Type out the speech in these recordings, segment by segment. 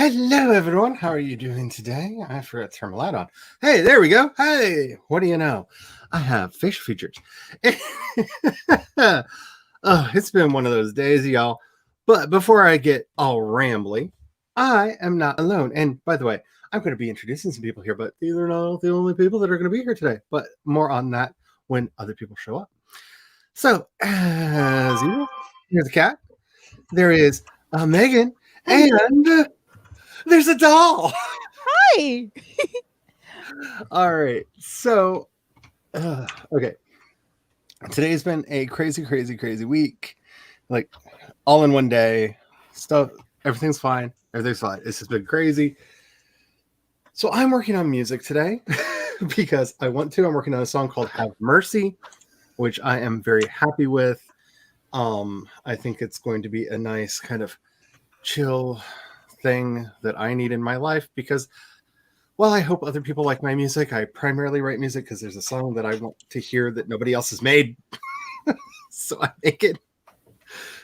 Hello, everyone. How are you doing today? I forgot to turn my light on. Hey, there we go. Hey, what do you know? I have facial features. Oh, it's been one of those days, y'all. But before I get all rambly, I am not alone. And by the way, I'm going to be introducing some people here, but these are not the only people that are going to be here today. But more on that when other people show up. So, as usual, here's a cat. There is Megan, and there's a doll. Hi. All right. So, okay. Today's been a crazy week. Like, all in one day. Stuff, everything's fine. Everything's fine. It's just been crazy. So, I'm working on music today because I want to. I'm working on a song called Have Mercy, which I am very happy with. I think it's going to be a nice kind of chill thing that I need in my life because while I hope other people like my music, I primarily write music because there's a song that I want to hear that nobody else has made. So I make it.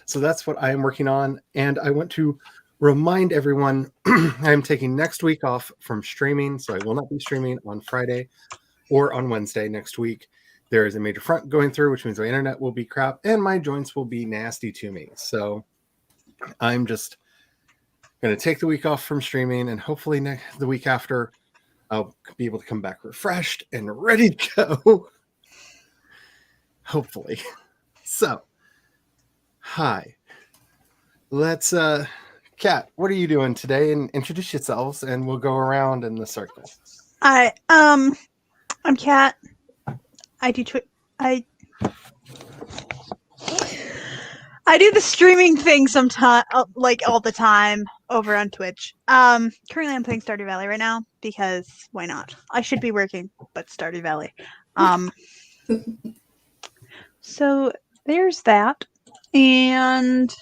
So that's what I am working on. And I want to remind everyone I'm taking next week off from streaming. So I will not be streaming on Friday or on Wednesday next week. There is a major front going through, which means my internet will be crap and my joints will be nasty to me. So I'm just going to take the week off from streaming, and hopefully the week after I'll be able to come back refreshed and ready to go. Hopefully. So, hi. Let's Kat, what are you doing today? And introduce yourselves and we'll go around in the circle. Hi. I'm Kat. I do I do the streaming thing sometimes, like all the time, over on Twitch. Currently I'm playing Stardew Valley right now because why not? I should be working, but Stardew Valley. So there's that, and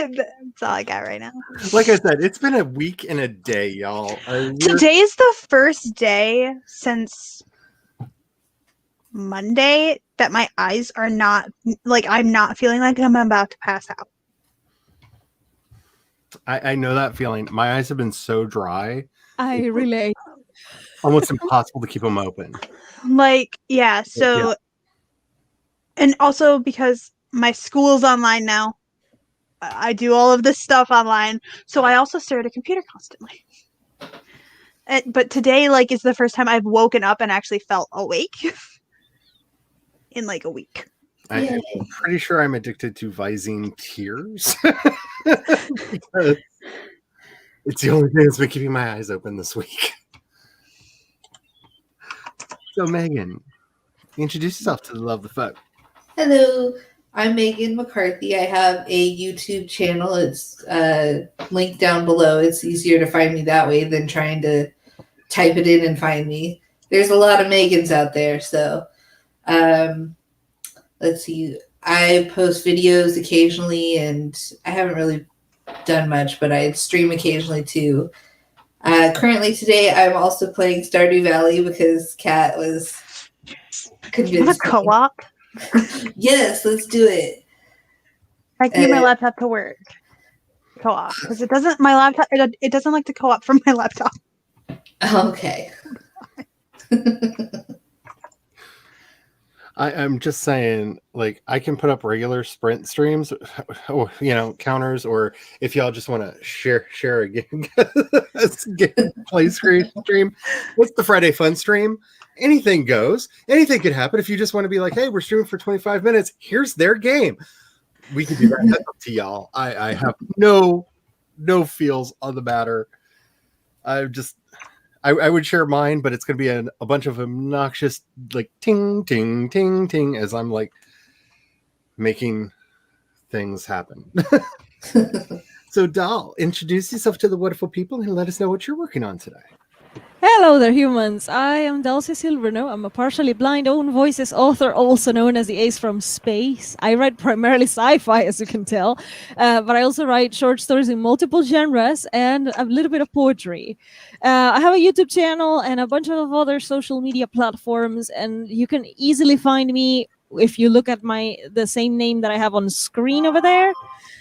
that's all I got right now. Like I said, it's been a week and a day, y'all. Today's the first day since Monday that my eyes are not, like, I'm not feeling like I'm about to pass out. I know that feeling. My eyes have been so dry. I relate. Almost impossible to keep them open. Like, yeah, so... Yeah. And also because my school's online now. I do all of this stuff online. So I also stare at a computer constantly. But today, like, is the first time I've woken up and actually felt awake in, like, a week. I'm pretty sure I'm addicted to Visine tears. It's the only thing that's been keeping my eyes open this week. So, Megan, introduce yourself to the love the folk. Hello, I'm Megan McCarthy. I have a YouTube channel. It's linked down below. It's easier to find me that way than trying to type it in and find me. There's a lot of Megans out there, so let's see. I post videos occasionally, and I haven't really done much, but I stream occasionally too. Currently today, I'm also playing Stardew Valley because Kat was convinced. A co-op? Yes, let's do it. I can use my laptop to work. Co-op, because it doesn't. My laptop. It doesn't like to co-op from my laptop. Okay. I'm just saying, like, I can put up regular sprint streams, or, counters, or if y'all just want to share a game play stream, what's the Friday Fun stream? Anything goes. Anything could happen. If you just want to be like, hey, we're streaming for 25 minutes, here's their game. We can do that. That's up to y'all. I have no feels on the matter. I would share mine, but it's going to be a bunch of obnoxious, like, ting, ting, ting, ting, as I'm, like, making things happen. So, Doll, introduce yourself to the wonderful people and let us know what you're working on today. Hello there, humans. I am Dulcie Silverno. I'm a partially blind own voices author, also known as the Ace from Space. I write primarily sci-fi, as you can tell, but I also write short stories in multiple genres and a little bit of poetry. I have a YouTube channel and a bunch of other social media platforms, and you can easily find me if you look at the same name that I have on screen over there.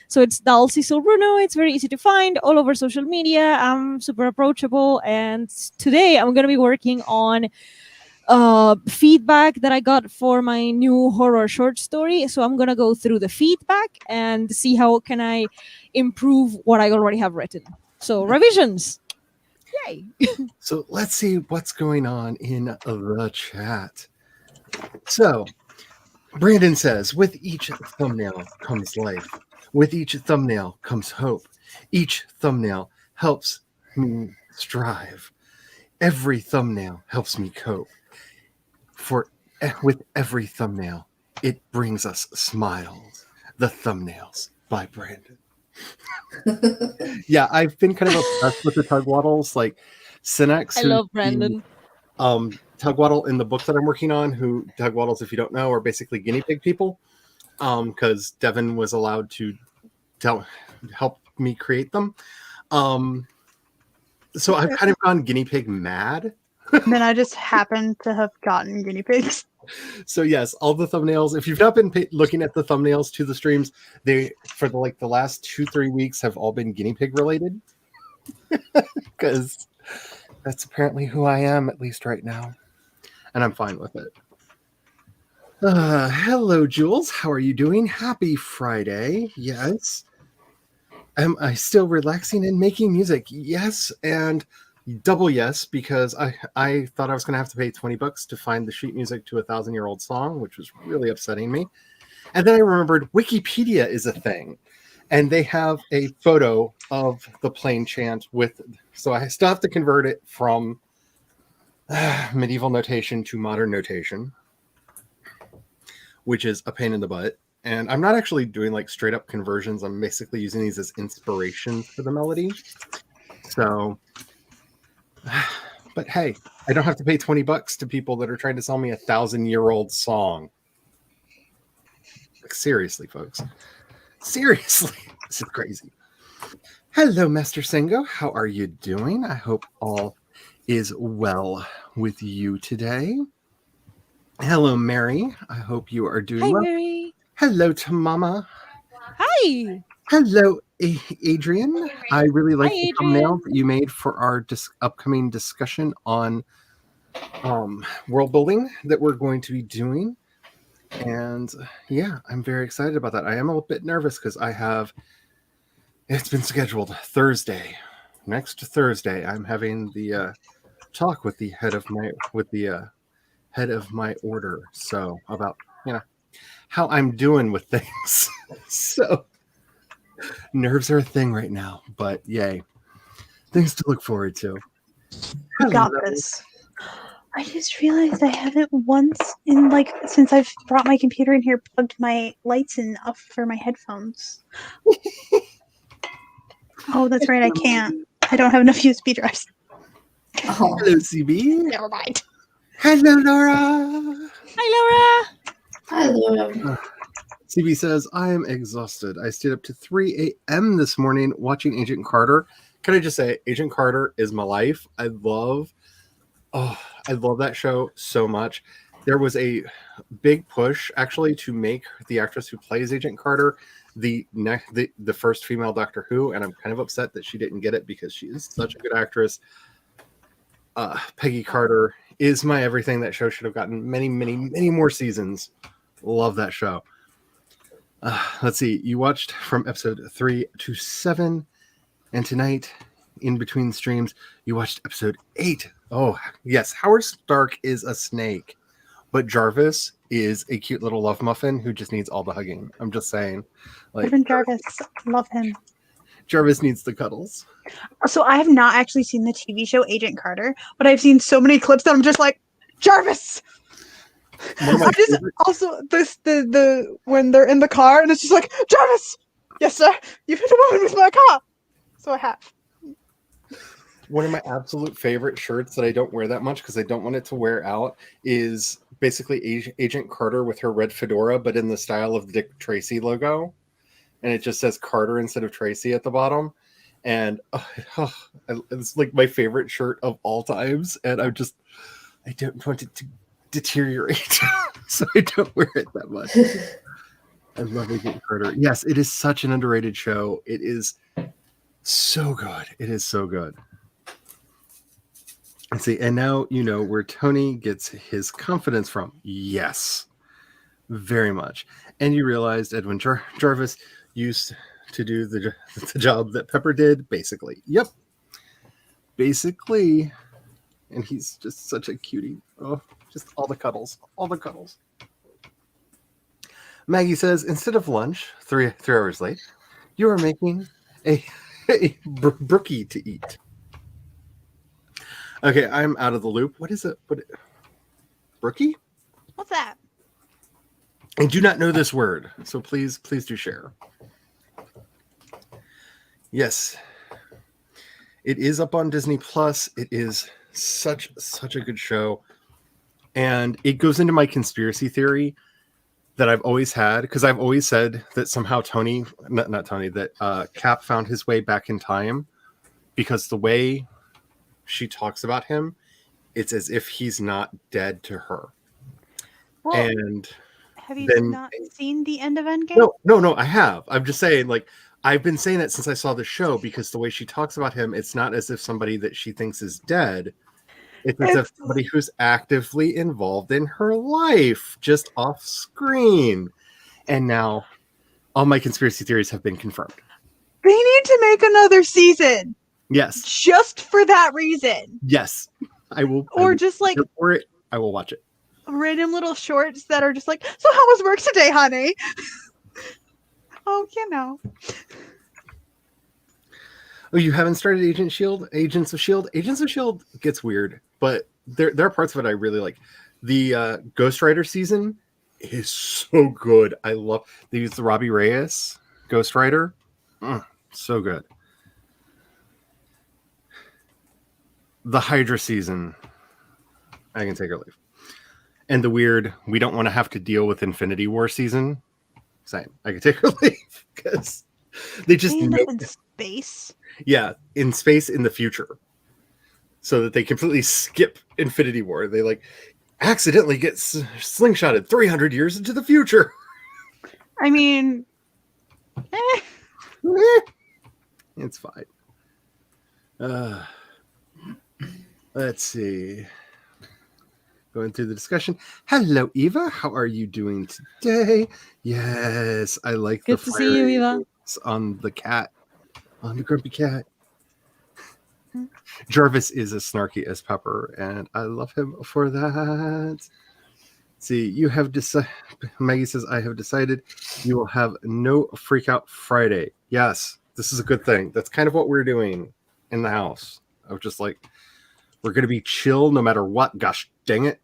So it's Dulcie Silbruno. It's very easy to find all over social media. I'm super approachable. And today I'm going to be working on feedback that I got for my new horror short story. So I'm going to go through the feedback and see how can I improve what I already have written. So revisions. Yay. So let's see what's going on in the chat. So Brandon says, with each thumbnail comes life. With each thumbnail comes hope. Each thumbnail helps me strive. Every thumbnail helps me cope. With every thumbnail, it brings us smiles. The Thumbnails by Brandon. Yeah, I've been kind of obsessed with the Tugwaddles, like Synex. I love Brandon. Tugwaddle in the book that I'm working on, who Tugwaddles, if you don't know, are basically guinea pig people. Because Devin was allowed to help me create them. So I've kind of gone guinea pig mad. Then I just happen to have gotten guinea pigs. So yes, all the thumbnails. If you've not been looking at the thumbnails to the streams, they for the last 2-3 weeks have all been guinea pig related. Because that's apparently who I am, at least right now, and I'm fine with it. Hello, Jules. How are you doing? Happy Friday. Yes. Am I still relaxing and making music? Yes, and double yes, because I thought I was going to have to pay $20 to find the sheet music to a 1,000-year-old song, which was really upsetting me. And then I remembered Wikipedia is a thing, and they have a photo of the plain chant so I still have to convert it from medieval notation to modern notation, which is a pain in the butt. And I'm not actually doing like straight up conversions. I'm basically using these as inspiration for the melody. So, but hey, I don't have to pay $20 to people that are trying to sell me a 1,000-year-old song. Like, seriously, folks. Seriously. This is crazy. Hello, Master Singo. How are you doing? I hope all is well with you today. Hello, Mary. I hope you are doing well. Hi, Mary. Hello to Mama. Hi. Hello, Adrian. I really like the Adrian. thumbnail that you made for our upcoming discussion on world building that we're going to be doing. And yeah, I'm very excited about that. I am a little bit nervous because it's been scheduled next Thursday. I'm having the talk with the head of my order. So about, how I'm doing with things. So nerves are a thing right now, but yay. Things to look forward to. I got this. I just realized I haven't once since I've brought my computer in here, plugged my lights in up for my headphones. Oh, that's right, I can't. I don't have enough USB drives. Oh. Hello, CB. Never mind. Hello, Laura. Hi, Laura. Hi, Laura. CB says, I am exhausted. I stayed up to 3 a.m. this morning watching Agent Carter. Can I just say, Agent Carter is my life. I love that show so much. There was a big push, actually, to make the actress who plays Agent Carter the first female Doctor Who, and I'm kind of upset that she didn't get it because she is such a good actress. Peggy Carter is my everything. That show should have gotten many, many, many more seasons. Love that show. Let's see. You watched from episode 3 to 7, and tonight, in between streams, you watched episode 8. Oh, yes. Howard Stark is a snake, but Jarvis is a cute little love muffin who just needs all the hugging. I'm just saying. Even Jarvis, love him. Jarvis needs the cuddles. So I have not actually seen the TV show Agent Carter, but I've seen so many clips that I'm just like, Jarvis! One of my I'm just favorite- also the when they're in the car and it's just like, Jarvis! Yes, sir. You've hit a woman with my car. So I have. One of my absolute favorite shirts that I don't wear that much because I don't want it to wear out is basically Agent Carter with her red fedora, but in the style of the Dick Tracy logo. And it just says Carter instead of Tracy at the bottom. And it's like my favorite shirt of all times. And I don't want it to deteriorate. so I don't wear it that much. I love Agent Carter. Yes, it is such an underrated show. It is so good. It is so good. Let's see, and now you know where Tony gets his confidence from. Yes, very much. And you realized Edwin Jarvis used to do the job that Pepper did, basically. Yep. Basically. And he's just such a cutie. Oh, just all the cuddles. All the cuddles. Maggie says, instead of lunch, 3 hours late, you are making a brookie to eat. Okay, I'm out of the loop. What is it? Brookie? What's that? I do not know this word, so please do share. Yes, it is up on Disney Plus. It is such a good show, and it goes into my conspiracy theory that I've always had, because I've always said that somehow that Cap found his way back in time, because the way she talks about him, it's as if he's not dead to her. Well, and have you then, not seen the end of Endgame? No, I have. I'm just saying, like, I've been saying that since I saw the show, because the way she talks about him, it's not as if somebody that she thinks is dead. It's as if somebody who's actively involved in her life, just off screen. And now all my conspiracy theories have been confirmed. They need to make another season. Yes. Just for that reason. Yes. I will. Or just like for it, I will watch it. Random little shorts that are just like, so how was work today, honey? Oh, you know. Oh, you haven't started Agents of S.H.I.E.L.D.? Agents of S.H.I.E.L.D. gets weird, but there are parts of it I really like. The Ghost Rider season is so good. I love they use the Robbie Reyes Ghost Rider. So good. The Hydra season, I can take or leave. And the weird, we don't want to have to deal with Infinity War season. Same. I can take or leave because they just end know up in space. Yeah, in space in the future. So that they completely skip Infinity War. They like accidentally get slingshotted 300 years into the future. I mean, It's fine. Let's see. Going through the discussion. Hello, Eva. How are you doing today? Yes, I like Good the to see you, Eva. on the cat, on the grumpy cat. Jarvis is as snarky as Pepper, and I love him for that. See, you have decided. Maggie says, "I have decided you will have no freak out Friday." Yes, this is a good thing. That's kind of what we're doing in the house. I was just like, we're going to be chill no matter what. Gosh dang it.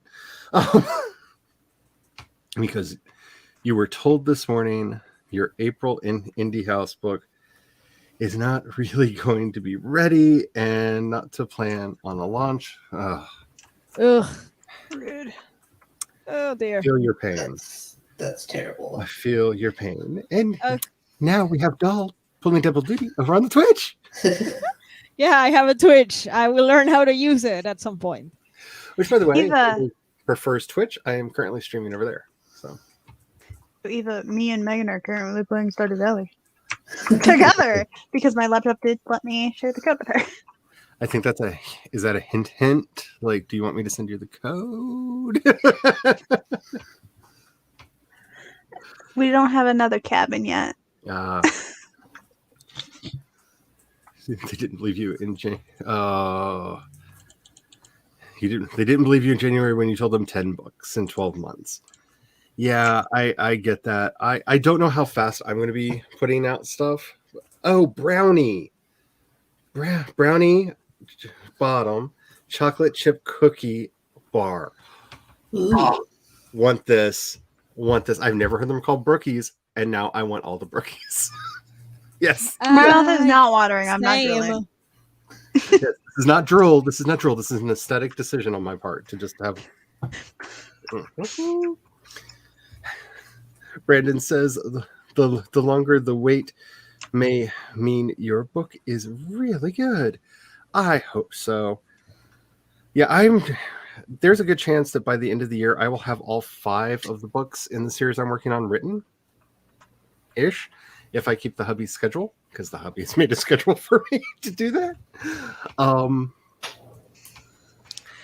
Because you were told this morning your April Indie House book is not really going to be ready and not to plan on a launch. Ugh. rude. Oh dear. I feel your pain. That's terrible. I feel your pain. And now we have Doll pulling double duty over on the Twitch. Yeah, I have a Twitch. I will learn how to use it at some point. Which, by the way, Eva. prefers Twitch. I am currently streaming over there. So Eva, me and Megan are currently playing Stardew Valley together because my laptop did let me share the code with her. I think is that a hint? Like, do you want me to send you the code? We don't have another cabin yet. They didn't believe you in January. They didn't believe you in January when you told them 10 books in 12 months. Yeah, I get that. I don't know how fast I'm going to be putting out stuff. Oh, brownie bottom chocolate chip cookie bar. Ooh. Want this. I've never heard them called brookies, and now I want all the brookies. Yes. My mouth is not watering. I'm not Same. drooling. This is not drool. This is an aesthetic decision on my part to just have. Brandon says the longer the wait may mean your book is really good. I hope so. Yeah, there's a good chance that by the end of the year, I will have all 5 of the books in the series I'm working on written ish, if I keep the hubby's schedule, because the hubby has made a schedule for me to do that. I'm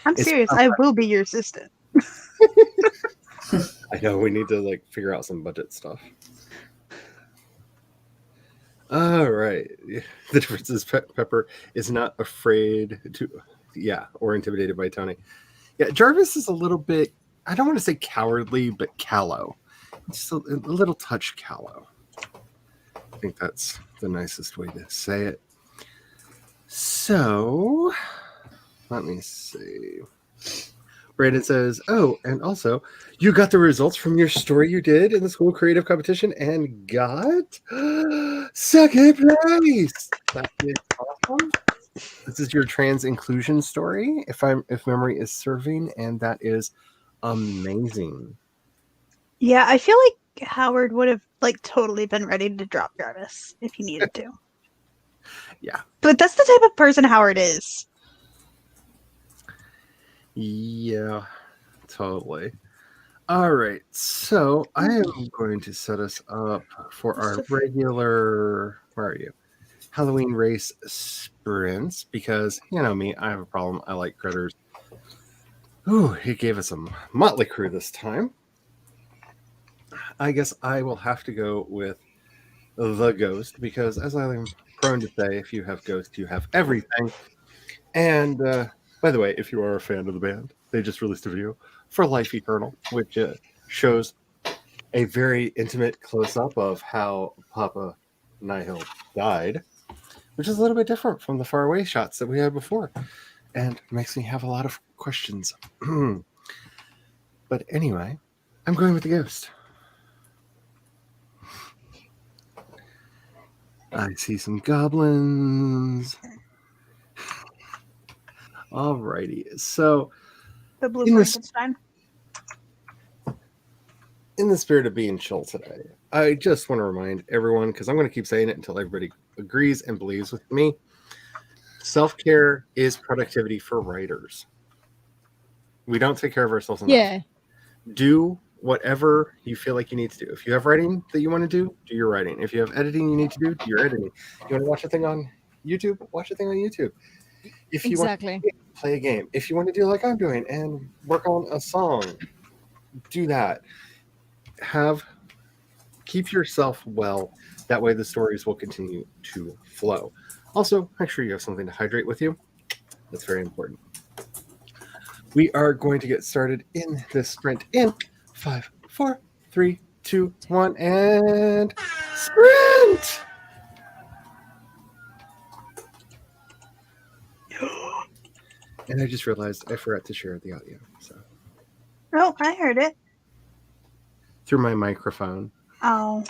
It's serious. I will be your assistant. I know we need to like figure out some budget stuff. All right. The difference is Pepper is not afraid to, or intimidated by Tony. Yeah, Jarvis is a little bit, I don't want to say cowardly, but callow. Just a little touch callow. I think that's the nicest way to say it. So, let me see. Brandon says, oh, and also, you got the results from your story you did in the school creative competition and got second place. That is awesome. This is your trans inclusion story, if memory is serving, and that is amazing. Yeah, I feel like Howard would have like totally been ready to drop Jarvis if he needed to. Yeah. But that's the type of person Howard is. Yeah, totally. All right, so I am going to set us up for our regular, where are you? Halloween race sprints, because you know me, I have a problem. I like critters. Ooh, he gave us a motley crew this time. I guess I will have to go with the ghost, because as I'm prone to say, if you have ghost, you have everything. And by the way, if you are a fan of the band, they just released a video for Life Eternal, which shows a very intimate close-up of how Papa Nihil died, which is a little bit different from the faraway shots that we had before, and makes me have a lot of questions. But anyway, I'm going with the ghost. I see some goblins. Alrighty, so The Blue In this- Frankenstein. in the spirit of being chill today, I just want to remind everyone, because I'm going to keep saying it until everybody agrees and believes with me. Self-care is productivity for writers. We don't take care of ourselves enough. Yeah. Do whatever you feel like you need to do. If you have writing that you want to do your writing. If you have editing you need to do your editing. You want to watch a thing on YouTube, watch a thing on YouTube. If you Exactly. want to play a game, if you want to do like I'm doing and work on a song, do that. Keep yourself well. That way the stories will continue to flow. Also, make sure you have something to hydrate with you. That's very important. We are going to get started in this sprint in 5, 4, 3, 2, 1, and sprint! And I just realized I forgot to share the audio. So Oh, I heard it. through my microphone. Oh.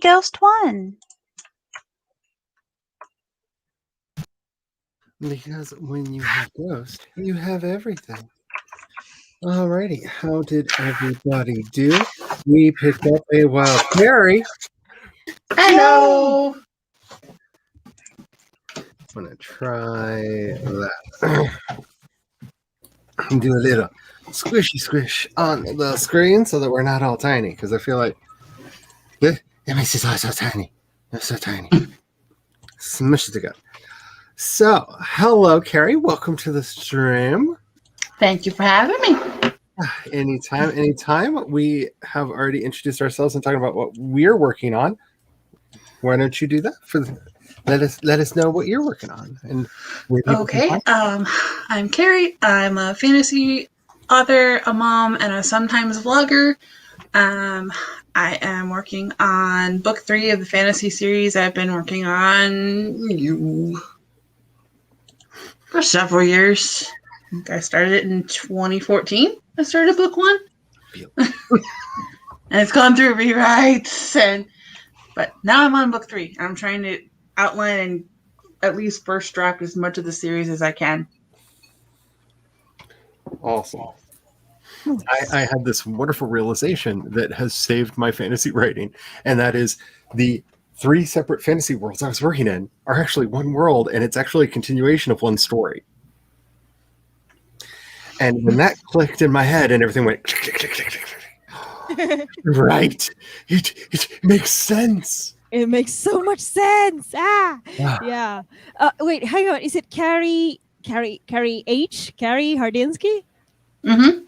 Ghost 1? Because when you have Ghost, you have everything. Alrighty, how did everybody do? We picked up a wild berry. Hello. I'm gonna try that. Do a little squishy squish on the screen so that we're not all tiny, because I feel like it makes it so tiny. They're so tiny. Smush it together. So, hello, Carrie. Welcome to the stream. Thank you for having me. Anytime. We have already introduced ourselves and talking about what we're working on. Why don't you do that? Let us know what you're working on. And Okay. I'm Carrie. I'm a fantasy author, a mom, and a sometimes vlogger. I am working on book 3 of the fantasy series I've been working on for several years. I think I started it in 2014. I started book 1. And it's gone through rewrites, but now I'm on book 3. I'm trying to outline and at least first draft as much of the series as I can. Awesome. I had this wonderful realization that has saved my fantasy writing, and that is the 3 separate fantasy worlds I was working in are actually one world, and it's actually a continuation of one story. And when that clicked in my head and everything went click, click, click, click, click. Right. It makes sense. It makes so much sense. Yeah. Yeah. Wait, hang on. Is it Carrie Hardinsky? Mm-hmm.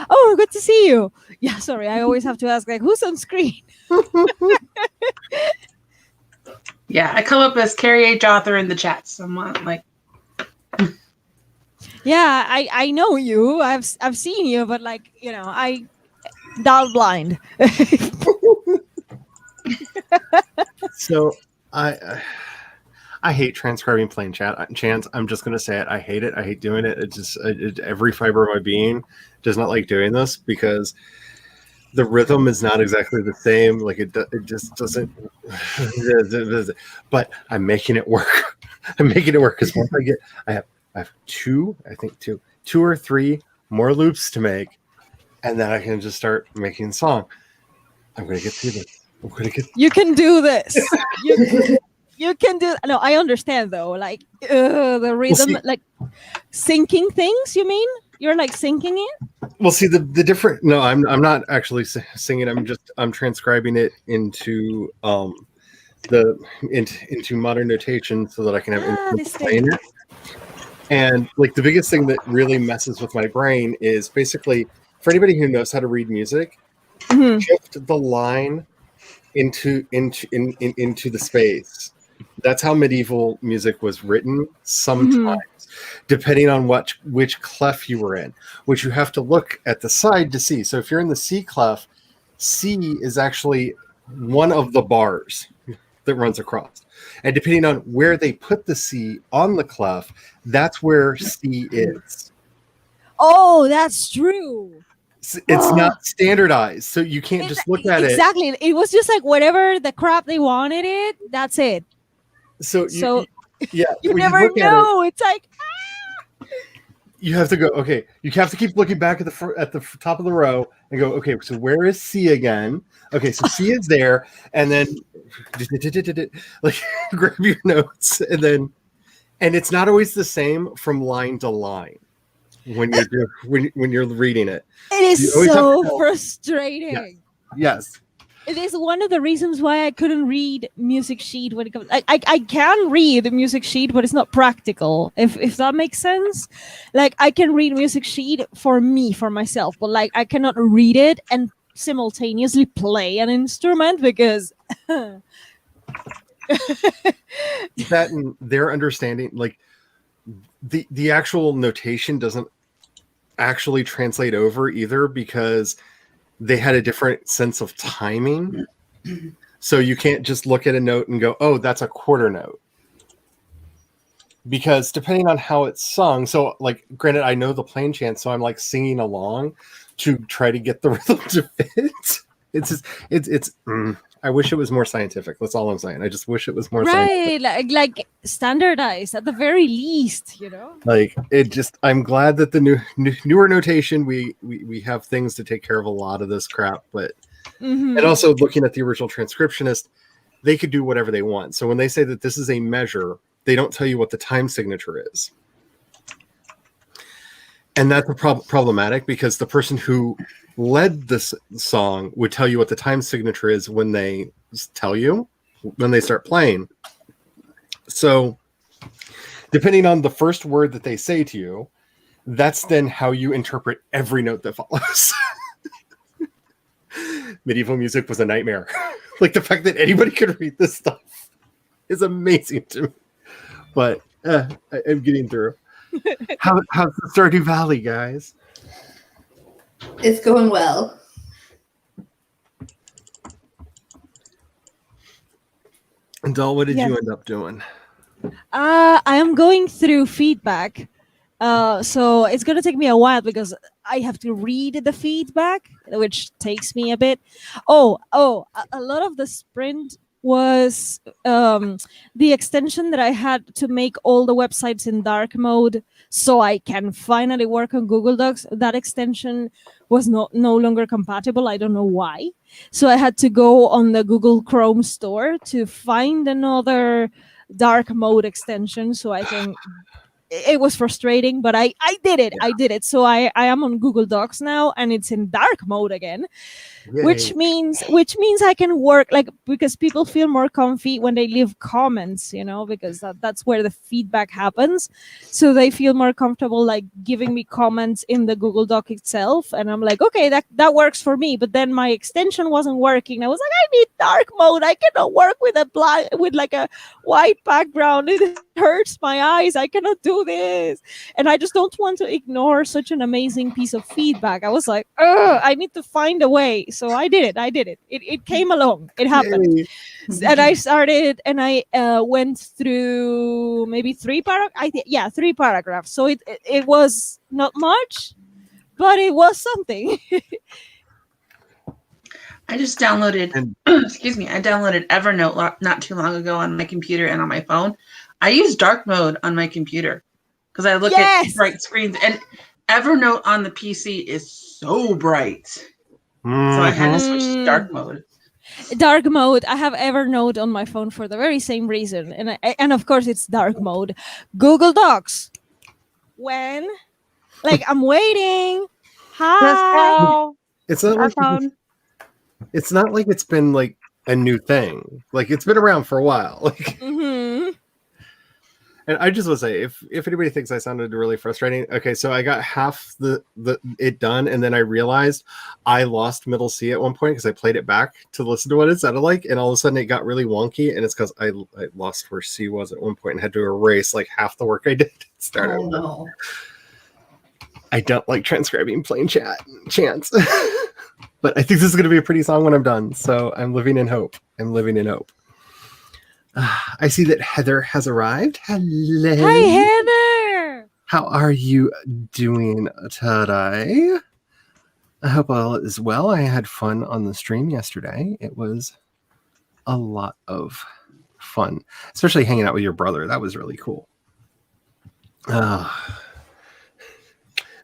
Oh, good to see you. Yeah, sorry. I always have to ask, like, who's on screen? Yeah, I come up as Carrie H. Author in the chats. I'm like, Yeah, I know you. I've seen you, but like, I dial blind. So I hate transcribing plain chants. I'm just gonna say it. I hate it. I hate doing it. It just every fiber of my being does not like doing this because the rhythm is not exactly the same. Like it just doesn't. But I'm making it work. I'm making it work because once I have two or three more loops to make, and then I can just start making song. I'm gonna get through this. You can do this. You can do. No, I understand though. Like the rhythm, like syncing things. You mean you're like syncing it? Well, see the different. No, I'm not actually singing. I'm transcribing it into into modern notation so that I can have instruments playing it. And like the biggest thing that really messes with my brain is basically for anybody who knows how to read music, shift the line into the space. That's how medieval music was written sometimes, depending on which clef you were in, which you have to look at the side to see. So if you're in the C clef, C is actually one of the bars that runs across. And depending on where they put the C on the clef, that's where C is. Oh, that's true. It's not standardized, so you can't just look at it. Exactly. It was just like whatever the crap they wanted it, that's it. So you never know. It's like you have to go. Okay, you have to keep looking back at the top of the row and go. Okay, so where is C again? Okay, so C is there, and then like grab your notes, and it's not always the same from line to line when you're reading it. It is so frustrating. Yes. It is one of the reasons why I couldn't read music sheet when it comes. I can read the music sheet, but it's not practical. If that makes sense, like I can read music sheet for myself, but like I cannot read it and simultaneously play an instrument because that and their understanding, like the actual notation doesn't actually translate over either because they had a different sense of timing. So you can't just look at a note and go, oh, that's a quarter note. Because depending on how it's sung, so like granted, I know the plain chant, so I'm like singing along to try to get the rhythm to fit. I I wish it was more scientific. That's all I'm saying. I just wish it was more Right, scientific. like standardized at the very least, you know. Like it just. I'm glad that the newer notation we have things to take care of a lot of this crap, but Mhm. and also looking at the original transcriptionist, they could do whatever they want. So when they say that this is a measure, they don't tell you what the time signature is. And that's problematic because the person who led this song would tell you what the time signature is when they tell you, when they start playing. So depending on the first word that they say to you, that's then how you interpret every note that follows. Medieval music was a nightmare. Like the fact that anybody could read this stuff is amazing to me. But I'm getting through. How's the Stardew Valley, guys? It's going well. And Doll, what did Yes. you end up doing? I am going through feedback. So it's going to take me a while because I have to read the feedback, which takes me a bit. A lot of the sprint was the extension that I had to make all the websites in dark mode so I can finally work on Google Docs. That extension was no longer compatible. I don't know why. So I had to go on the Google Chrome store to find another dark mode extension so I can. It was frustrating, but I did it. I did it. So I am on Google Docs now, and it's in dark mode again, which means I can work because people feel more comfy when they leave comments, you know, because that's where the feedback happens. So they feel more comfortable like giving me comments in the Google Doc itself, and I'm like, okay, that works for me. But then my extension wasn't working. I was like, I need dark mode. I cannot work with like a white background. It hurts my eyes. I cannot do this, and I just don't want to ignore such an amazing piece of feedback. I was like, I need to find a way. So I did it. It came along. It happened. Yay. And I started and I went through maybe three paragraphs. So it was not much, but it was something. I just downloaded, excuse me, I downloaded Evernote not too long ago on my computer and on my phone. I use dark mode on my computer because I look at bright screens, and Evernote on the PC is so bright. So I had to switch to dark mode. Dark mode. I have Evernote on my phone for the very same reason, and of course it's dark mode. Google Docs. When, like, I'm waiting. Hi. It's not like it's not like it's been like a new thing. Like it's been around for a while. Like, and I just want to say, if anybody thinks I sounded really frustrating, okay, so I got half the it done, and then I realized I lost middle C at one point because I played it back to listen to what it sounded like, and all of a sudden it got really wonky, and it's because I lost where C was at one point and had to erase like half the work I did. Oh no. I don't like transcribing plain chants. But I think this is going to be a pretty song when I'm done, so I'm living in hope. I see that Heather has arrived. Hello. Hi, Heather. How are you doing today? I hope all is well. I had fun on the stream yesterday. It was a lot of fun, especially hanging out with your brother. That was really cool. The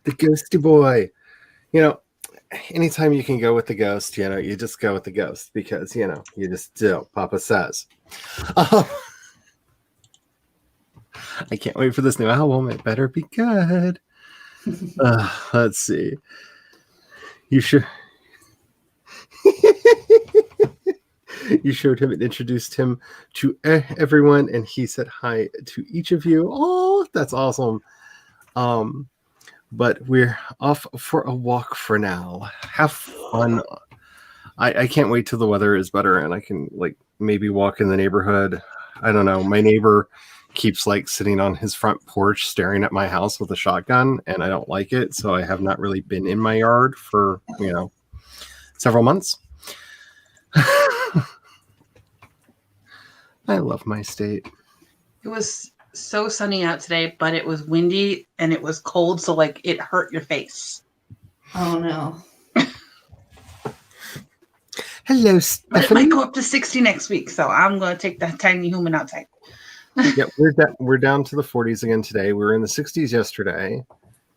ghosty boy. You know, anytime you can go with the ghost, you know, you just go with the ghost because, you know, you just do. Papa says. I can't wait for this new album. It better be good. Let's see. You sure? You showed him and introduced him to everyone, and he said hi to each of you. Oh, that's awesome. But we're off for a walk for now. Have fun. I can't wait till the weather is better and I can like maybe walk in the neighborhood. I don't know. My neighbor keeps like sitting on his front porch staring at my house with a shotgun, and I don't like it. So I have not really been in my yard for, you know, several months. I love my state. It was so sunny out today, but it was windy and it was cold, so like it hurt your face. Oh no. Hello, But it Stephanie. might go up to 60 next week, so I'm going to take that tiny human outside. Yeah, we're down to the 40s again today. We were in the 60s yesterday,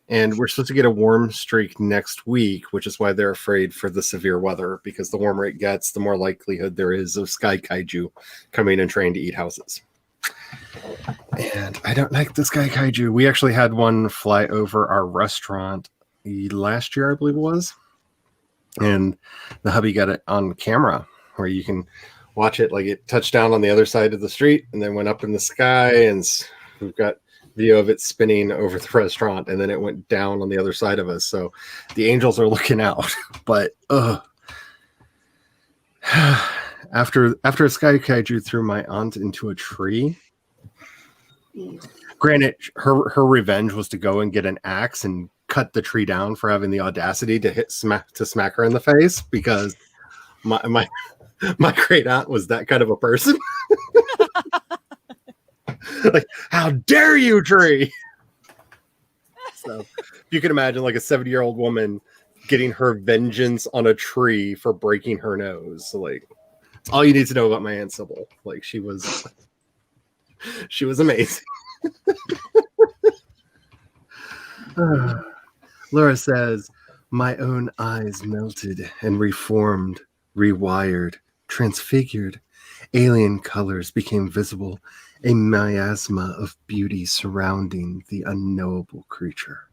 and we're supposed to get a warm streak next week, which is why they're afraid for the severe weather, because the warmer it gets, the more likelihood there is of sky kaiju coming and trying to eat houses. And I don't like the sky kaiju. We actually had one fly over our restaurant last year, I believe it was. And the hubby got it on camera where you can watch it, like it touched down on the other side of the street and then went up in the sky, and we've got video of it spinning over the restaurant, and then it went down on the other side of us. So the angels are looking out. But after a sky kaiju threw my aunt into a tree. Granted, her revenge was to go and get an axe and cut the tree down for having the audacity to smack her in the face, because my great aunt was that kind of a person. Like, how dare you, tree? So you can imagine like a 70-year-old woman getting her vengeance on a tree for breaking her nose. So, like, it's all you need to know about my Aunt Sybil. Like, she was amazing. Laura says, my own eyes melted and reformed, rewired, transfigured. Alien colors became visible, a miasma of beauty surrounding the unknowable creature.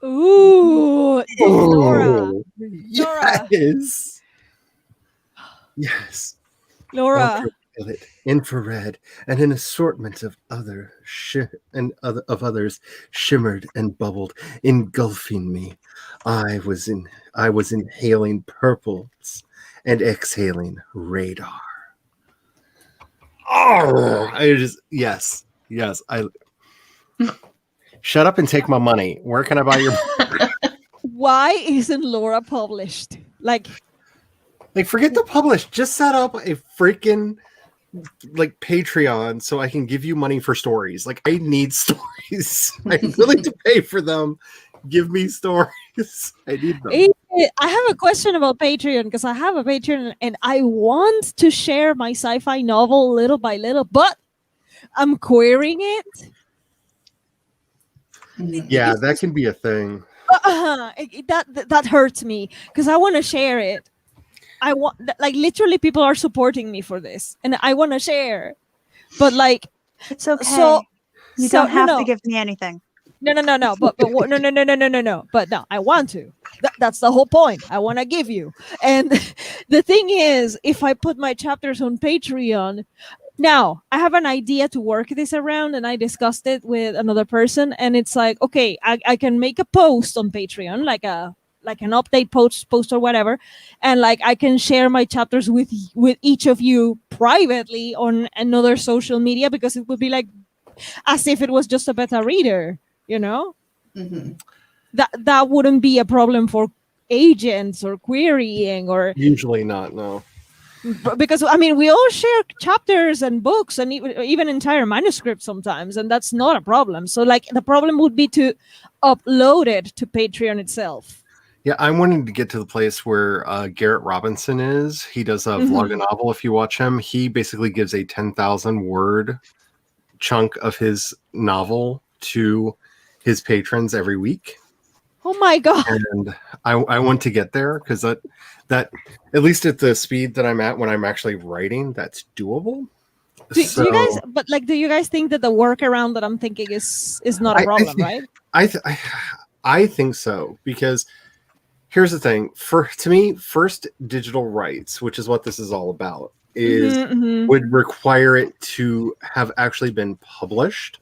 Ooh, Laura. Oh, yes. Yes. Laura. Ultraviolet, infrared, and an assortment of others shimmered and bubbled, engulfing me. I was inhaling purples and exhaling radar. Oh, yes. I shut up and take my money. Where can I buy your? Why isn't Laura published? Like, forget the publish. Just set up a freaking like Patreon so I can give you money for stories. Like, I need stories. I'm willing to pay for them. Give me stories. I need them. I have a question about Patreon, because I have a Patreon and I want to share my sci-fi novel little by little, but I'm querying it. Yeah, that can be a thing. That hurts me, because I want to share it. I want, like, literally people are supporting me for this and I want to share, but like, It's okay. So you don't have no. to give me anything. No. But no. But no, I want to. That's the whole point. I want to give you. And the thing is, if I put my chapters on Patreon, now I have an idea to work this around, and I discussed it with another person, and it's like, okay, I can make a post on Patreon, like an update post or whatever, and like I can share my chapters with each of you privately on another social media, because it would be like as if it was just a beta reader, you know. Mm-hmm. That wouldn't be a problem for agents or querying, or Usually not, no. because I mean, we all share chapters and books and even entire manuscripts sometimes, and that's not a problem. So like, the problem would be to upload it to Patreon itself. Yeah, I'm wanting to get to the place where Garrett Robinson is. He does a vlog a novel. If you watch him, he basically gives a 10,000 word chunk of his novel to his patrons every week. Oh my god! And I want to get there, because that at least at the speed that I'm at when I'm actually writing, that's doable. Do you guys? But like, do you guys think that the workaround that I'm thinking is not a problem, right? I think so, because here's the thing. To me, first digital rights, which is what this is all about, would require it to have actually been published.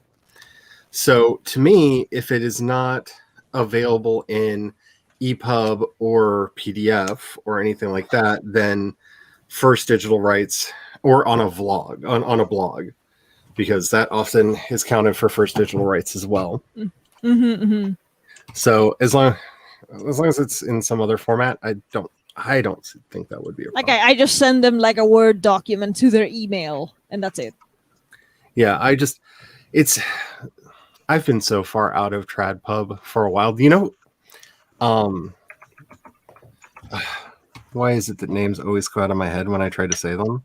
So to me, if it is not available in EPUB or PDF or anything like that, then first digital rights, or on a vlog, on a blog, because that often is counted for first digital rights as well. So as long as it's in some other format, I don't think that would be a problem. Like, I just send them like a Word document to their email, and that's it. Yeah, I've been so far out of TradPub for a while. You know, Why is it that names always go out of my head when I try to say them?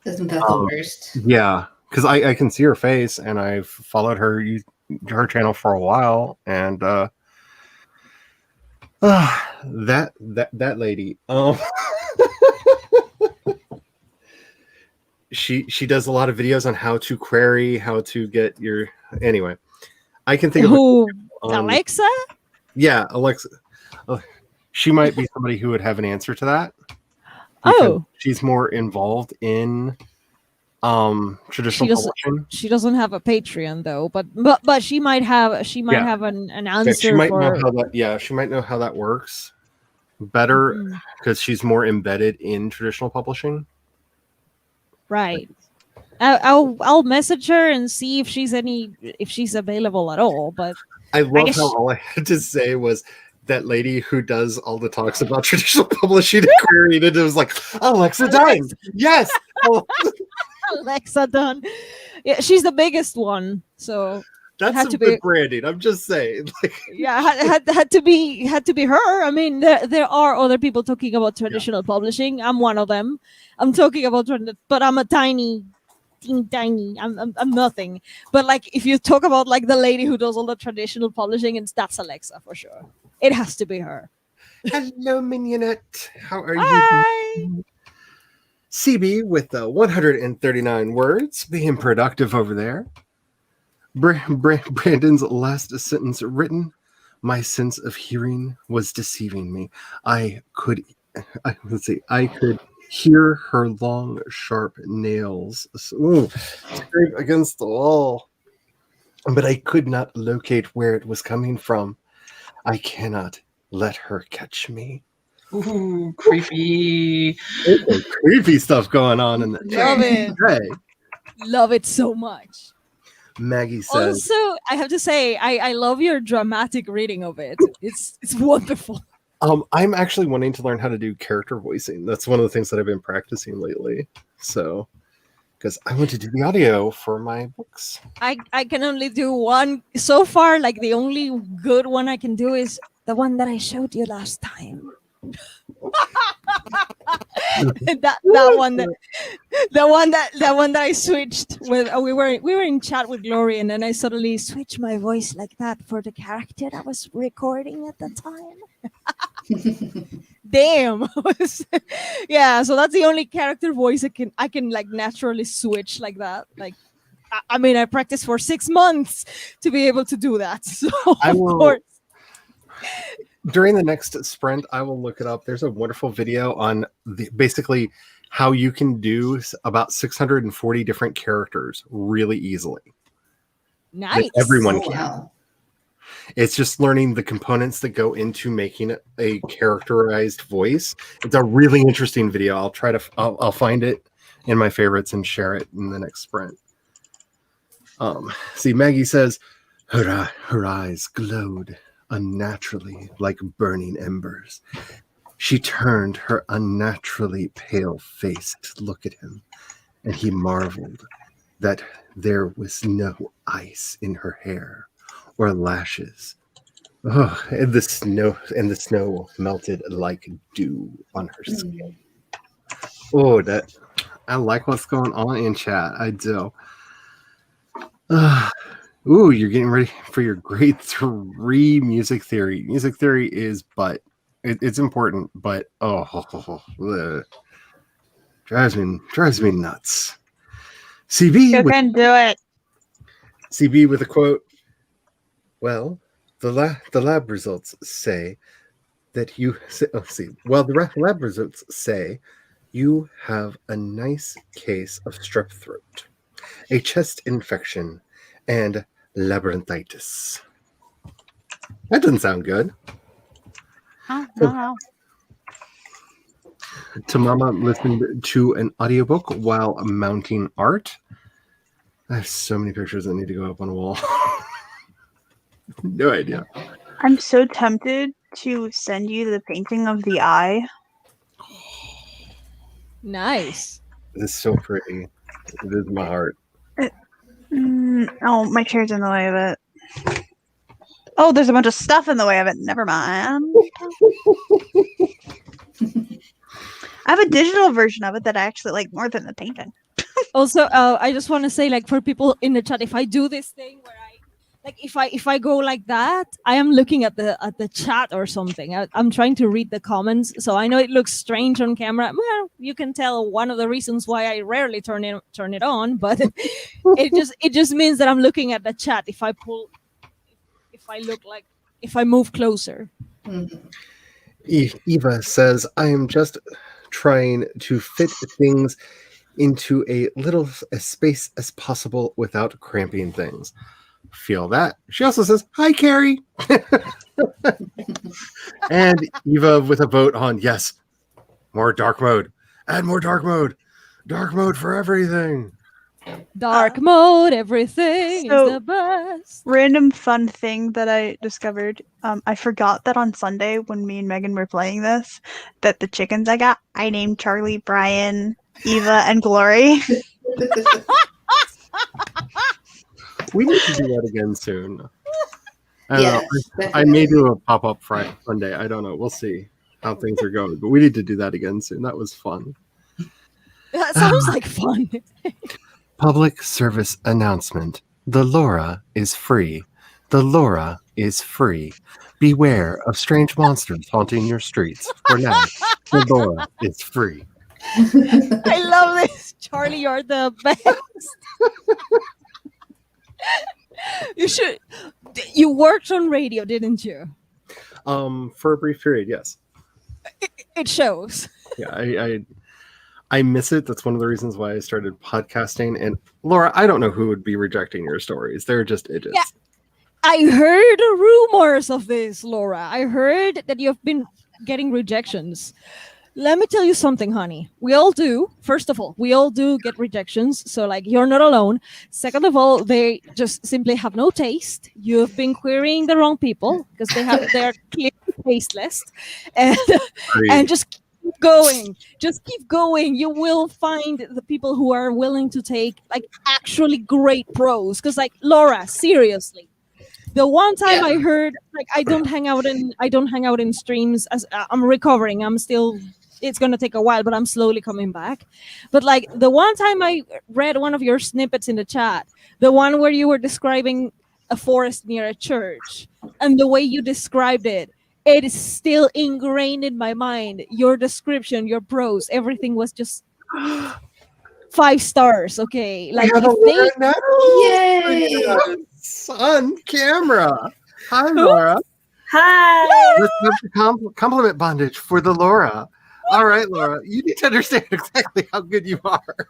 Isn't that the worst? Yeah, because I can see her face, and I've followed her channel for a while, and that lady, she does a lot of videos on how to query, how to get your. Anyway, I can think of Who? Alexa? Yeah, Alexa. She might be somebody who would have an answer to that. Oh, She's more involved in traditional publishing. She doesn't have a Patreon though, but she might have an answer. She might know how that. Yeah, she might know how that works better because she's more embedded in traditional publishing. Right. I'll message her and see if she's available at all. But I love how all I had to say was that lady who does all the talks about traditional publishing and querying it. It was like Alexa Dunn. Yes. Alexa Dunn. Yeah, she's the biggest one. So that's some good branding. I'm just saying. Yeah, had to be her. I mean, there are other people talking about traditional publishing. I'm one of them. I'm talking about, but I'm a tiny. I'm nothing. But like, if you talk about like the lady who does all the traditional publishing, that's Alexa for sure. It has to be her. Hello, Mignonette. How are Hi. you? CB with the 139 words, being productive over there. Brandon's last sentence written: my sense of hearing was deceiving me. I could hear her long, sharp nails scrape against the wall, but I could not locate where it was coming from. I cannot let her catch me. Ooh, creepy. Creepy stuff going on in the Love it. Love it so much. Maggie says. Also, I have to say, I love your dramatic reading of it. It's wonderful. I'm actually wanting to learn how to do character voicing. That's one of the things that I've been practicing lately. So, because I want to do the audio for my books. I can only do one so far. Like the only good one I can do is the one that I showed you last time. that one that I switched with. We were in chat with Glory, and then I suddenly switched my voice like that for the character that was recording at the time. Damn. Yeah, so that's the only character voice I can like naturally switch like that. Like, I mean, I practiced for 6 months to be able to do that. So of course. During the next sprint, I will look it up. There's a wonderful video on basically how you can do about 640 different characters really easily. Nice. Everyone can. Wow. It's just learning the components that go into making a characterized voice. It's a really interesting video. I'll find it in my favorites and share it in the next sprint. See, Maggie says, her eyes glowed unnaturally like burning embers. She turned her unnaturally pale face to look at him, and he marveled that there was no ice in her hair or lashes. Oh, and the snow melted like dew on her skin. Oh, that I like what's going on in chat. I do. Ooh, you're getting ready for your grade 3 music theory. Music theory is, but it's important, but drives me nuts. CB, you can do it. CB with a quote. Well, the lab results say that you. The lab results say you have a nice case of strep throat, a chest infection, and labyrinthitis. That doesn't sound good. No. Tamama listened to an audiobook while mounting art. I have so many pictures that need to go up on a wall. No idea. I'm so tempted to send you the painting of the eye. Nice. It's so pretty. It is my heart. My chair's in the way of it. Oh, there's a bunch of stuff in the way of it. Never mind. I have a digital version of it that I actually like more than the painting. Also, I just want to say, like, for people in the chat, if I do this thing where if I go like that, I am looking at the chat or something. I'm trying to read the comments, so I know it looks strange on camera. Well, you can tell one of the reasons why I rarely turn it on, but it just means that I'm looking at the chat. If I move closer. Mhm. Eva says, I am just trying to fit things into a little space as possible without cramping things. Feel that. She also says, hi, Carrie. And Eva with a vote on, yes, more dark mode. Add more dark mode. Dark mode for everything. Dark mode, everything so- is the best. Random fun thing that I discovered. I forgot that on Sunday when me and Megan were playing this, that the chickens I got, I named Charlie, Brian, Eva, and Glory. We need to do that again soon. I don't Yes, know. I may do a pop-up Friday, Monday. I don't know. We'll see how things are going. But we need to do that again soon. That was fun. That sounds like fun. Public service announcement. The Laura is free. The Laura is free. Beware of strange monsters haunting your streets. For now, the Laura is free. I love this. Charlie, you're the best. You worked on radio, didn't you? For a brief period, yes. It shows. Yeah, I miss it. That's one of the reasons why I started podcasting. And Laura, I don't know who would be rejecting your stories. They're just idiots. Yeah. I heard rumors of this, Laura. I heard that you've been getting rejections. Let me tell you something, honey. We all do. First of all, we all do get rejections. So, like, you're not alone. Second of all, they just simply have no taste. You've been querying the wrong people because they're clearly tasteless. And just keep going. Just keep going. You will find the people who are willing to take, like, actually great pros. Because, like, Laura, seriously. The one time I heard, like, I don't hang out in streams as I'm recovering. I'm still, it's going to take a while, but I'm slowly coming back. But like the one time I read one of your snippets in the chat, the one where you were describing a forest near a church, and the way you described it, it is still ingrained in my mind. Your description, your prose, everything was just 5 stars. Okay. Like, Yay! On camera. Hi, Laura. Hi. Let's have the compliment bondage for the Laura. All right, Laura, you need to understand exactly how good you are.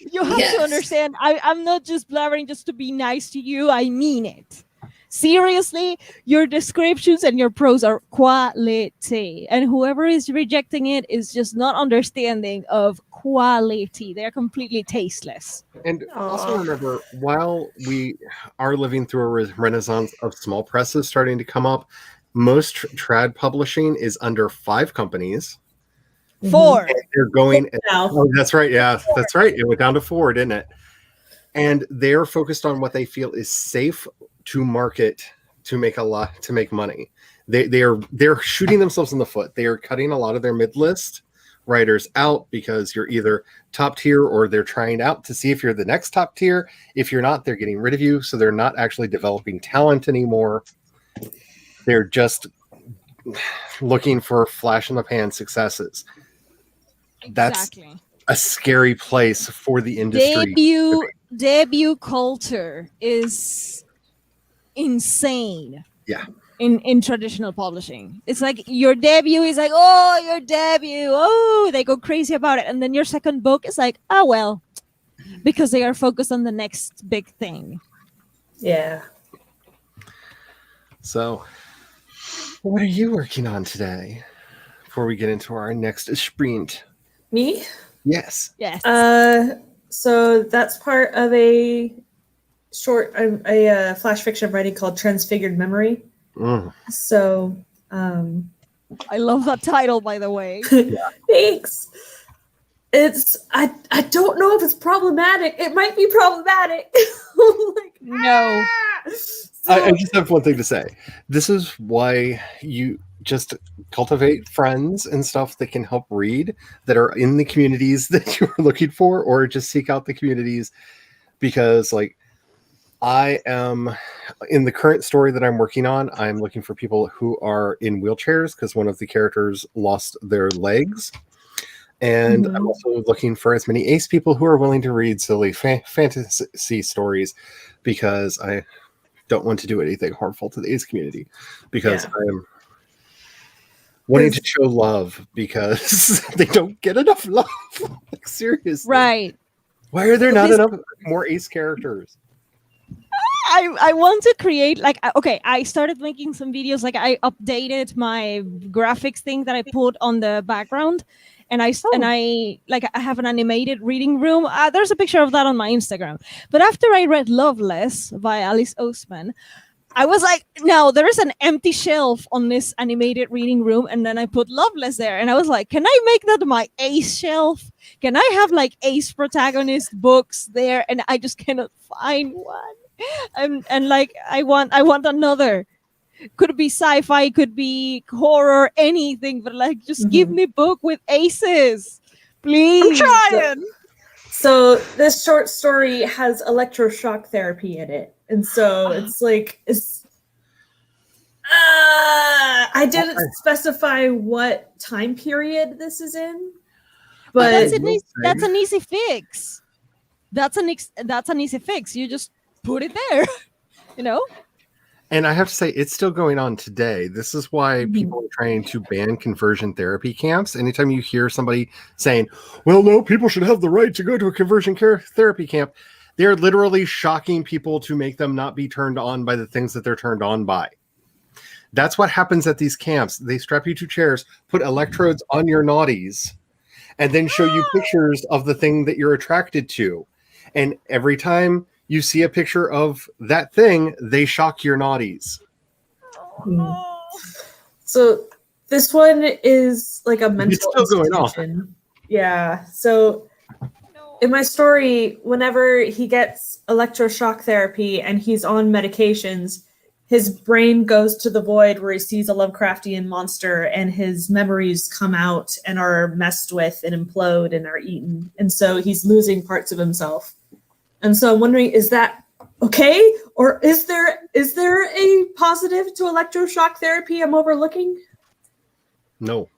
You have to understand, I'm not just blabbering just to be nice to you. I mean it. Seriously, your descriptions and your prose are quality. And whoever is rejecting it is just not understanding of quality. They're completely tasteless. And also remember, while we are living through a renaissance of small presses starting to come up, most trad publishing is under 5 companies. 4. And they're going. Now. Oh, that's right. Yeah, that's right. It went down to 4, didn't it? And they're focused on what they feel is safe to market to make money. They're shooting themselves in the foot. They are cutting a lot of their mid-list writers out because you're either top tier or they're trying out to see if you're the next top tier. If you're not, they're getting rid of you. So they're not actually developing talent anymore. They're just looking for flash in the pan successes. That's a scary place for the industry. Debut culture is insane. Yeah. In traditional publishing, it's like your debut is like, oh, your debut, oh, they go crazy about it, and then your second book is like, oh well, because they are focused on the next big thing. Yeah. So, what are you working on today? Before we get into our next sprint. Me? Yes. Yes. So that's part of a short, a flash fiction I'm writing called Transfigured Memory. Mm. So, I love that title, by the way. thanks. I don't know if it's problematic. It might be problematic. No. I just have one thing to say. This is why you just cultivate friends and stuff that can help read, that are in the communities that you're looking for, or just seek out the communities, because like I am in the current story that I'm working on, I'm looking for people who are in wheelchairs because one of the characters lost their legs. And I'm also looking for as many ace people who are willing to read silly fantasy stories, because I don't want to do anything harmful to the ace community, because I'm wanting to show love, because they don't get enough love. Like, seriously. Right. Why are there not enough more ace characters? I want to create like okay, I started making some videos, like I updated my graphics thing that I put on the background, and I have an animated reading room. There's a picture of that on my Instagram. But after I read Loveless by Alice Oseman, I was like, no, there is an empty shelf on this animated reading room, and then I put Loveless there, and I was like, can I make that my ace shelf? Can I have like ace protagonist books there? And I just cannot find one. And like I want another. Could be sci-fi, could be horror, anything, but like just give me a book with aces, please. I'm trying. So this short story has electroshock therapy in it, and so it's like I didn't specify what time period this is in, but that's an easy fix. That's an easy fix. You just put it there, you know. And I have to say, it's still going on today. This is why people are trying to ban conversion therapy camps. Anytime you hear somebody saying, well, no, people should have the right to go to a conversion therapy camp, they're literally shocking people to make them not be turned on by the things that they're turned on by. That's what happens at these camps. They strap you to chairs, put electrodes on your naughties, and then show you pictures of the thing that you're attracted to. And every time you see a picture of that thing, they shock your naughties. So this one is like a mental still going on. Yeah. So in my story, whenever he gets electroshock therapy and he's on medications, his brain goes to the void where he sees a Lovecraftian monster, and his memories come out and are messed with and implode and are eaten. And so he's losing parts of himself. And so I'm wondering, is that okay? Or is there a positive to electroshock therapy I'm overlooking? No.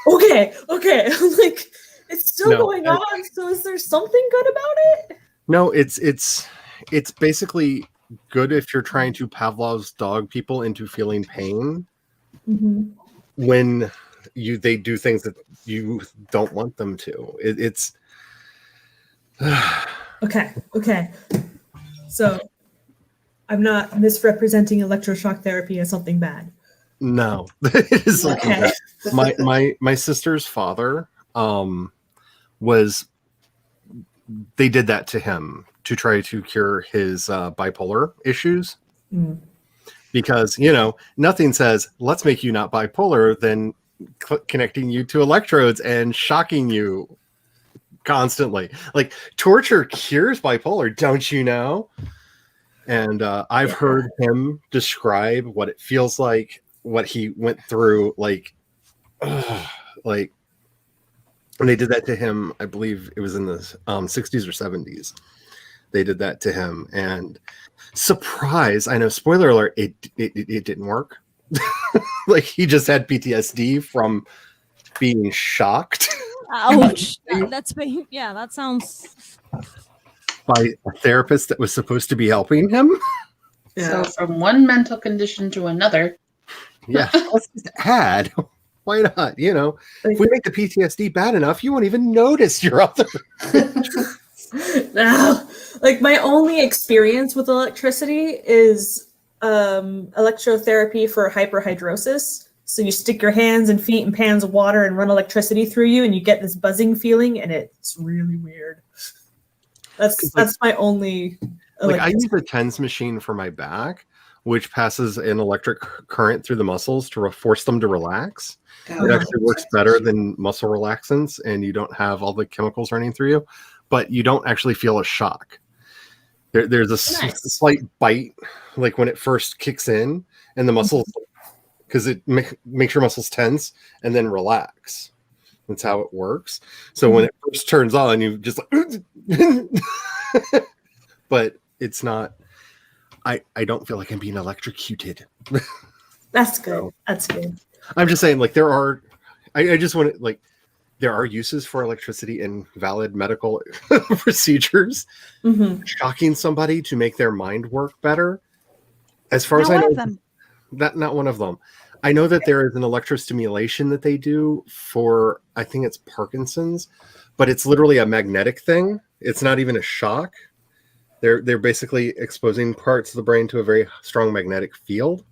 Okay. I'm like, it's still going on. So is there something good about it? No, it's basically good if you're trying to Pavlov's dog people into feeling pain when they do things that you don't want them to. It's Okay. So I'm not misrepresenting electroshock therapy as something bad. No, it is something bad. My sister's father they did that to him to try to cure his bipolar issues. Because, nothing says, let's make you not bipolar than connecting you to electrodes and shocking you constantly. Like, torture cures bipolar, don't you know? And I've heard him describe what it feels like, what he went through, like when they did that to him. I believe it was in the 60s or 70s. They did that to him, and surprise, I know, spoiler alert, it didn't work. Like, he just had PTSD from being shocked. Ouch. That sounds by a therapist that was supposed to be helping him. So from one mental condition to another. Yeah, let's just add. Why not? If we make the PTSD bad enough, you won't even notice your other. No, like, my only experience with electricity is electrotherapy for hyperhidrosis. So you stick your hands and feet in pans of water and run electricity through you, and you get this buzzing feeling, and it's really weird. That's my only. Like, I use a TENS machine for my back, which passes an electric current through the muscles to force them to relax. It actually works better than muscle relaxants, and you don't have all the chemicals running through you, but you don't actually feel a shock. There's a slight bite, like when it first kicks in, and the muscles because it makes your muscles tense and then relax. That's how it works. So when it first turns on, you just like, but it's not. I don't feel like I'm being electrocuted. That's good. That's good. I'm just saying, like, there are. I just want to, like, there are uses for electricity in valid medical procedures. Mm-hmm. Shocking somebody to make their mind work better. As far as I know, not one of them. I know that there is an electrostimulation that they do for, I think it's Parkinson's, but it's literally a magnetic thing. It's not even a shock. They're basically exposing parts of the brain to a very strong magnetic field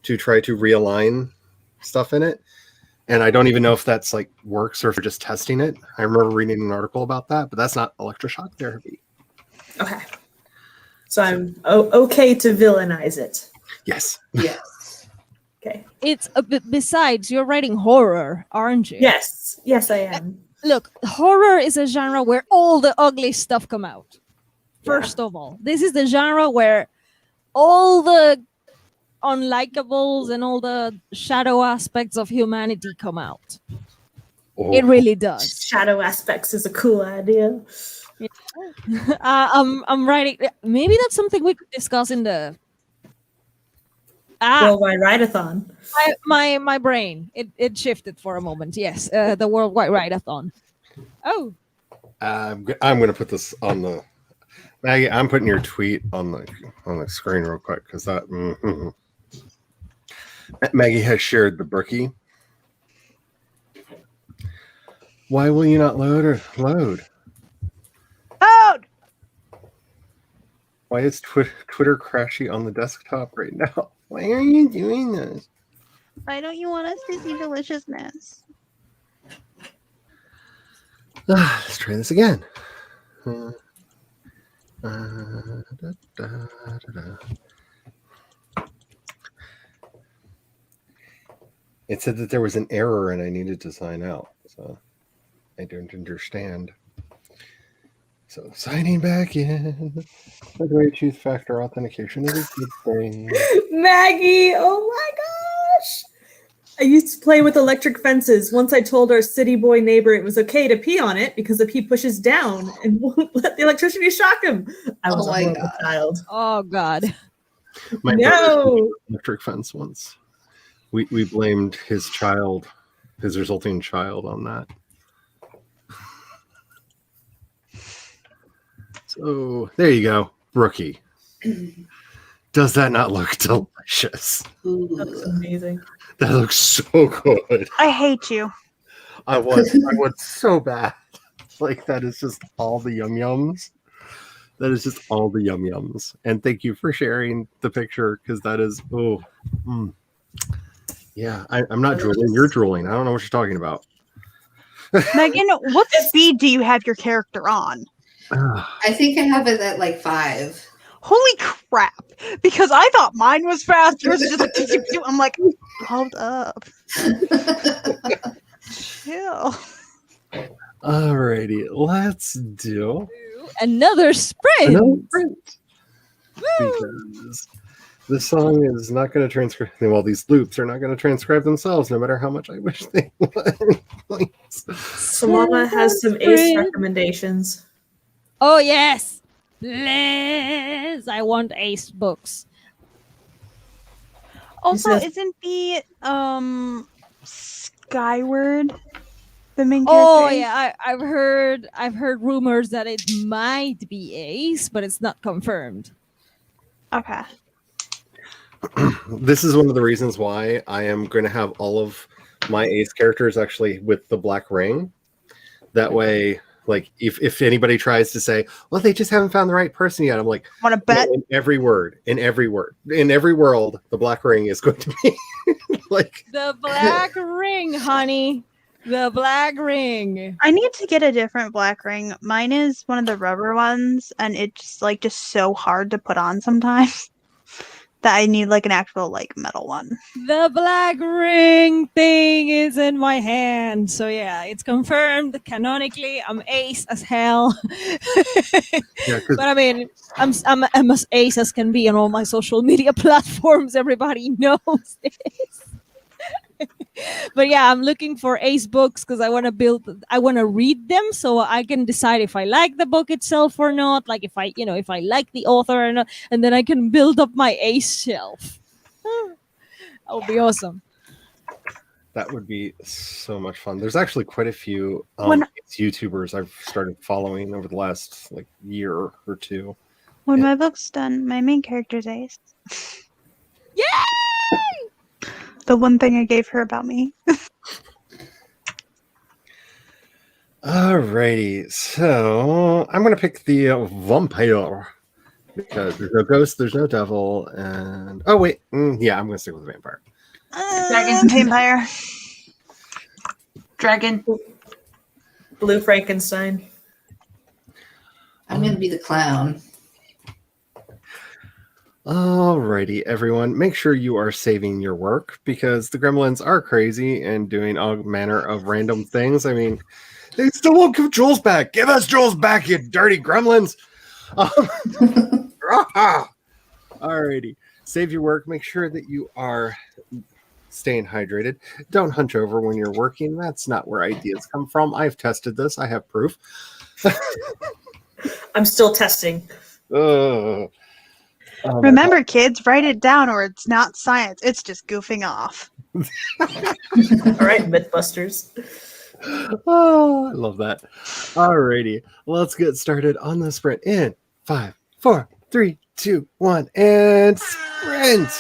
to try to realign stuff in it. And I don't even know if that's like works or if they're just testing it. I remember reading an article about that, but that's not electroshock therapy. Okay. So I'm okay to villainize it. Yes. Yes. Okay. It's besides, you're writing horror, aren't you? Yes. Yes, I am. Look, horror is a genre where all the ugly stuff come out. First of all, this is the genre where all the unlikables and all the shadow aspects of humanity come out. Oh. It really does. Shadow aspects is a cool idea. I'm writing. Maybe that's something we could discuss in the. Worldwide Write-a-thon. My brain it shifted for a moment. Yes, the Worldwide Write-a-thon. Oh, I'm going to put this on the. Maggie, I'm putting your tweet on the screen real quick because that. Maggie has shared the brookie. Why will you not load? Load. Why is Twitter crashy on the desktop right now? Why are you doing this? Why don't you want us to see deliciousness? Let's try this again. It said that there was an error and I needed to sign out. So I don't understand. So signing back in. By the way, two-factor authentication is a good thing. Maggie, oh my gosh. I used to play with electric fences. Once I told our city boy neighbor it was okay to pee on it because if he pushes down and won't let the electricity shock him. I was a horrible child. oh God. My No. brother electric fence once. We blamed his resulting child on that. So there you go, Brookie. Does that not look delicious? That's amazing. That looks so good. I hate you. I want so bad. Like, that is just all the yum yums. That is just all the yum yums. And thank you for sharing the picture because that is yeah. I'm not drooling. You're drooling. I don't know what you're talking about. Megan, what speed do you have your character on? I think I have it at like 5. Holy crap! Because I thought mine was fast. Yours is just like I'm like, hold up, chill. Alrighty, let's do Another sprint. another sprint. Because this song is not going to transcribe. Well, these loops are not going to transcribe themselves, no matter how much I wish they would. Salama has some ace recommendations. Oh yes, please! I want Ace books. Also, says- isn't the Skyward the main character? Oh yeah, I've heard rumors that it might be Ace, but it's not confirmed. Okay. This is one of the reasons why I am going to have all of my Ace characters actually with the black ring. That way, like, if anybody tries to say, well, they just haven't found the right person yet, I'm like, Want to bet? no, in every world, the black ring is going to be like The black ring, honey. The black ring. I need to get a different black ring. Mine is one of the rubber ones, and it's like just so hard to put on sometimes that I need like an actual like metal one. The black ring thing is in my hand. So yeah, it's confirmed canonically. I'm Ace as hell. yeah, 'cause But I mean, I'm as Ace as can be on all my social media platforms. Everybody knows this. But yeah, I'm looking for ace books because I want to read them so I can decide if I like the book itself or not, like if I like the author or not, and then I can build up my ace shelf. That would be awesome. That would be so much fun. There's actually quite a few When- YouTubers I've started following over the last year or two. When my book's done, my main character's Ace. Yay! The one thing I gave her about me. Alrighty, so I'm gonna pick the vampire because there's no ghost, there's no devil, and I'm gonna stick with the vampire. Dragon. Vampire. Dragon. Blue Frankenstein. I'm gonna be the clown. Alrighty, everyone, make sure you are saving your work because the gremlins are crazy and doing all manner of random things. I mean, they still won't give Jules back. Give us Jules back, you dirty gremlins. Alrighty, save your work. Make sure that you are staying hydrated. Don't hunch over when you're working. That's not where ideas come from. I've tested this. I have proof. I'm still testing. Remember, kids, write it down or it's not science. It's just goofing off. All right, Mythbusters. Oh, I love that. Alrighty, let's get started on the sprint in 5, 4, 3, 2, 1, and sprint.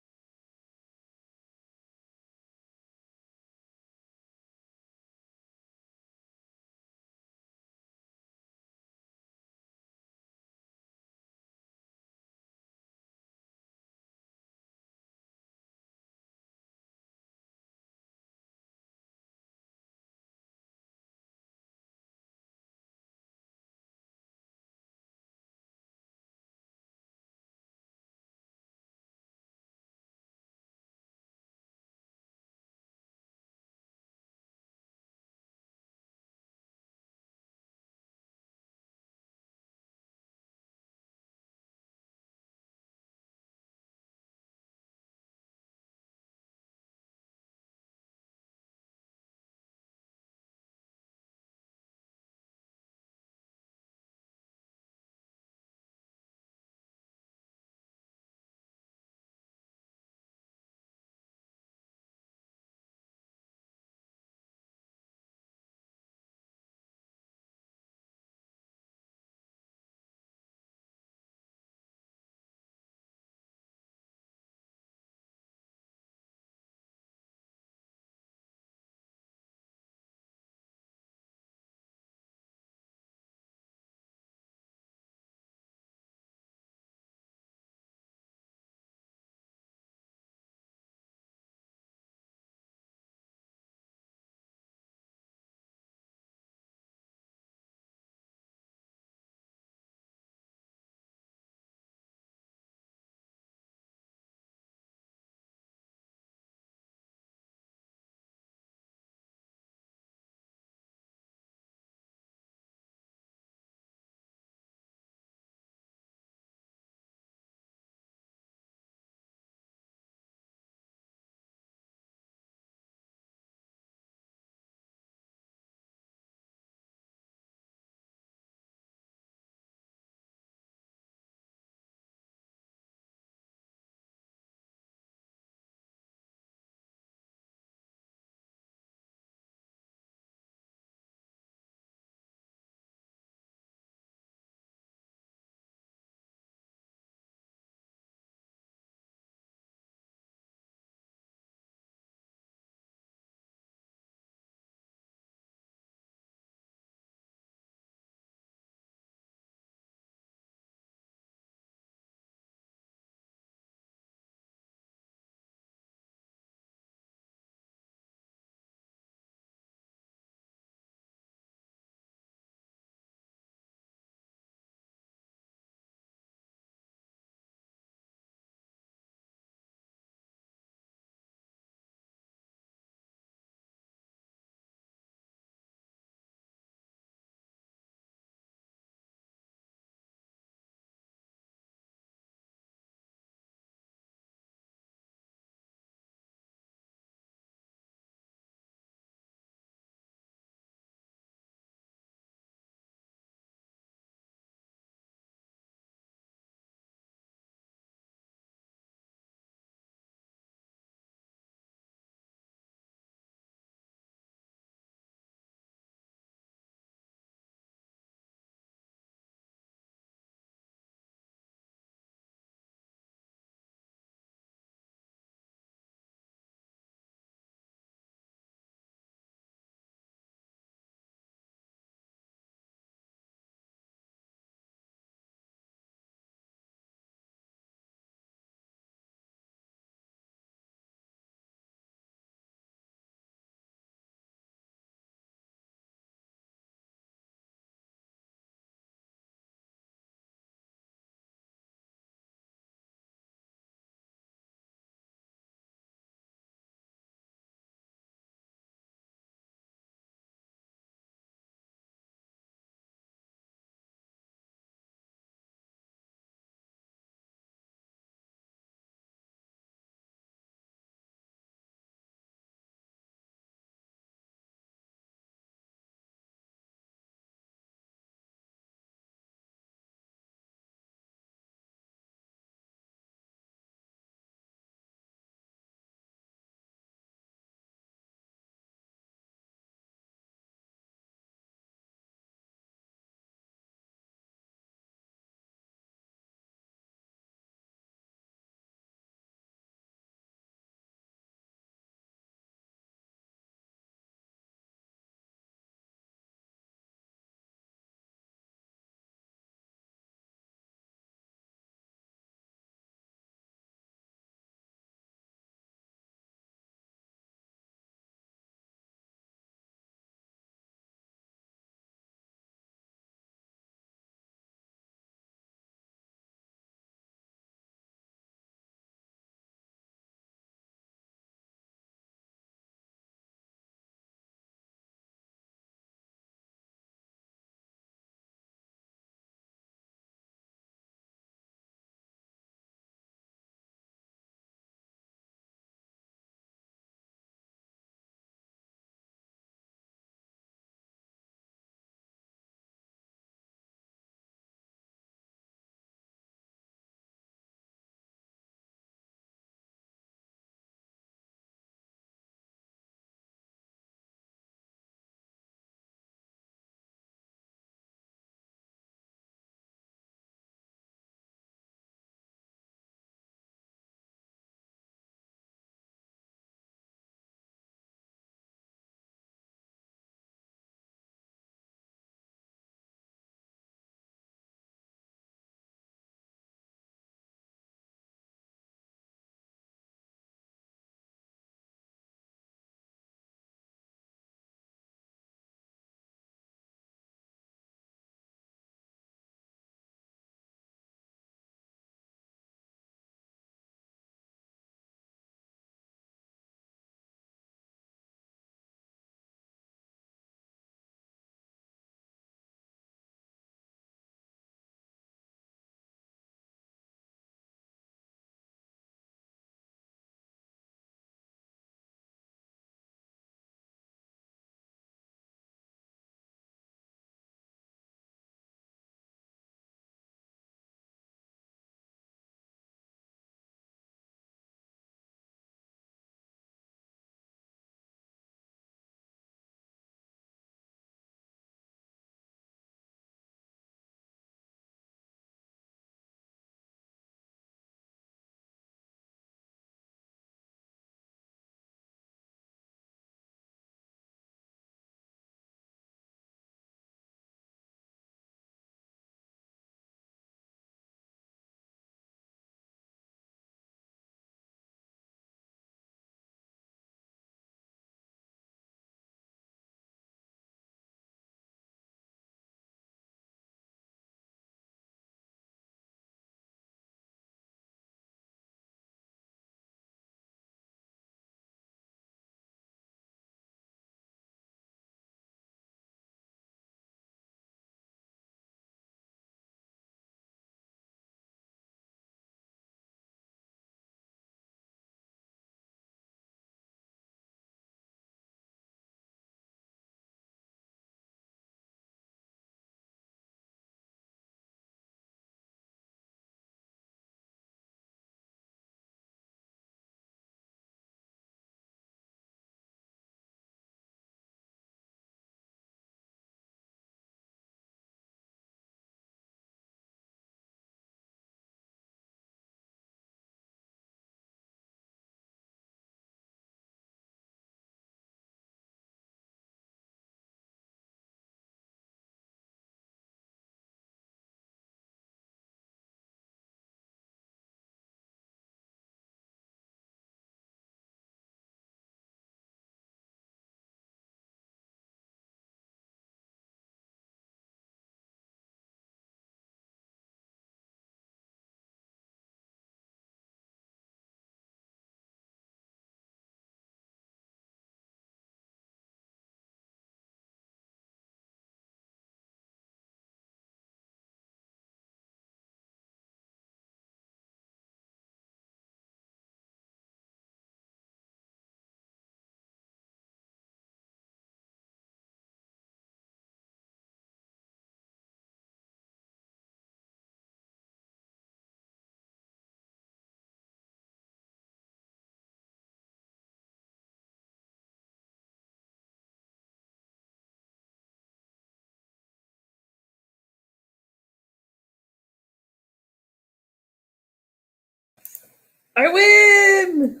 I win!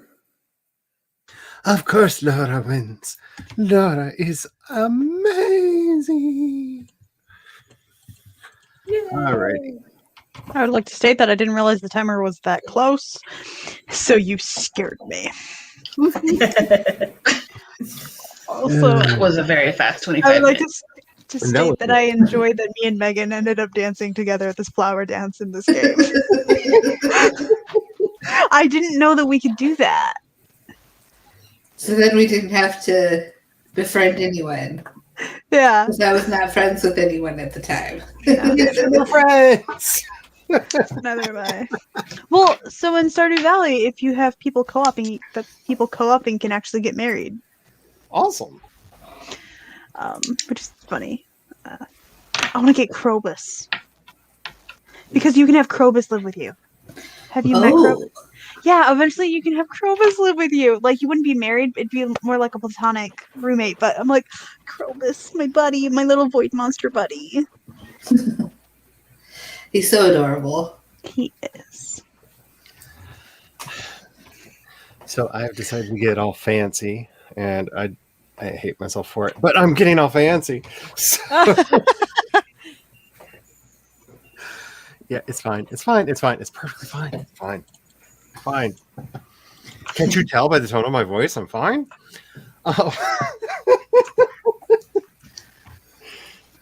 Of course, Laura wins. Laura is amazing. Alrighty. I would like to state that I didn't realize the timer was that close, so you scared me. Also, It was a very fast I 25 would like minutes. to And that state was that I enjoyed that me and Megan ended up dancing together at this flower dance in this game. I didn't know that we could do that. So then we didn't have to befriend anyone Yeah. because I was not friends with anyone at the time. We're friends. Neither am I. Well, so in Stardew Valley, if you have people co-oping, the people co-oping can actually get married, Awesome. which is funny. I want to get Krobus because you can have Krobus live with you. Have you met Krobus? Yeah, eventually you can have Krobus live with you. Like, you wouldn't be married; it'd be more like a platonic roommate. But I'm like, Krobus, my buddy, my little void monster buddy. He's so adorable. He is. So I have decided to get all fancy, and I hate myself for it, but I'm getting all fancy. So... yeah, it's fine. It's fine. It's fine. It's perfectly fine. It's fine. Fine. Can't you tell by the tone of my voice? I'm fine. Oh.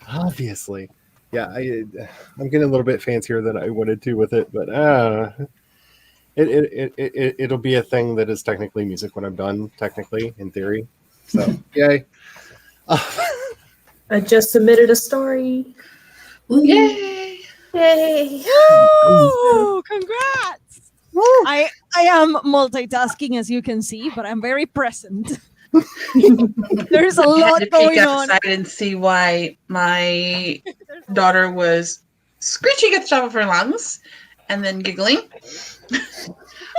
Obviously. Yeah, I'm getting a little bit fancier than I wanted to with it, but it'll be a thing that is technically music when I'm done, technically, in theory. So, yay. I just submitted a story. Yay! Yay! Woo! Congrats! I am multitasking, as you can see, but I'm very present. There's a I had lot to peek going on. outside and see why my daughter was screeching at the top of her lungs and then giggling.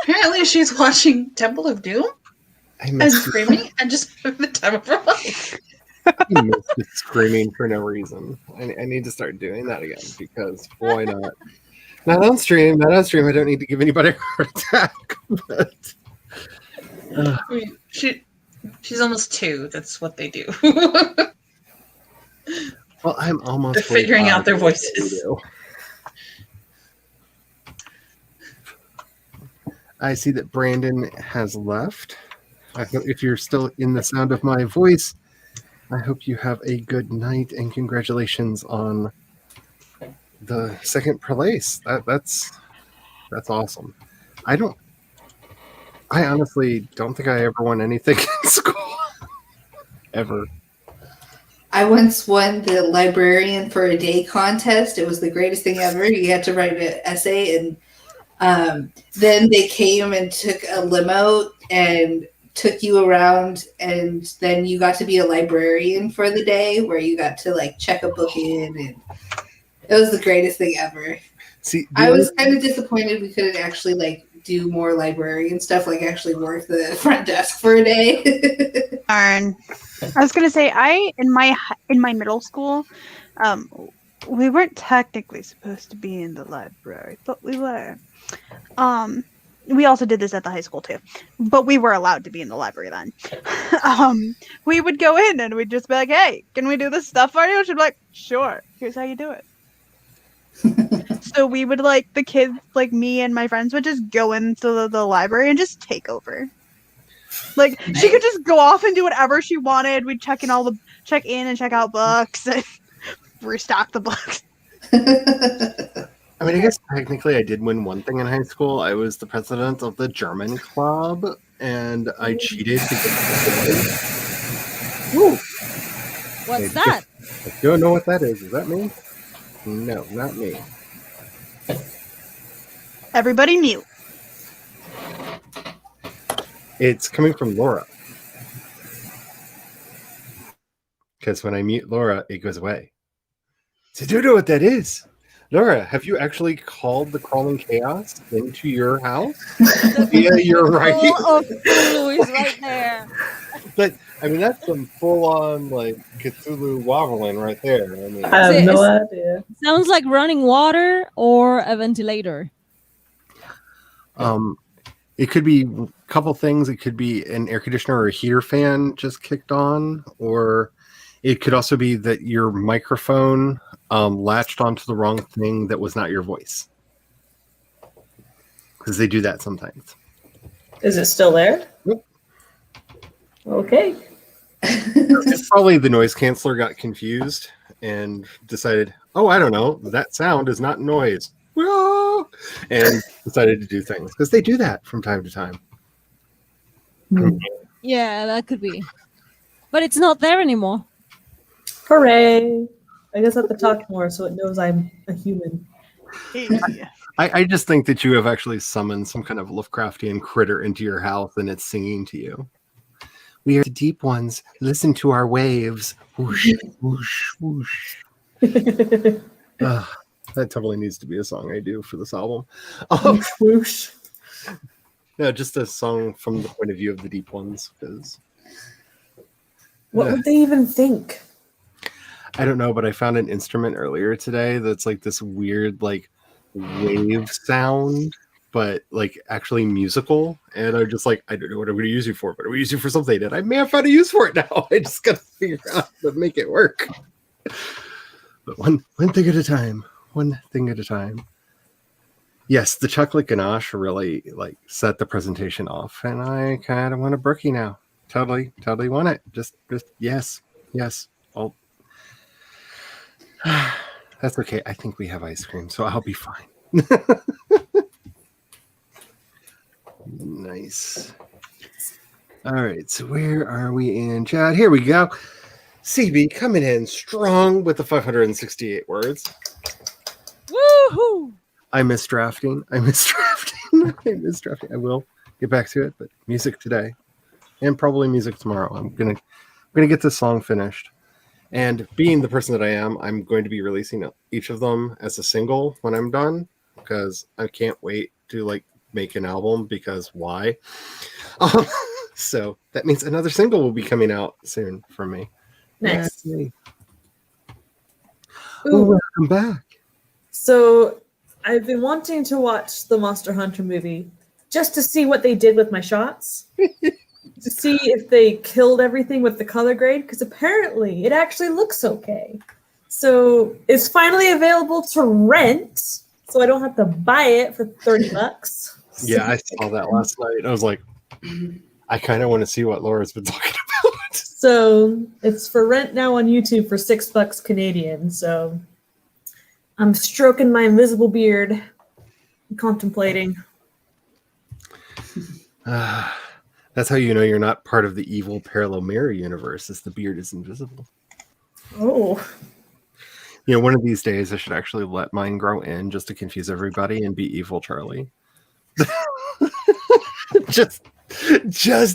Apparently, she's watching Temple of Doom I and missed screaming and just having the time of her life. screaming for no reason. I need to start doing that again because why not? Not on stream. Not on stream. I don't need to give anybody a heart attack. But I mean, she's almost 2. That's what they do. well, I'm almost. They're figuring out their 45. voices. I see that Brandon has left. If you're still in the sound of my voice, I hope you have a good night and congratulations on the second place. That's awesome. I honestly don't think I ever won anything in school. Ever. I once won the librarian for a day contest. It was the greatest thing ever. You had to write an essay, and then they came and took a limo and took you around, and then you got to be a librarian for the day where you got to like check a book in, and it was the greatest thing ever. See, I was kind of disappointed we couldn't actually like do more librarian stuff, like actually work the front desk for a day. Darn. I was gonna say in my middle school, we weren't technically supposed to be in the library, but we were. We also did this at the high school too, but we were allowed to be in the library then. We would go in and we'd just be like, "Hey, can we do this stuff for you?" She'd be like, "Sure. Here's how you do it." So we would like the kids, like me and my friends, would just go into the library and just take over. Like she could just go off and do whatever she wanted. We'd check in and check out books and restock the books. I mean, I guess technically I did win one thing in high school. I was the president of the German club, and I cheated to get the Woo! What's that? I don't know what that is. Is that me? No, not me. Everybody mute. It's coming from Laura. Because when I mute Laura, it goes away. So do you know what that is? Laura, have you actually called the Crawling Chaos into your house? Yeah, you're right. Full of Cthulhu is right there. But I mean, that's some full-on like Cthulhu wobbling right there. I mean, I have no idea. Sounds like running water or a ventilator. It could be a couple things. It could be an air conditioner or a heater fan just kicked on, or it could also be that your microphone latched onto the wrong thing that was not your voice. Because they do that sometimes. Is it still there? Yep. Okay. It's probably the noise canceller got confused and decided, oh, I don't know, that sound is not noise. And decided to do things. Because they do that from time to time. Yeah, that could be. But it's not there anymore. Hooray. I guess I have to talk more so it knows I'm a human. I just think that you have actually summoned some kind of Lovecraftian critter into your house and it's singing to you. We are the deep ones. Listen to our waves. Whoosh, whoosh, whoosh. That totally needs to be a song I do for this album. Whoosh. No, just a song from the point of view of the deep ones. Because What would they even think? I don't know, but I found an instrument earlier today that's like this weird, like wave sound, but like actually musical. And I'm just like, I don't know what I'm going to use you for, but I'm going to use you for something. And I may have found a use for it now. I just got to figure out how to make it work. But one thing at a time. One thing at a time. Yes, the chocolate ganache really like set the presentation off, and I kind of want a brookie now. Totally want it. Just yes. I'll... That's okay. I think we have ice cream, so I'll be fine. Nice. All right, so where are we in chat? Here we go. CB coming in strong with the 568 words. Woohoo! I miss drafting. I will get back to it, but music today and probably music tomorrow. I'm gonna get this song finished. And being the person that I am, I'm going to be releasing each of them as a single when I'm done, because I can't wait to like make an album, because why? So that means another single will be coming out soon from me. Nice. Yay. Ooh. Welcome back. So I've been wanting to watch the Monster Hunter movie just to see what they did with my shots. To see if they killed everything with the color grade, because apparently it actually looks okay. So it's finally available to rent, so I don't have to buy it for $30. Yeah, I saw that last night. I was like, I kind of want to see what Laura's been talking about. So it's for rent now on YouTube for $6 Canadian. So I'm stroking my invisible beard, contemplating. That's how you know you're not part of the evil parallel mirror universe, is the beard is invisible. Oh. You know, one of these days I should actually let mine grow in just to confuse everybody and be evil Charlie. just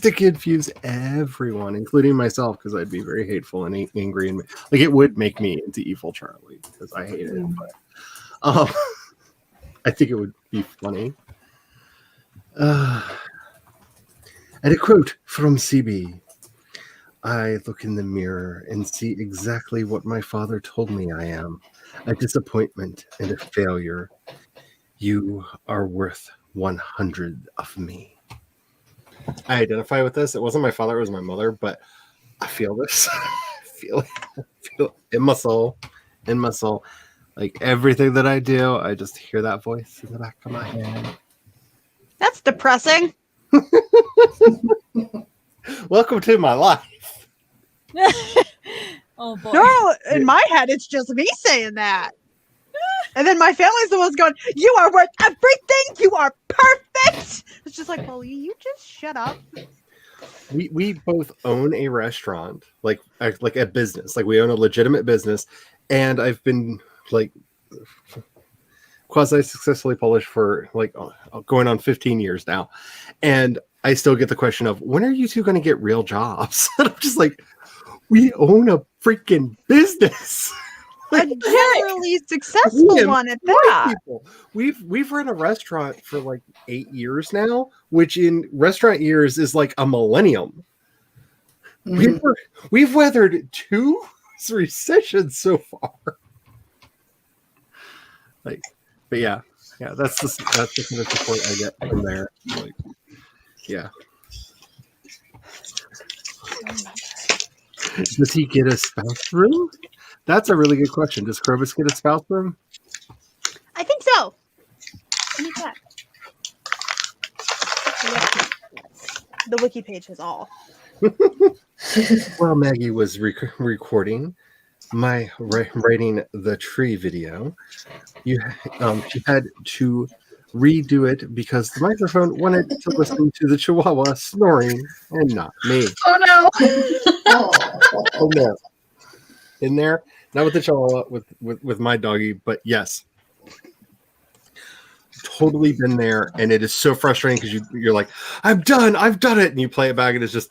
to confuse everyone, including myself, because I'd be very hateful and angry, and like it would make me into evil Charlie because I hate it. But I think it would be funny. And a quote from CB: I look in the mirror and see exactly what my father told me I am, a disappointment and a failure. You are worth 100 of me. I identify with this. It wasn't my father, it was my mother, but I feel this. I feel it in my soul. Like everything that I do, I just hear that voice in the back of my head. That's depressing. Welcome to my life. Oh boy. No, in my head, it's just me saying that. And then my family's the ones going, you are worth everything. You are perfect. It's just like, well, you just shut up. We both own a restaurant, like a business. Like we own a legitimate business. And I've been like quasi-successfully published for like going on 15 years now. And I still get the question of, when are you two going to get real jobs? And I'm just like, we own a freaking business. A generally successful one at that. People. We've run a restaurant for like 8 years now, which in restaurant years is like a millennium. Mm-hmm. We've weathered 2 recessions so far. Like, but yeah, that's the kind of support I get from there. Like, Yeah. Does he get a spouse room? That's a really good question. Does Krobus get a spouse room? I think so. Let me check. The wiki page has all. While Maggie was recording my writing the tree video, she had to redo it because the microphone wanted to listen to the Chihuahua snoring and not me. Oh no! Oh no! In there, not with the Chihuahua, with my doggy, but yes, totally been there, and it is so frustrating because you're like, I've done it, and you play it back, and it's just,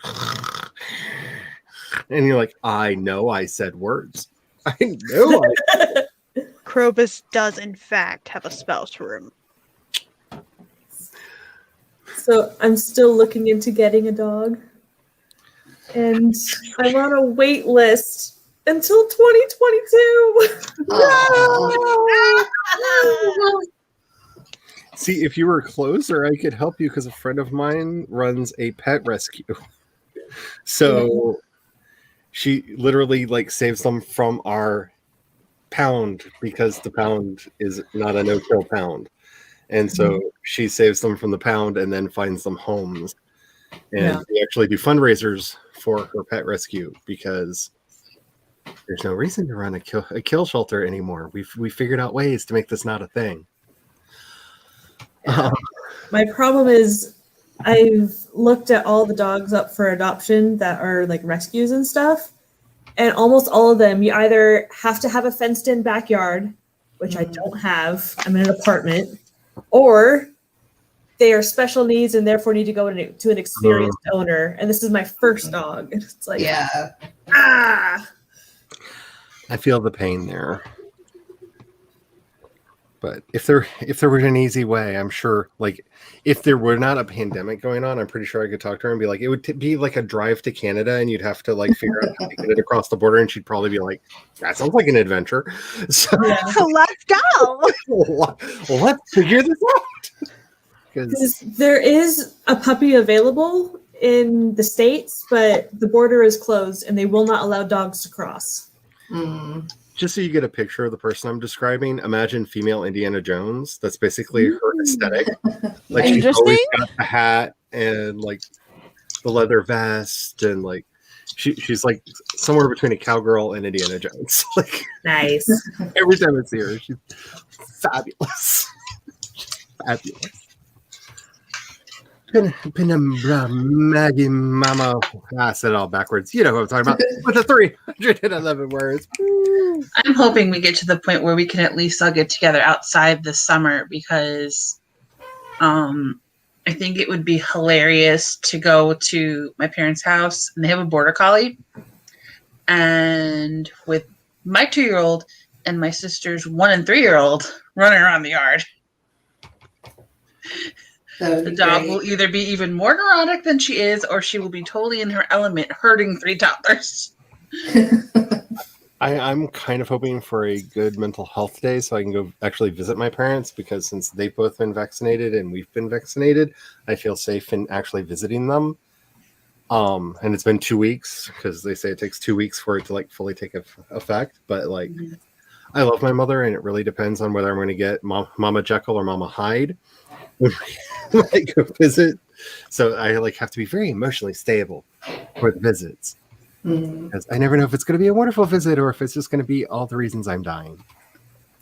and you're like, I know I said words. I know. Krobus does in fact have a spouse room. So I'm still looking into getting a dog. And I'm on a wait list until 2022. See, if you were closer, I could help you because a friend of mine runs a pet rescue. So she literally like saves them from our pound because the pound is not a no-kill pound. And so she saves them from the pound and then finds them homes. And we actually do fundraisers for her pet rescue because there's no reason to run a kill shelter anymore. We figured out ways to make this not a thing. My problem is I've looked at all the dogs up for adoption that are like rescues and stuff, and almost all of them, you either have to have a fenced-in backyard, which I don't have. I'm in an apartment, or they are special needs and therefore need to go to an experienced owner. And this is my first dog. And it's like, I feel the pain there. But if there were an easy way, I'm sure, like, if there were not a pandemic going on, I'm pretty sure I could talk to her and be like, it would be like a drive to Canada, and you'd have to like figure out how to get it across the border, and she'd probably be like, that sounds like an adventure. So Let's go. Let's figure this out. Because there is a puppy available in the States, but the border is closed and they will not allow dogs to cross. Just so you get a picture of the person I'm describing, imagine female Indiana Jones. That's basically her aesthetic. Like she's always got the hat and like the leather vest, and like she's like somewhere between a cowgirl and Indiana Jones. Like nice. Every time I see her, she's fabulous. Fabulous. Penumbra, Maggie, Mama. I said it all backwards. You know who I'm talking about. With the 311 words. I'm hoping we get to the point where we can at least all get together outside this summer, because I think it would be hilarious to go to my parents' house, and they have a border collie, and with my 2-year-old and my sister's 1 and 3-year-old running around the yard. The dog will either be even more neurotic than she is, or she will be totally in her element, herding 3 toddlers. I'm kind of hoping for a good mental health day so I can go actually visit my parents, because since they've both been vaccinated and we've been vaccinated, I feel safe in actually visiting them. And it's been 2 weeks, because they say it takes 2 weeks for it to like fully take effect. But like, I love my mother, and it really depends on whether I'm going to get Mama Jekyll or Mama Hyde when I go visit. So I like have to be very emotionally stable for the visits. Because I never know if it's going to be a wonderful visit or if it's just going to be all the reasons I'm dying.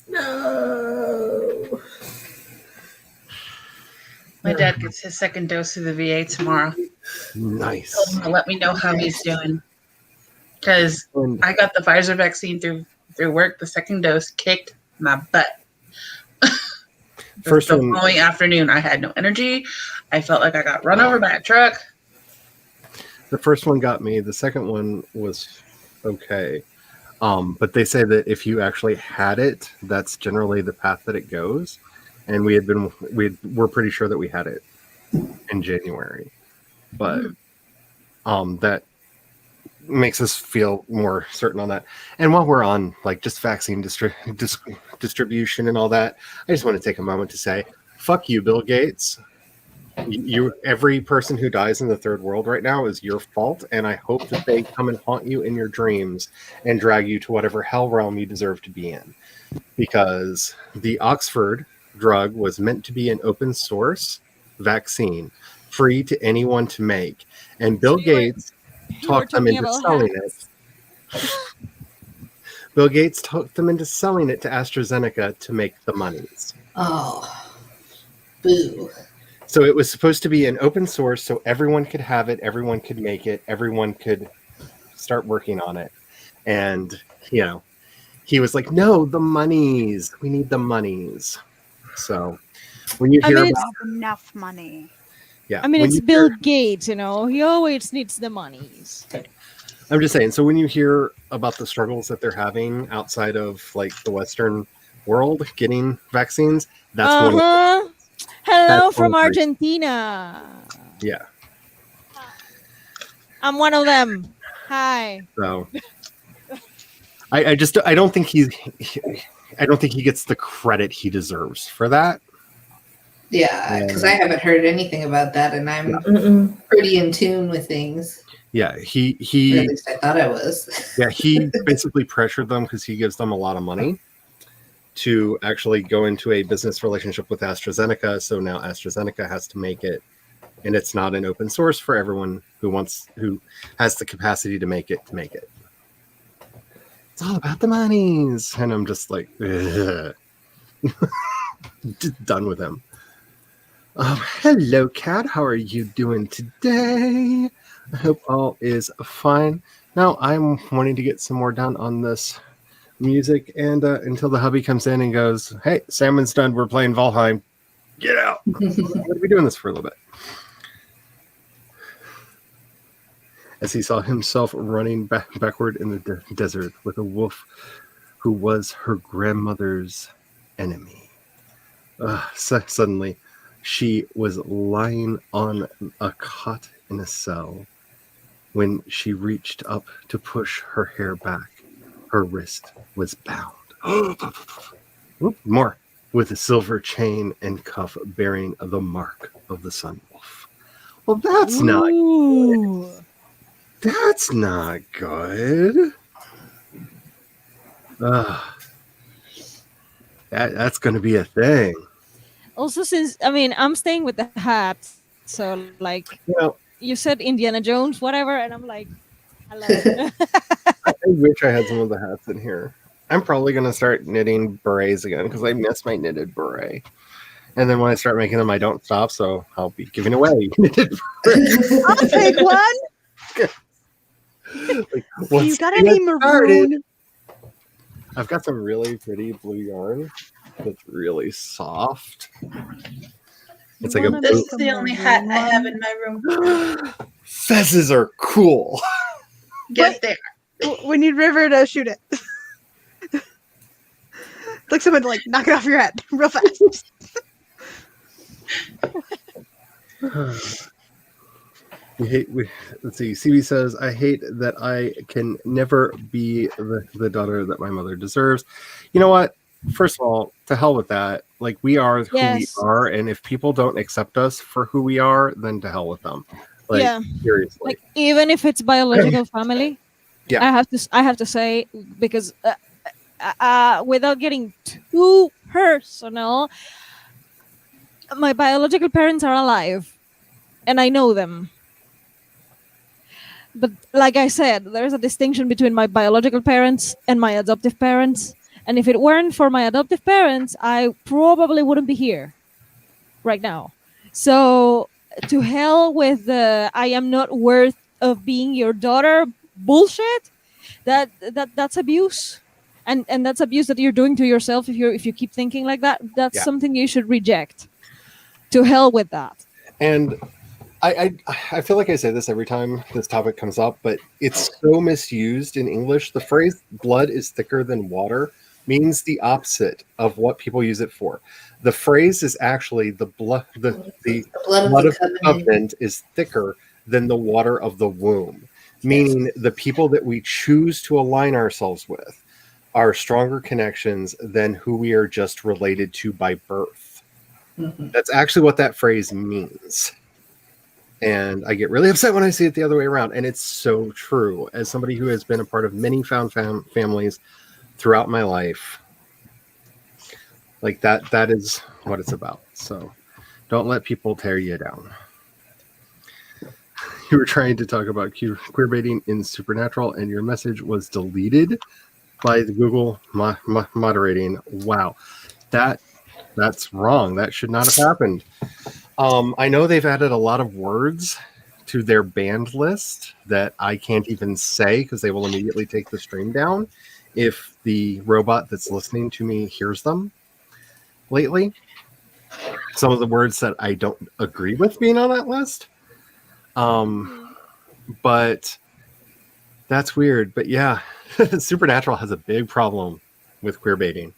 No. My dad gets his second dose of the VA tomorrow. Nice. Told him to let me know how he's doing, because I got the Pfizer vaccine through work. The second dose kicked my butt. The following afternoon, I had no energy. I felt like I got run over by a truck. The first one got me. The second one was okay. But they say that if you actually had it, that's generally the path that it goes. And we're pretty sure that we had it in January. But that makes us feel more certain on that. And while we're on like just vaccine distribution and all that, I just want to take a moment to say, fuck you, Bill Gates. Every person who dies in the third world right now is your fault, and I hope that they come and haunt you in your dreams and drag you to whatever hell realm you deserve to be in. Because the Oxford drug was meant to be an open source vaccine, free to anyone to make, and Bill Gates talked them into selling it. Bill Gates talked them into selling it to AstraZeneca to make the monies. Oh, boo. So it was supposed to be an open source so everyone could have it, everyone could make it, everyone could start working on it. And, he was like, no, the monies. We need the monies. So when you hear about enough money. Yeah. I mean, it's Bill Gates, he always needs the monies. I'm just saying, so when you hear about the struggles that they're having outside of like the Western world getting vaccines, that's one of Hello from Argentina. Yeah. I'm one of them. Hi. So I don't think he gets the credit he deserves for that. Yeah, because I haven't heard anything about that, and I'm pretty in tune with things. Yeah, he or at least I thought I was. Yeah, he basically pressured them because he gives them a lot of money to actually go into a business relationship with AstraZeneca. So now AstraZeneca has to make it, and it's not an open source for everyone who has the capacity to make it. It's all about the monies, and I'm just like, just done with him. Hello, Kat. How are you doing today? I hope all is fine. Now I'm wanting to get some more done on this music, and until the hubby comes in and goes, "Hey, Salmon's done. We're playing Valheim. Get out." I'm going to be doing this for a little bit. As he saw himself running backward in the desert with a wolf who was her grandmother's enemy. Suddenly, she was lying on a cot in a cell. When she reached up to push her hair back, her wrist was bound. More, with a silver chain and cuff bearing the mark of the sun wolf. Well, that's not good. That's not good. That's going to be a thing. Also, since I'm staying with the hat, so like you said, Indiana Jones, whatever, and I'm like, I love it. I wish I had some of the hats in here. I'm probably going to start knitting berets again because I miss my knitted beret. And then when I start making them, I don't stop, so I'll be giving away knitted berets. I'll take one. You got any maroon? I've got some really pretty blue yarn that's really soft. It's like this is the only hat I have in my room. Fezzes are cool. Get there. We need River to shoot it. Like someone to knock it off your head real fast. Let's see. CB says, I hate that I can never be the daughter that my mother deserves. You know what? First of all, to hell with that. Like, we are who we are, and if people don't accept us for who we are, then to hell with them. Like, seriously. Like, even if it's biological family, I have to say, because without getting too personal, my biological parents are alive, and I know them. But like I said, there's a distinction between my biological parents and my adoptive parents. And if it weren't for my adoptive parents, I probably wouldn't be here right now. So to hell with the I am not worth of being your daughter bullshit. That's abuse. And that's abuse that you're doing to yourself if you keep thinking like that. That's something you should reject. To hell with that. And I feel like I say this every time this topic comes up, but it's so misused in English. The phrase blood is thicker than water means the opposite of what people use it for. The phrase is actually the blood of the covenant is thicker than the water of the womb, meaning the people that we choose to align ourselves with are stronger connections than who we are just related to by birth. Mhm. That's actually what that phrase means. And I get really upset when I see it the other way around. And it's so true. As somebody who has been a part of many found families throughout my life, like that is what it's about. So don't let people tear you down. You were trying to talk about queer baiting in Supernatural, and your message was deleted by the Google moderating. Wow, that's wrong. That should not have happened. I know they've added a lot of words to their banned list that I can't even say because they will immediately take the stream down if the robot that's listening to me hears them lately. Some of the words that I don't agree with being on that list. But that's weird. But yeah, Supernatural has a big problem with queer baiting.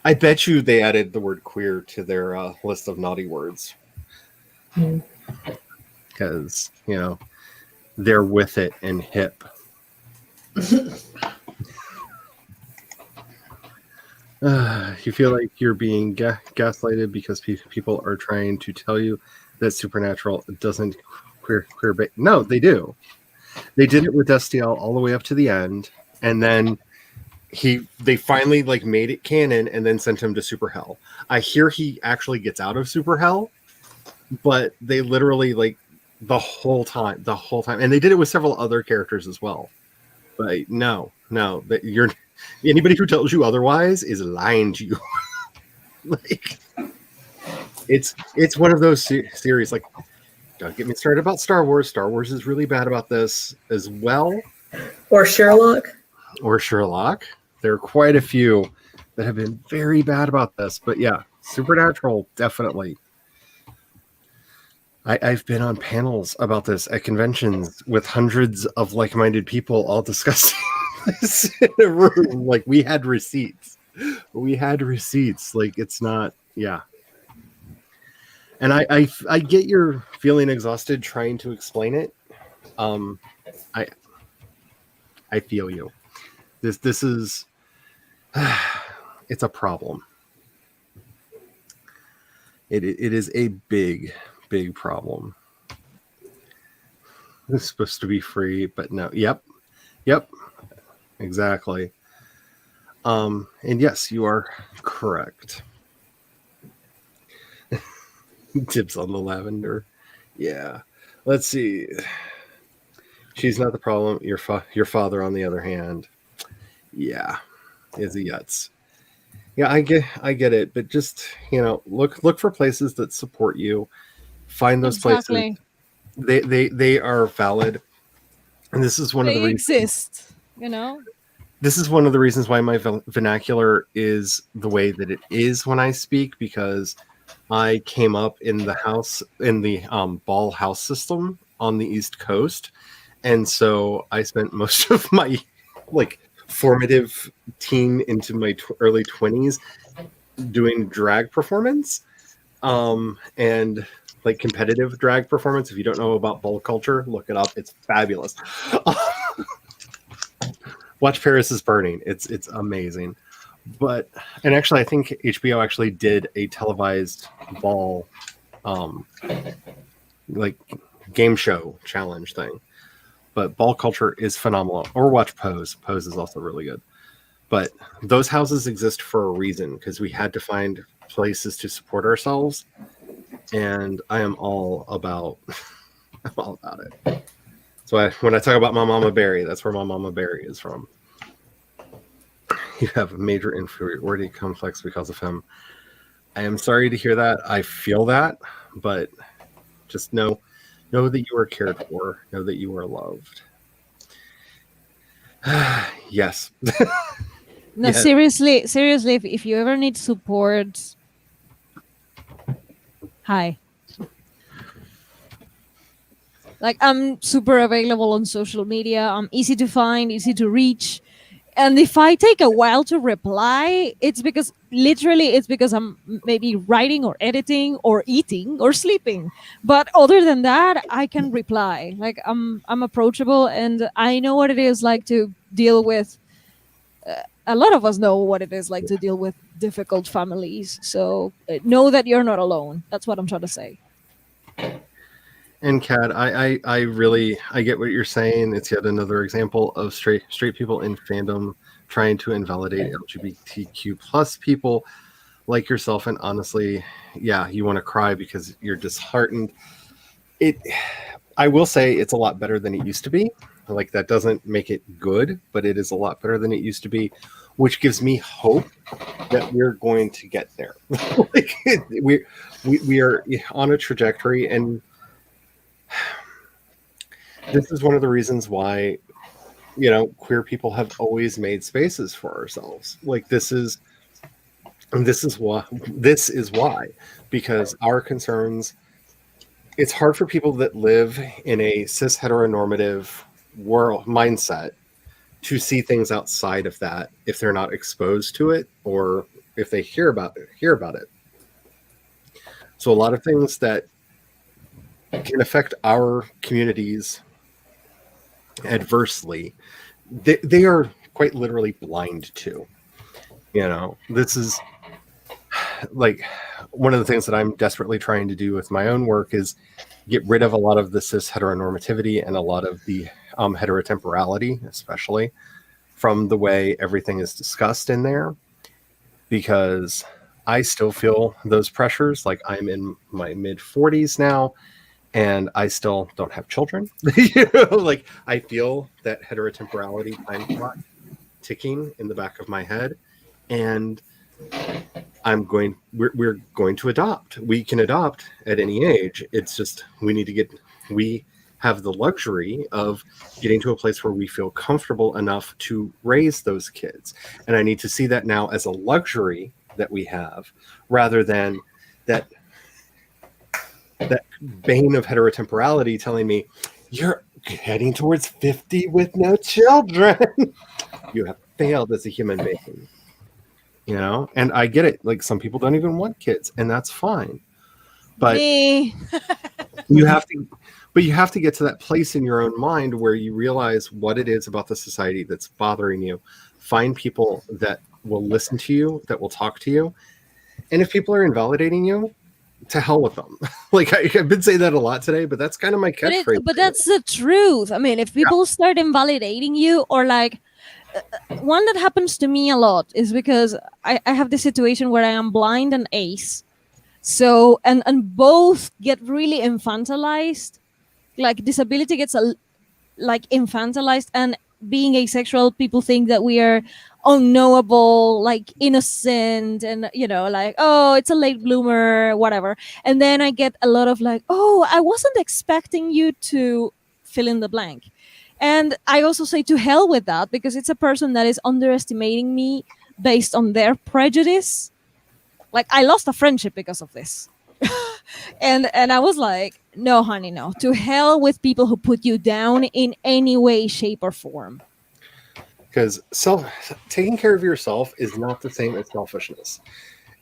I bet you they added the word queer to their list of naughty words. Because, they're with it and hip. You feel like you're being gaslighted because people are trying to tell you that Supernatural doesn't queer bait. No, they do. They did it with STL all the way up to the end, and then they finally made it canon and then sent him to Super Hell. I hear he actually gets out of Super Hell, but they literally the whole time, and they did it with several other characters as well. But no, that you're anybody who tells you otherwise is lying to you. It's one of those series. Don't get me started about Star Wars. Star Wars is really bad about this as well. Or Sherlock. There are quite a few that have been very bad about this. But yeah, Supernatural, definitely. I've been on panels about this at conventions with hundreds of like-minded people all discussing this in a room. We had receipts. It's not, yeah. And I get you're feeling exhausted trying to explain it. I feel you. This is it's a problem. It is a big problem. It's supposed to be free, but no. Yep, exactly. And yes, you are correct. Tips on the lavender. Yeah. Let's see. She's not the problem. Your father, on the other hand, yeah, is a Yutz. Yeah, I get it, but just look for places that support you. Find those places. They are valid, and this is one of the reasons. They exist. This is one of the reasons why my vernacular is the way that it is when I speak, because I came up in the ball house system on the East Coast, and so I spent most of my formative teen into my early 20s doing drag performance, and competitive drag performance. If you don't know about ball culture, look it up. It's fabulous. Watch Paris is Burning. It's amazing. And actually, I think HBO actually did a televised ball, game show challenge thing. But ball culture is phenomenal. Or watch Pose. Pose is also really good. But those houses exist for a reason, because we had to find places to support ourselves. And I am all about it. So when I talk about my Mama Berry, that's where my Mama Berry is from. You have a major inferiority complex because of him. I am sorry to hear that. I feel that, but just know that you are cared for. Know that you are loved. Yes. No, Yes. seriously, if you ever need support, hi. I'm super available on social media. I'm easy to find, easy to reach. And if I take a while to reply, it's because I'm maybe writing or editing or eating or sleeping. But other than that, I can reply. I'm approachable, and I know what it is like to deal with. A lot of us know what it is like to deal with difficult families. So know that you're not alone. That's what I'm trying to say. And Kat, I really I get what you're saying. It's yet another example of straight people in fandom trying to invalidate LGBTQ plus people like yourself. And honestly, yeah, you want to cry because you're disheartened. I will say it's a lot better than it used to be. Like, that doesn't make it good, but it is a lot better than it used to be, which gives me hope that we're going to get there. Like, we are on a trajectory, and this is one of the reasons why, you know, queer people have always made spaces for ourselves. Like, this is why, because our concerns, it's hard for people that live in a cis heteronormative world mindset to see things outside of that if they're not exposed to it, or if they hear about it. So a lot of things that can affect our communities adversely, they are quite literally blind to. You know, this is like one of the things that I'm desperately trying to do with my own work is get rid of a lot of the cis heteronormativity and a lot of the heterotemporality, especially from the way everything is discussed in there, because I still feel those pressures. Like, I'm in my mid 40s now, and I still don't have children. You know, like, I feel that heterotemporality time clock ticking in the back of my head, and we're going to adopt. We can adopt at any age. It's just we have the luxury of getting to a place where we feel comfortable enough to raise those kids. And I need to see that now as a luxury that we have, rather than that bane of heterotemporality telling me, you're heading towards 50 with no children. You have failed as a human being. You know, and I get it. Like, some people don't even want kids, and that's fine. But Me. you have to get to that place in your own mind where you realize what it is about the society that's bothering you. Find people that will listen to you, that will talk to you. And if people are invalidating you, to hell with them. Like, I've been saying that a lot today, but that's kind of my catchphrase. But that's the truth. I mean, if people start invalidating you, or like, one that happens to me a lot is because I have this situation where I am blind and ace. So, and both get really infantilized. Like, disability gets like infantilized, and being asexual, people think that we are unknowable, like innocent, and, you know, like, oh, it's a late bloomer, whatever. And then I get a lot of like, oh, I wasn't expecting you to fill in the blank. And I also say, to hell with that, because it's a person that is underestimating me based on their prejudice. Like, I lost a friendship because of this. and I was like, no, honey, no. To hell with people who put you down in any way, shape, or form. Because taking care of yourself is not the same as selfishness.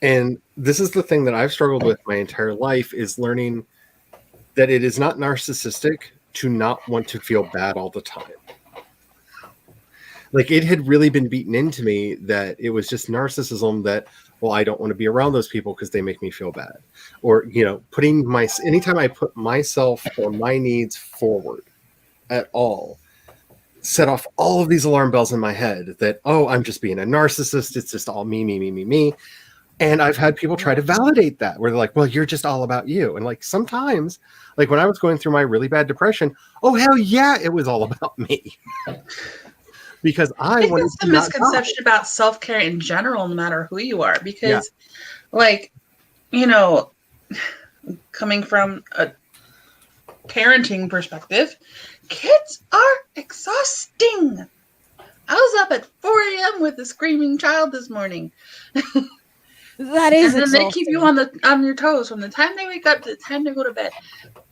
And this is the thing that I've struggled with my entire life, is learning that it is not narcissistic to not want to feel bad all the time. Like, it had really been beaten into me that it was just narcissism, that, well, I don't want to be around those people because they make me feel bad. Or, you know, anytime I put myself or my needs forward at all, set off all of these alarm bells in my head that, oh, I'm just being a narcissist. It's just all me. And I've had people try to validate that, where they're like, well, you're just all about you. And like, sometimes, like when I was going through my really bad depression, oh, hell yeah, it was all about me. Because I think wanted that's the to not misconception about self-care in general, no matter who you are. Because, like, you know, coming from a parenting perspective, kids are exhausting. I was up at 4 a.m. with a screaming child this morning. That is and then exhausting. they keep you on your toes from the time they wake up to the time they go to bed.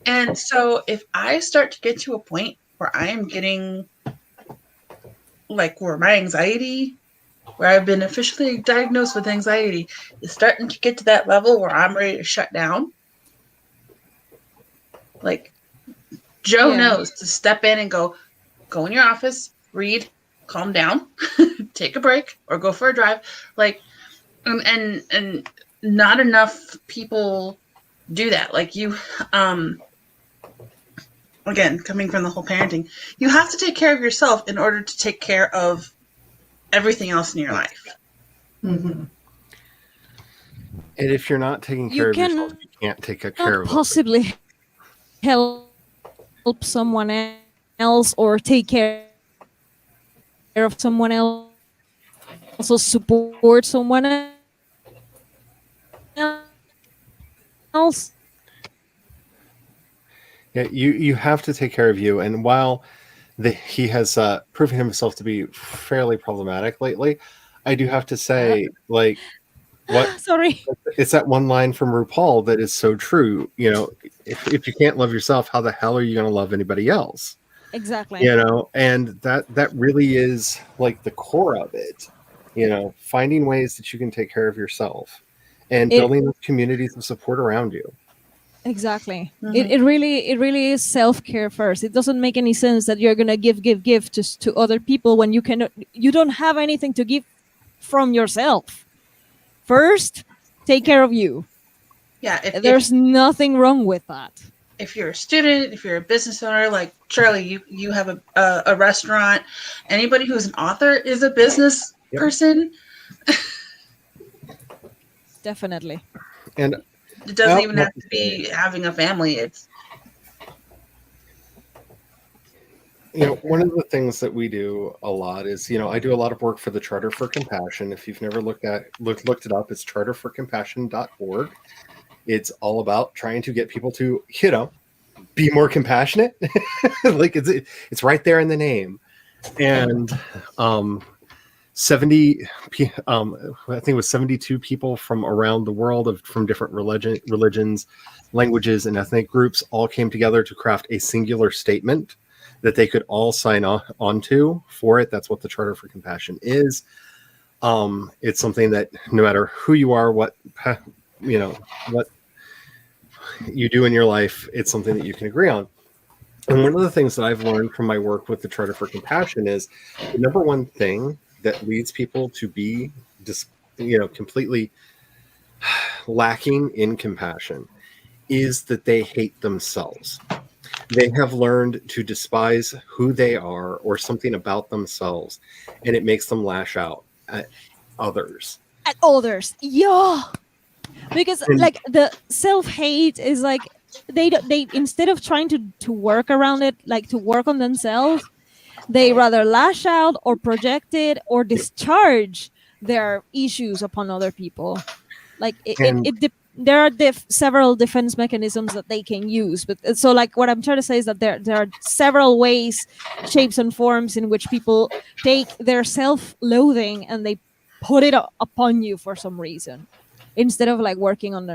And so if I start to get to a point where I am getting, like, where my anxiety, where I've been officially diagnosed with anxiety, is starting to get to that level where I'm ready to shut down, like, Joe knows to step in and go in your office, read, calm down, take a break, or go for a drive. Like, And not enough people do that. Like you, again, coming from the whole parenting, you have to take care of yourself in order to take care of everything else in your life. Mm-hmm. And if you're not taking care of yourself, you can't take care of possibly help someone else or take care of someone else, also support someone else. Yeah, you have to take care of you. And while he has proven himself to be fairly problematic lately, I do have to say, like, what? Sorry. It's that one line from RuPaul that is so true. You know, if you can't love yourself, how the hell are you going to love anybody else? Exactly. You know, and that really is like the core of it. You know, finding ways that you can take care of yourself and building those communities of support around you. Exactly. Mm-hmm. It really is self-care first. It doesn't make any sense that you're gonna give to other people when you don't have anything to give from yourself. First, take care of you. Yeah, there's nothing wrong with that. If you're a student, if you're a business owner, like Charlie, you have a restaurant. Anybody who's an author is a business person. Definitely. And it doesn't even have to be having a family. It's, you know, one of the things that we do a lot is, you know, I do a lot of work for the Charter for Compassion. If you've never looked it up, it's charterforcompassion.org. It's all about trying to get people to, you know, be more compassionate. Like it's right there in the name. And 70 I think it was 72 people from around the world from different religions, languages, and ethnic groups all came together to craft a singular statement that they could all sign onto for it. That's what the Charter for Compassion is. It's something that no matter who you are, what what you do in your life, it's something that you can agree on. And one of the things that I've learned from my work with the Charter for Compassion is the number one thing that leads people to be completely lacking in compassion is that they hate themselves. They have learned to despise who they are or something about themselves, and it makes them lash out at others. Yeah. Because like the self-hate is like they instead of trying to work around it, like to work on themselves, they rather lash out or project it or discharge their issues upon other people. Like there are several defense mechanisms that they can use, but so like what I'm trying to say is that there are several ways, shapes, and forms in which people take their self-loathing and they put it upon you for some reason, instead of like working on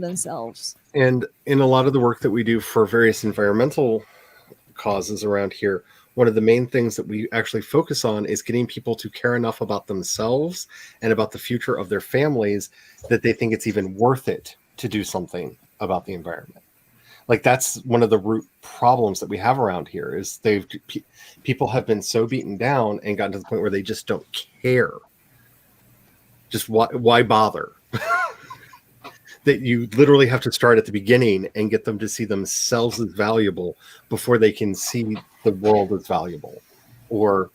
themselves. And in a lot of the work that we do for various environmental causes around here, one of the main things that we actually focus on is getting people to care enough about themselves and about the future of their families that they think it's even worth it to do something about the environment. Like that's one of the root problems that we have around here is people have been so beaten down and gotten to the point where they just don't care. Just why bother? That you literally have to start at the beginning and get them to see themselves as valuable before they can see the world as valuable or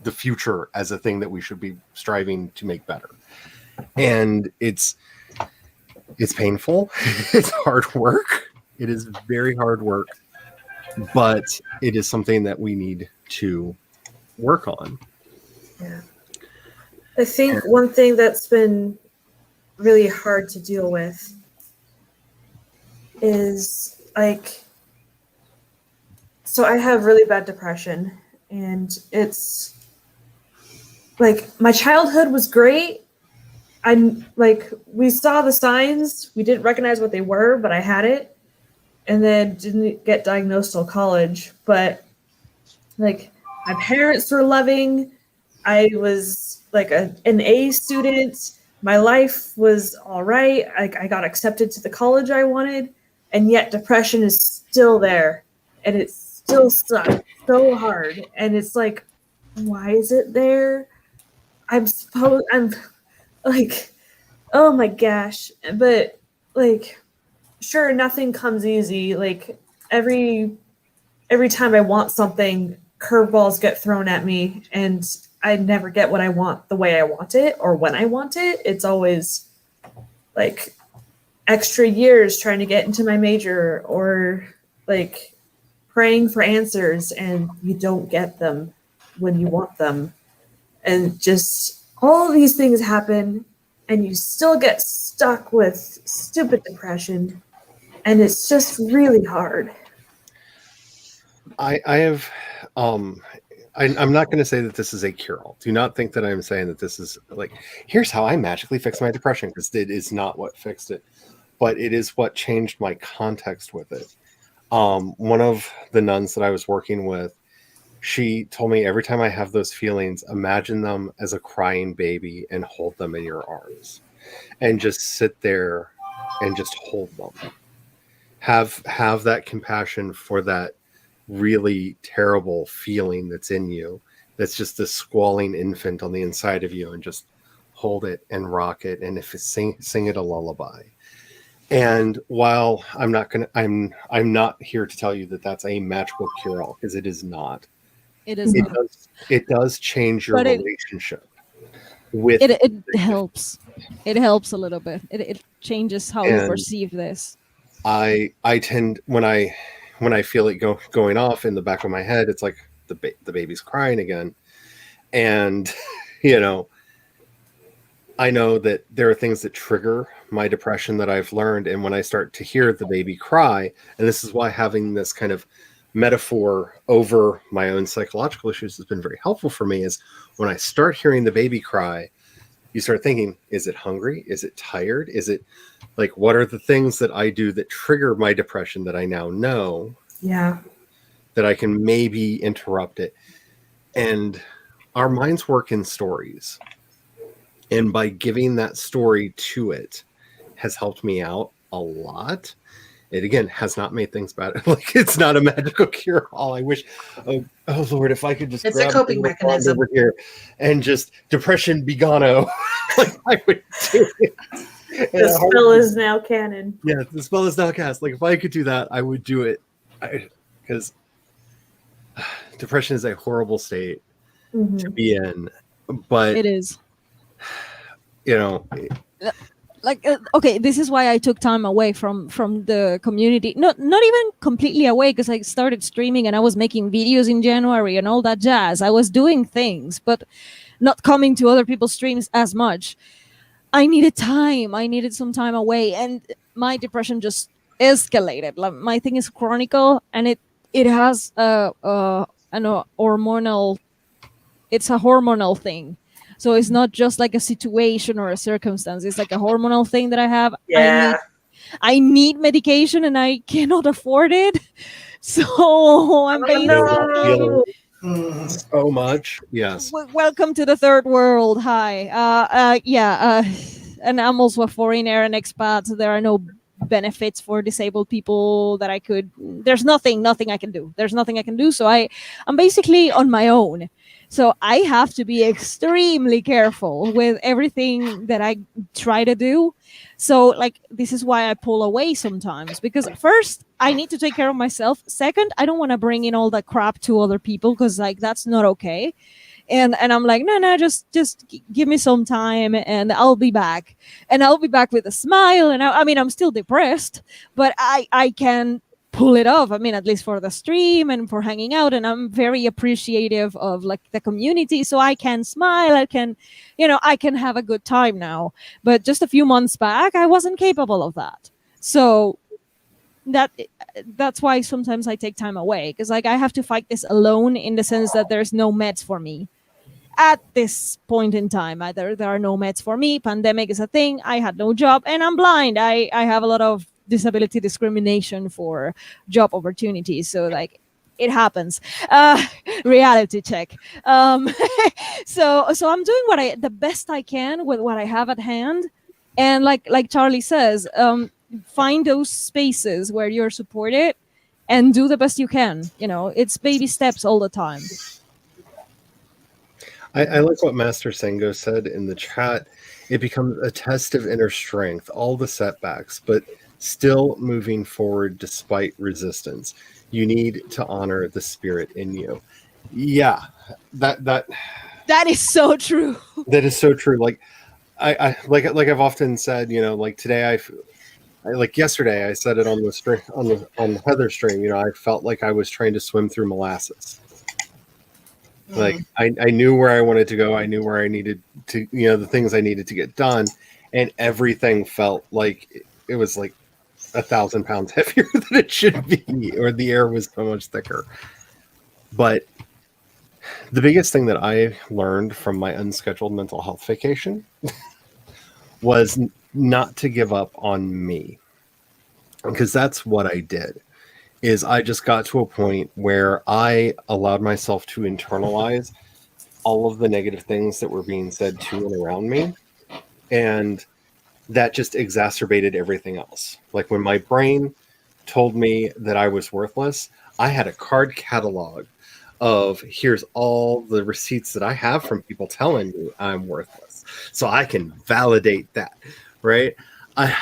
the future as a thing that we should be striving to make better. And it's painful. It's hard work. It is very hard work, but it is something that we need to work on. Yeah. I think one thing that's been really hard to deal with is like, so I have really bad depression, and it's like my childhood was great. We saw the signs, we didn't recognize what they were, but I had it, and then didn't get diagnosed till college. But like my parents were loving, I was like an A student. My life was all right. I got accepted to the college I wanted, and yet depression is still there, and it still sucks so hard. And it's like, why is it there? I'm like, Oh my gosh. But like, sure, nothing comes easy. Like every time I want something, curveballs get thrown at me and I never get what I want the way I want it or when I want it. It's always like extra years trying to get into my major, or like praying for answers and you don't get them when you want them. And just all of these things happen and you still get stuck with stupid depression. And it's just really hard. I have I'm not going to say that this is a cure-all. Do not think that I'm saying that this is like, here's how I magically fix my depression, because it is not what fixed it, but it is what changed my context with it. One of the nuns that I was working with, she told me, every time I have those feelings, imagine them as a crying baby and hold them in your arms and just sit there and just hold them. Have that compassion for that really terrible feeling that's in you, that's just this squalling infant on the inside of you, and just hold it and rock it, and if it's sing it a lullaby. And while I'm not here to tell you that that's a magical cure-all, because it is not. It is. It does change your relationship with it helps. It helps a little bit. It changes how you perceive this. I tend, when I feel it going off in the back of my head, it's like the baby's crying again. And, I know that there are things that trigger my depression that I've learned. And when I start to hear the baby cry, and this is why having this kind of metaphor over my own psychological issues has been very helpful for me, is when I start hearing the baby cry, you start thinking, is it hungry? Is it tired? Is it like, what are the things that I do that trigger my depression that I now know? Yeah. That I can maybe interrupt it. And our minds work in stories. And by giving that story to it has helped me out a lot. It, again, has not made things better. Like, it's not a magical cure-all. I wish, oh Lord, if I could just it's a coping mechanism over here and just depression be gone. Like, I would do it. The spell is now canon. Yeah, the spell is now cast. Like, if I could do that, I would do it. Because depression is a horrible state to be in. But it is. Okay, this is why I took time away from the community. Not even completely away, because I started streaming and I was making videos in January and all that jazz. I was doing things, but not coming to other people's streams as much. I needed time. I needed some time away, and my depression just escalated. Like, my thing is chronical, and it has an hormonal. It's a hormonal thing. So it's not just like a situation or a circumstance. It's like a hormonal thing that I have. Yeah. I need medication and I cannot afford it. So I'm basically so much. Yes. Welcome to the third world. Hi. And I'm also a foreigner and expat. So there are no benefits for disabled people that I could. There's nothing I can do. There's nothing I can do. So I'm basically on my own. So I have to be extremely careful with everything that I try to do. So, like, this is why I pull away sometimes, because first, I need to take care of myself. Second, I don't want to bring in all that crap to other people, because, like, that's not okay. And I'm like, no, just give me some time and I'll be back. And I'll be back with a smile. And I mean, I'm still depressed, but I can pull it off. I mean, at least for the stream and for hanging out. And I'm very appreciative of, like, the community. So I can smile. I can have a good time now. But just a few months back, I wasn't capable of that. So that's why sometimes I take time away, because, like, I have to fight this alone, in the sense that there's no meds for me at this point in time. Either there are no meds for me, pandemic is a thing, I had no job, and I'm blind. I have a lot of disability discrimination for job opportunities. So, like, it happens. Reality check. So I'm doing the best I can with what I have at hand. And like Charlie says, find those spaces where you're supported and do the best you can. It's baby steps all the time. I like what Master Sengo said in the chat. It becomes a test of inner strength, all the setbacks, but still moving forward despite resistance. You need to honor the spirit in you. Yeah, that That is so true. that is so true. Like I like I've often said, like today I like yesterday I said it on the stream on the Heather stream. I felt like I was trying to swim through molasses. Like I knew where I wanted to go. I knew where I needed to, the things I needed to get done, and everything felt like it was like 1,000 pounds heavier than it should be, or the air was so much thicker. But the biggest thing that I learned from my unscheduled mental health vacation was not to give up on me, because that's what I did. Is I just got to a point where I allowed myself to internalize all of the negative things that were being said to and around me. And that just exacerbated everything else. Like when my brain told me that I was worthless, I had a card catalog of here's all the receipts that I have from people telling me I'm worthless. So I can validate that, right? I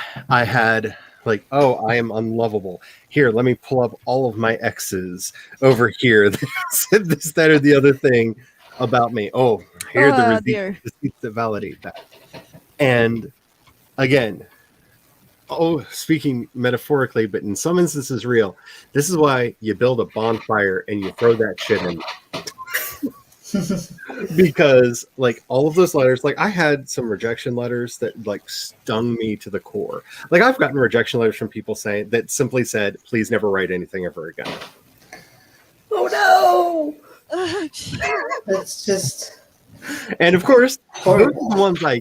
had like, oh, I am unlovable. Here, let me pull up all of my exes over here that said this, that, or the other thing about me. Oh, here are the receipts that validate that. And again, speaking metaphorically, but in some instances real, this is why you build a bonfire and you throw that shit in. Because like all of those letters, like I had some rejection letters that like stung me to the core. Like I've gotten rejection letters from people saying that simply said, please never write anything ever again. Oh no. That's just, and of course horrible. those are the ones I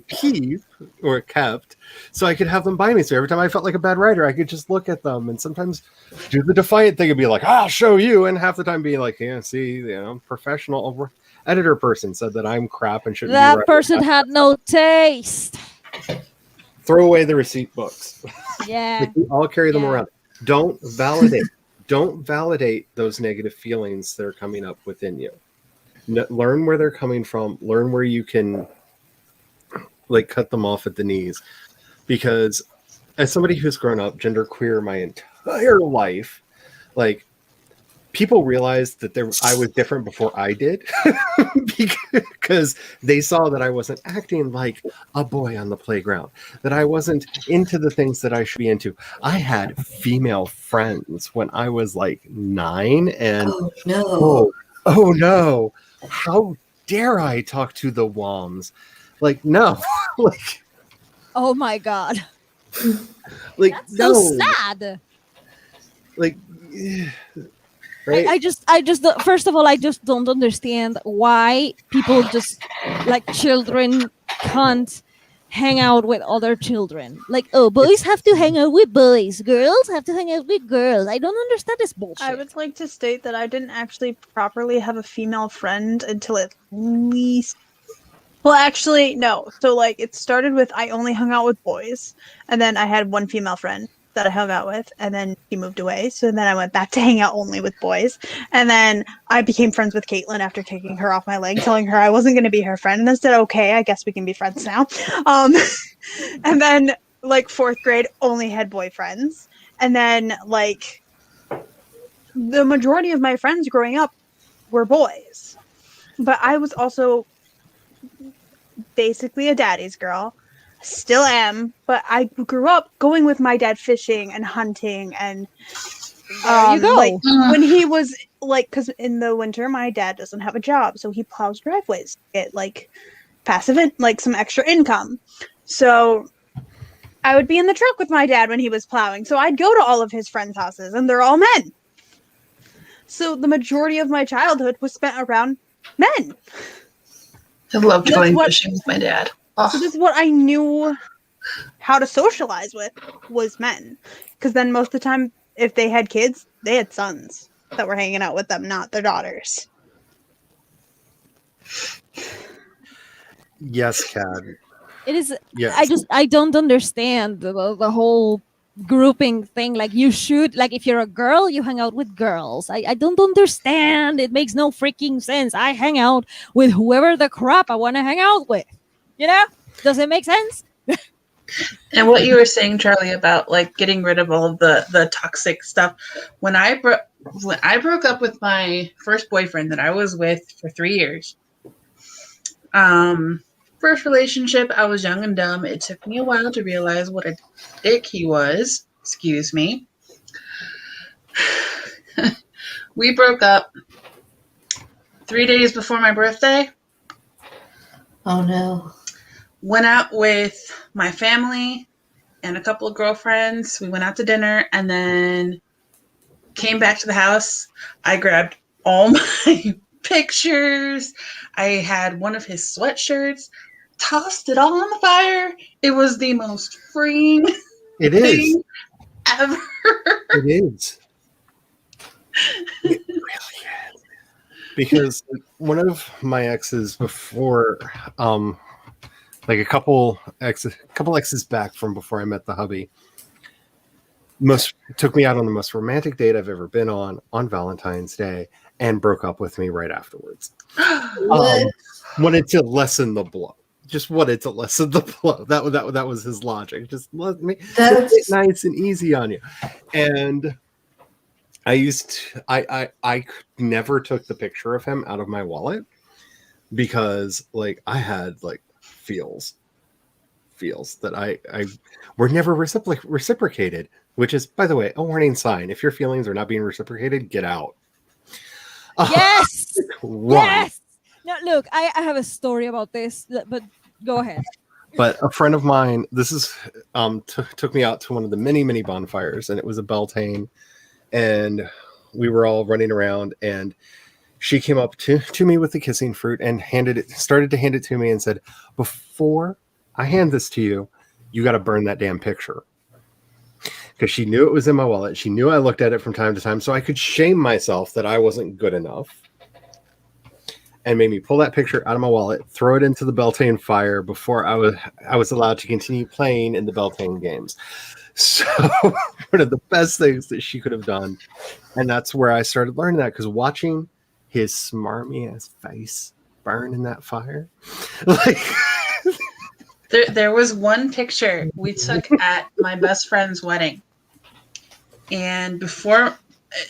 kept so I could have them by me. So every time I felt like a bad writer, I could just look at them and sometimes do the defiant thing and be like, I'll show you. And half the time being like, yeah, see, professional editor person said that I'm crap and shouldn't be That writing. person had no taste. Throw away the receipt books. Yeah. Like, we all carry them around. Don't validate those negative feelings that are coming up within you. Learn where they're coming from. Learn where you can like cut them off at the knees. Because as somebody who's grown up genderqueer my entire life, like people realized that I was different before I did because they saw that I wasn't acting like a boy on the playground, that I wasn't into the things that I should be into. I had female friends when I was like 9 and oh no, how dare I talk to the WOMs? Like, no. Like, oh my God. Like, that's so sad. Like, right? I just first of all, I just don't understand why people just like children can't hang out with other children. Like, oh, boys have to hang out with boys, girls have to hang out with girls. I don't understand this bullshit. I would like to state that I didn't actually properly have a female friend until at least. Well, actually, no. So, like, it started with I only hung out with boys, and then I had one female friend that I hung out with, and then he moved away. So then I went back to hang out only with boys, and then I became friends with Caitlin after taking her off my leg, telling her I wasn't going to be her friend, and I said, okay, I guess we can be friends now. And then, like, 4th grade, only had boyfriends, and then, like, the majority of my friends growing up were boys, but I was also basically a daddy's girl, still am, but I grew up going with my dad fishing and hunting, and you go. like when he was like, because in the winter my dad doesn't have a job, so he plows driveways to get like passive like some extra income. So I would be in the truck with my dad when he was plowing, so I'd go to all of his friends' houses, and they're all men. So the majority of my childhood was spent around men. I loved going fishing with my dad. So this is what I knew how to socialize with, was men. Because then most of the time, if they had kids, they had sons that were hanging out with them, not their daughters. Yes, Cad. It is. Yes. I don't understand the whole grouping thing. Like you should, like if you're a girl, you hang out with girls. I don't understand. It makes no freaking sense. I hang out with whoever the crap I want to hang out with. You know? Does it make sense? And what you were saying, Charlie, about like getting rid of all of the toxic stuff. When I broke up with my first boyfriend that I was with for 3 years. First relationship, I was young and dumb. It took me a while to realize what a dick he was. Excuse me. We broke up 3 days before my birthday. Oh no. Went out with my family and a couple of girlfriends. We went out to dinner and then came back to the house. I grabbed all my pictures. I had one of his sweatshirts, tossed it all on the fire. It was the most freeing It is. thing ever. It is. It really is. Because one of my exes before, like a couple exes back from before I met the hubby, took me out on the most romantic date I've ever been on Valentine's Day, and broke up with me right afterwards. What? Wanted to lessen the blow. Just wanted to lessen the blow. That was his logic. Just let me make it nice and easy on you. And I never took the picture of him out of my wallet because like I had like feels that I were never reciprocated, which is, by the way, a warning sign. If your feelings are not being reciprocated, get out. Yes. Run. Yes. Now, look, I have a story about this, but go ahead. But a friend of mine, this is took me out to one of the many bonfires, and it was a Beltane, and we were all running around, and she came up to me with the kissing fruit and started to hand it to me and said, "Before I hand this to you, you got to burn that damn picture." Because she knew it was in my wallet. She knew I looked at it from time to time, so I could shame myself that I wasn't good enough. And made me pull that picture out of my wallet, throw it into the Beltane fire before I was allowed to continue playing in the Beltane games. So one of the best things that she could have done. And that's where I started learning that, because watching his smarmy ass face burn in that fire. Like There was one picture we took at my best friend's wedding. And before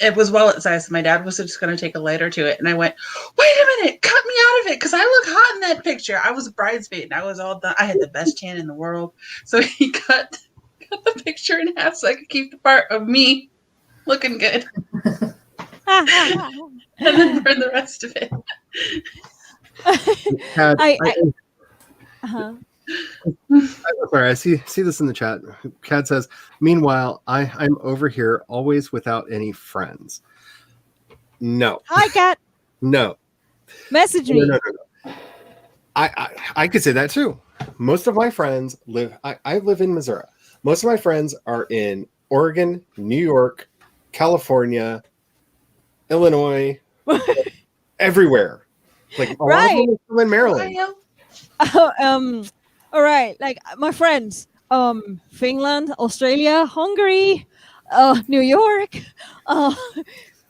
it was wallet size, my dad was just going to take a lighter to it. And I went, "Wait a minute, cut me out of it, because I look hot in that picture." I was a bridesmaid and I was all done. I had the best tan in the world. So he cut the picture in half so I could keep the part of me looking good. And then burn the rest of it. Sorry, I see this in the chat. Cad says, "Meanwhile, I'm over here always without any friends." No. Hi, Kat. No. Message me. No. I could say that too. Most of my friends I live in Missouri. Most of my friends are in Oregon, New York, California, Illinois, everywhere. Like a lot of them are still in Maryland. All right, like my friends, Finland, Australia, Hungary, New York,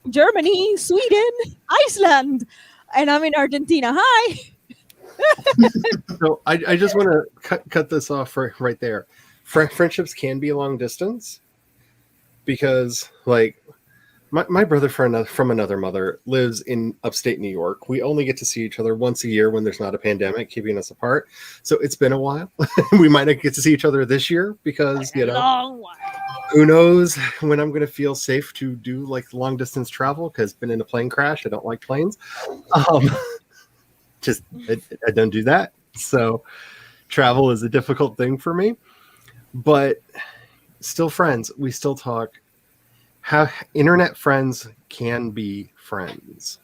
Germany, Sweden, Iceland, and I'm in Argentina. Hi. So I just want to cut this off right there. Friendships can be long distance because, like, my brother from another mother lives in upstate New York. We only get to see each other once a year when there's not a pandemic keeping us apart. So it's been a while. We might not get to see each other this year because, you know, long while. Who knows when I'm going to feel safe to do like long distance travel, because I've been in a plane crash. I don't like planes. Just I don't do that. So travel is a difficult thing for me, but still friends. We still talk. How internet friends can be friends.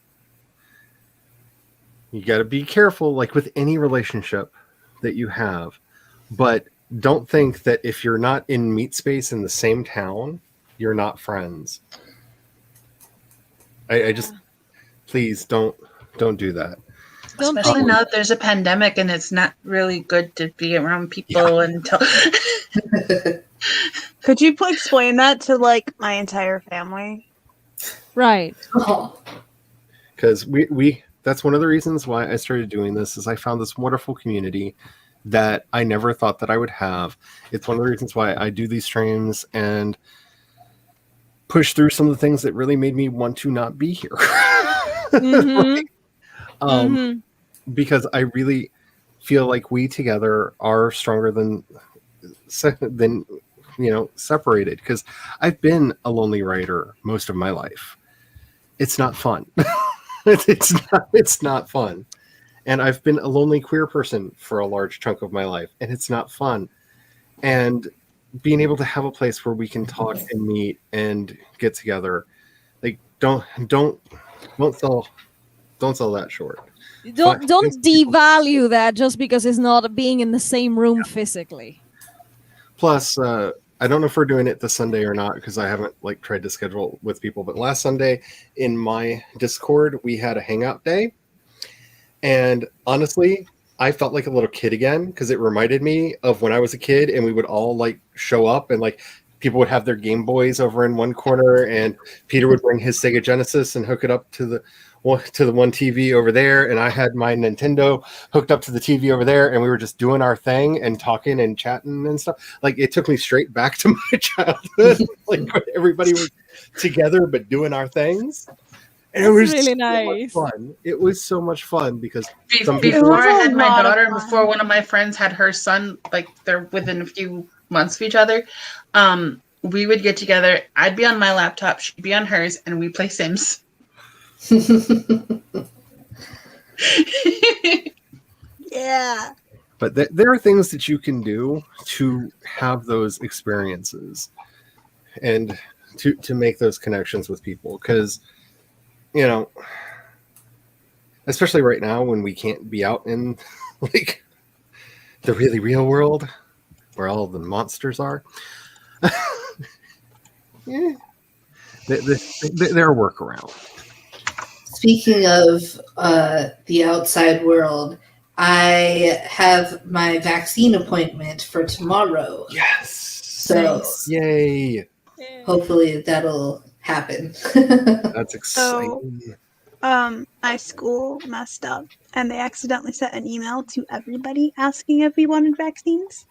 You got to be careful, like with any relationship that you have, but don't think that if you're not in meet space in the same town, you're not friends. I just, please don't do that. Especially now that there's a pandemic and it's not really good to be around people until Could you explain that to like my entire family? Right. Oh, Because we that's one of the reasons why I started doing this is I found this wonderful community that I never thought that I would have. It's one of the reasons why I do these streams and push through some of the things that really made me want to not be here. Mhm. um, Mhm. because I really feel like we together are stronger than separated. Because I've been a lonely writer most of my life. It's not fun. It's not fun. And I've been a lonely queer person for a large chunk of my life, and it's not fun. And being able to have a place where we can talk and meet and get together, like don't sell that short. Don't devalue that just because it's not being in the same room physically. Plus, I don't know if we're doing it this Sunday or not because I haven't like tried to schedule with people. But last Sunday in my Discord, we had a hangout day, and honestly, I felt like a little kid again because it reminded me of when I was a kid and we would all like show up and like people would have their Game Boys over in one corner and Peter would bring his Sega Genesis and hook it up to the one TV over there, and I had my Nintendo hooked up to the TV over there, and we were just doing our thing and talking and chatting and stuff. Like it took me straight back to my childhood, like when everybody was together but doing our things. And it was really so nice. much fun. It was so much fun because some Before people, I had my lot of daughter and fun. before one of my friends had her son, like they're within a few months of each other, we would get together. I'd be on my laptop, she'd be on hers, and we play Sims. Yeah. but there are things that you can do to have those experiences and to make those connections with people. Because, you know, especially right now when we can't be out in like the really real world where all the monsters are. Yeah. There are workarounds. speaking of the outside world, I have my vaccine appointment for tomorrow. Yes. So Yay. hopefully that'll happen. That's exciting. My school messed up and they accidentally sent an email to everybody asking if we wanted vaccines.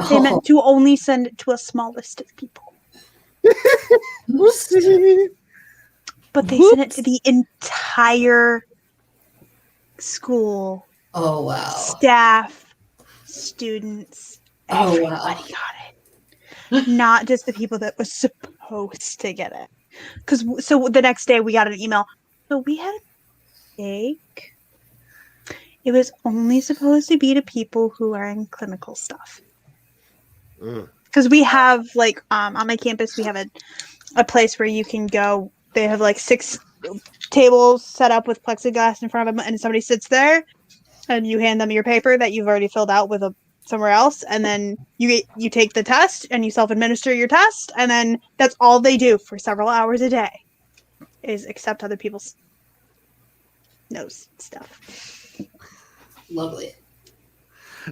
They meant to only send it to a small list of people. But they sent it to the entire school. Oh wow. Staff, students, Oh, everybody wow. got it. Not just the people that was supposed to get it. So the next day we got an email. So we had a mistake. It was only supposed to be to people who are in clinical stuff. Because we have like on my campus we have a place where you can go. They have like 6 tables set up with plexiglass in front of them, and somebody sits there, and you hand them your paper that you've already filled out with somewhere else, and then you take the test and you self-administer your test, and then that's all they do for several hours a day is accept other people's nose stuff. Lovely.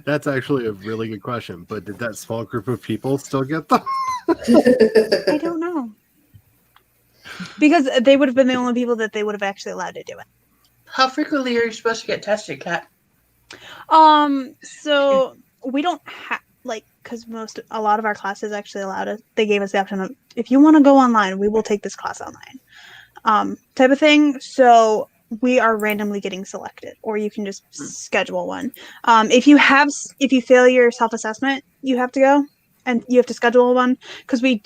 That's actually a really good question. But did that small group of people still get them? I don't know. Because they would have been the only people that they would have actually allowed to do it. How frequently are you supposed to get tested, Kat? So we don't have because a lot of our classes actually allowed us. They gave us the option of if you want to go online, we will take this class online, type of thing. So we are randomly getting selected, or you can just schedule one. If you fail your self-assessment, you have to go and you have to schedule one because we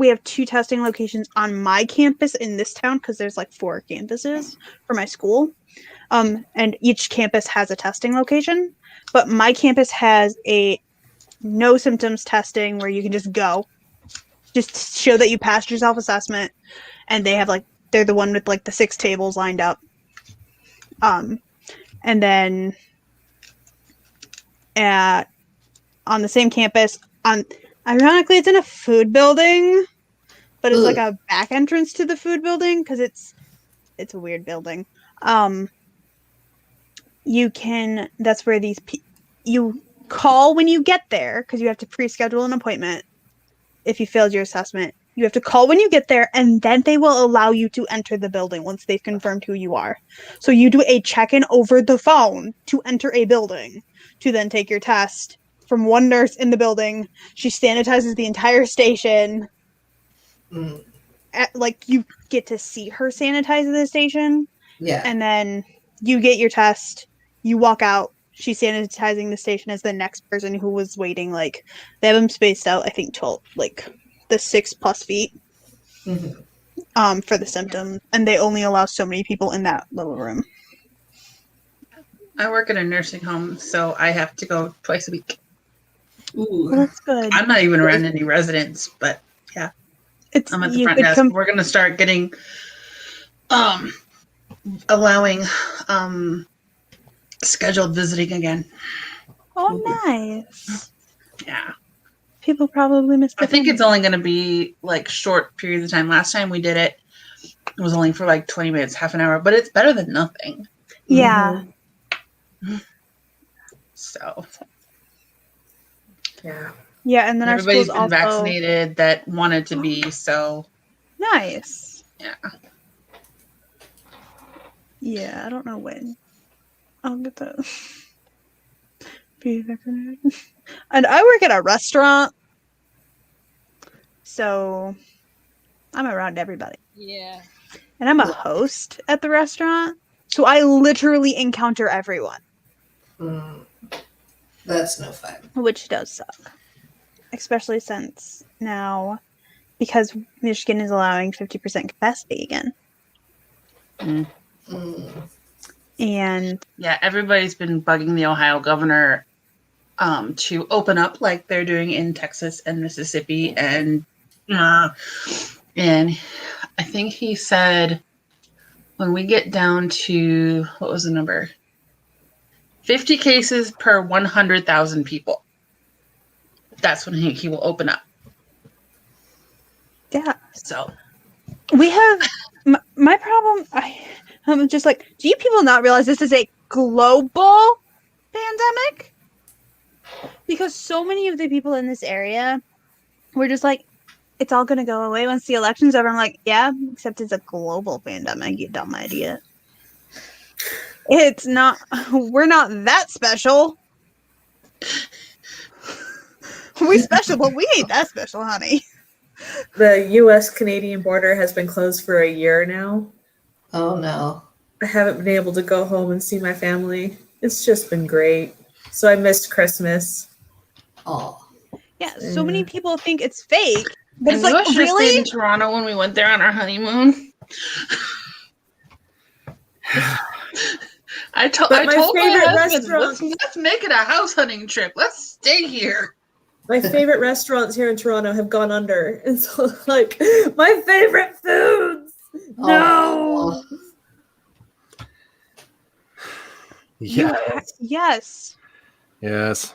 have 2 testing locations on my campus in this town because there's like 4 campuses for my school. And each campus has a testing location, but my campus has a no symptoms testing where you can just go, just show that you passed your self-assessment, and they have they're the one with the 6 tables lined up. And then on the same campus, ironically, it's in a food building, but it's like a back entrance to the food building because it's a weird building. That's where you call when you get there because you have to pre-schedule an appointment, if you failed your assessment. You have to call when you get there, and then they will allow you to enter the building once they've confirmed who you are. So you do a check-in over the phone to enter a building, to then take your test from one nurse in the building. She sanitizes the entire station. Mm. Like, you get to see her sanitize the station, Yeah. and then you get your test, you walk out, she's sanitizing the station as the next person who was waiting. Like, they have them spaced out, I think 12, like the 6+ feet Mhm. for the symptoms, and they only allow so many people in that little room. I work in a nursing home, so I have to go twice a week. Well, Ooh. that's good. I'm not even around any residents, but It's I'm at the you front could desk. come. We're gonna start getting allowing scheduled visiting again. Oh, nice. Yeah. People probably miss. I think it's only gonna be like short periods of time. Last time we did it, it was only for like 20 minutes, half an hour, but it's better than nothing. Yeah. So Yeah. Yeah, and then our everybody's schools been also vaccinated that wanted to be, so nice. yeah. Yeah, I don't know when I'll get that. Be vaccinated. And I work at a restaurant, so I'm around everybody. Yeah. And I'm a host at the restaurant, so I literally encounter everyone, Mm. That's no fun. which does suck. Especially since now, because Michigan is allowing 50% capacity again. Mm. And Yeah, everybody's been bugging the Ohio governor to open up like they're doing in Texas and Mississippi, and I think he said when we get down to what was the number? 50 cases per 100,000 people. That's when he will open up. yeah, So we have my problem. I'm just like, do you people not realize this is a global pandemic? Because so many of the people in this area were just like, it's all gonna go away once the election's over. I'm like, yeah, except it's a global pandemic, you dumb idiot. It's not. We're not that special. We special, but we ain't that special, honey. The U.S.-Canadian border has been closed for a year now. Oh no. I haven't been able to go home and see my family. It's just been great. So I missed Christmas. Oh. Yeah, so many people think it's fake, but it's and like, we should have stayed really? in Toronto when we went there on our honeymoon. I told But my my favorite husband, restaurant- let's make it a house hunting trip. Let's stay here. My favorite restaurants here in Toronto have gone under. And so, like, my favorite foods. No. Oh. Yeah. Yes. Yes.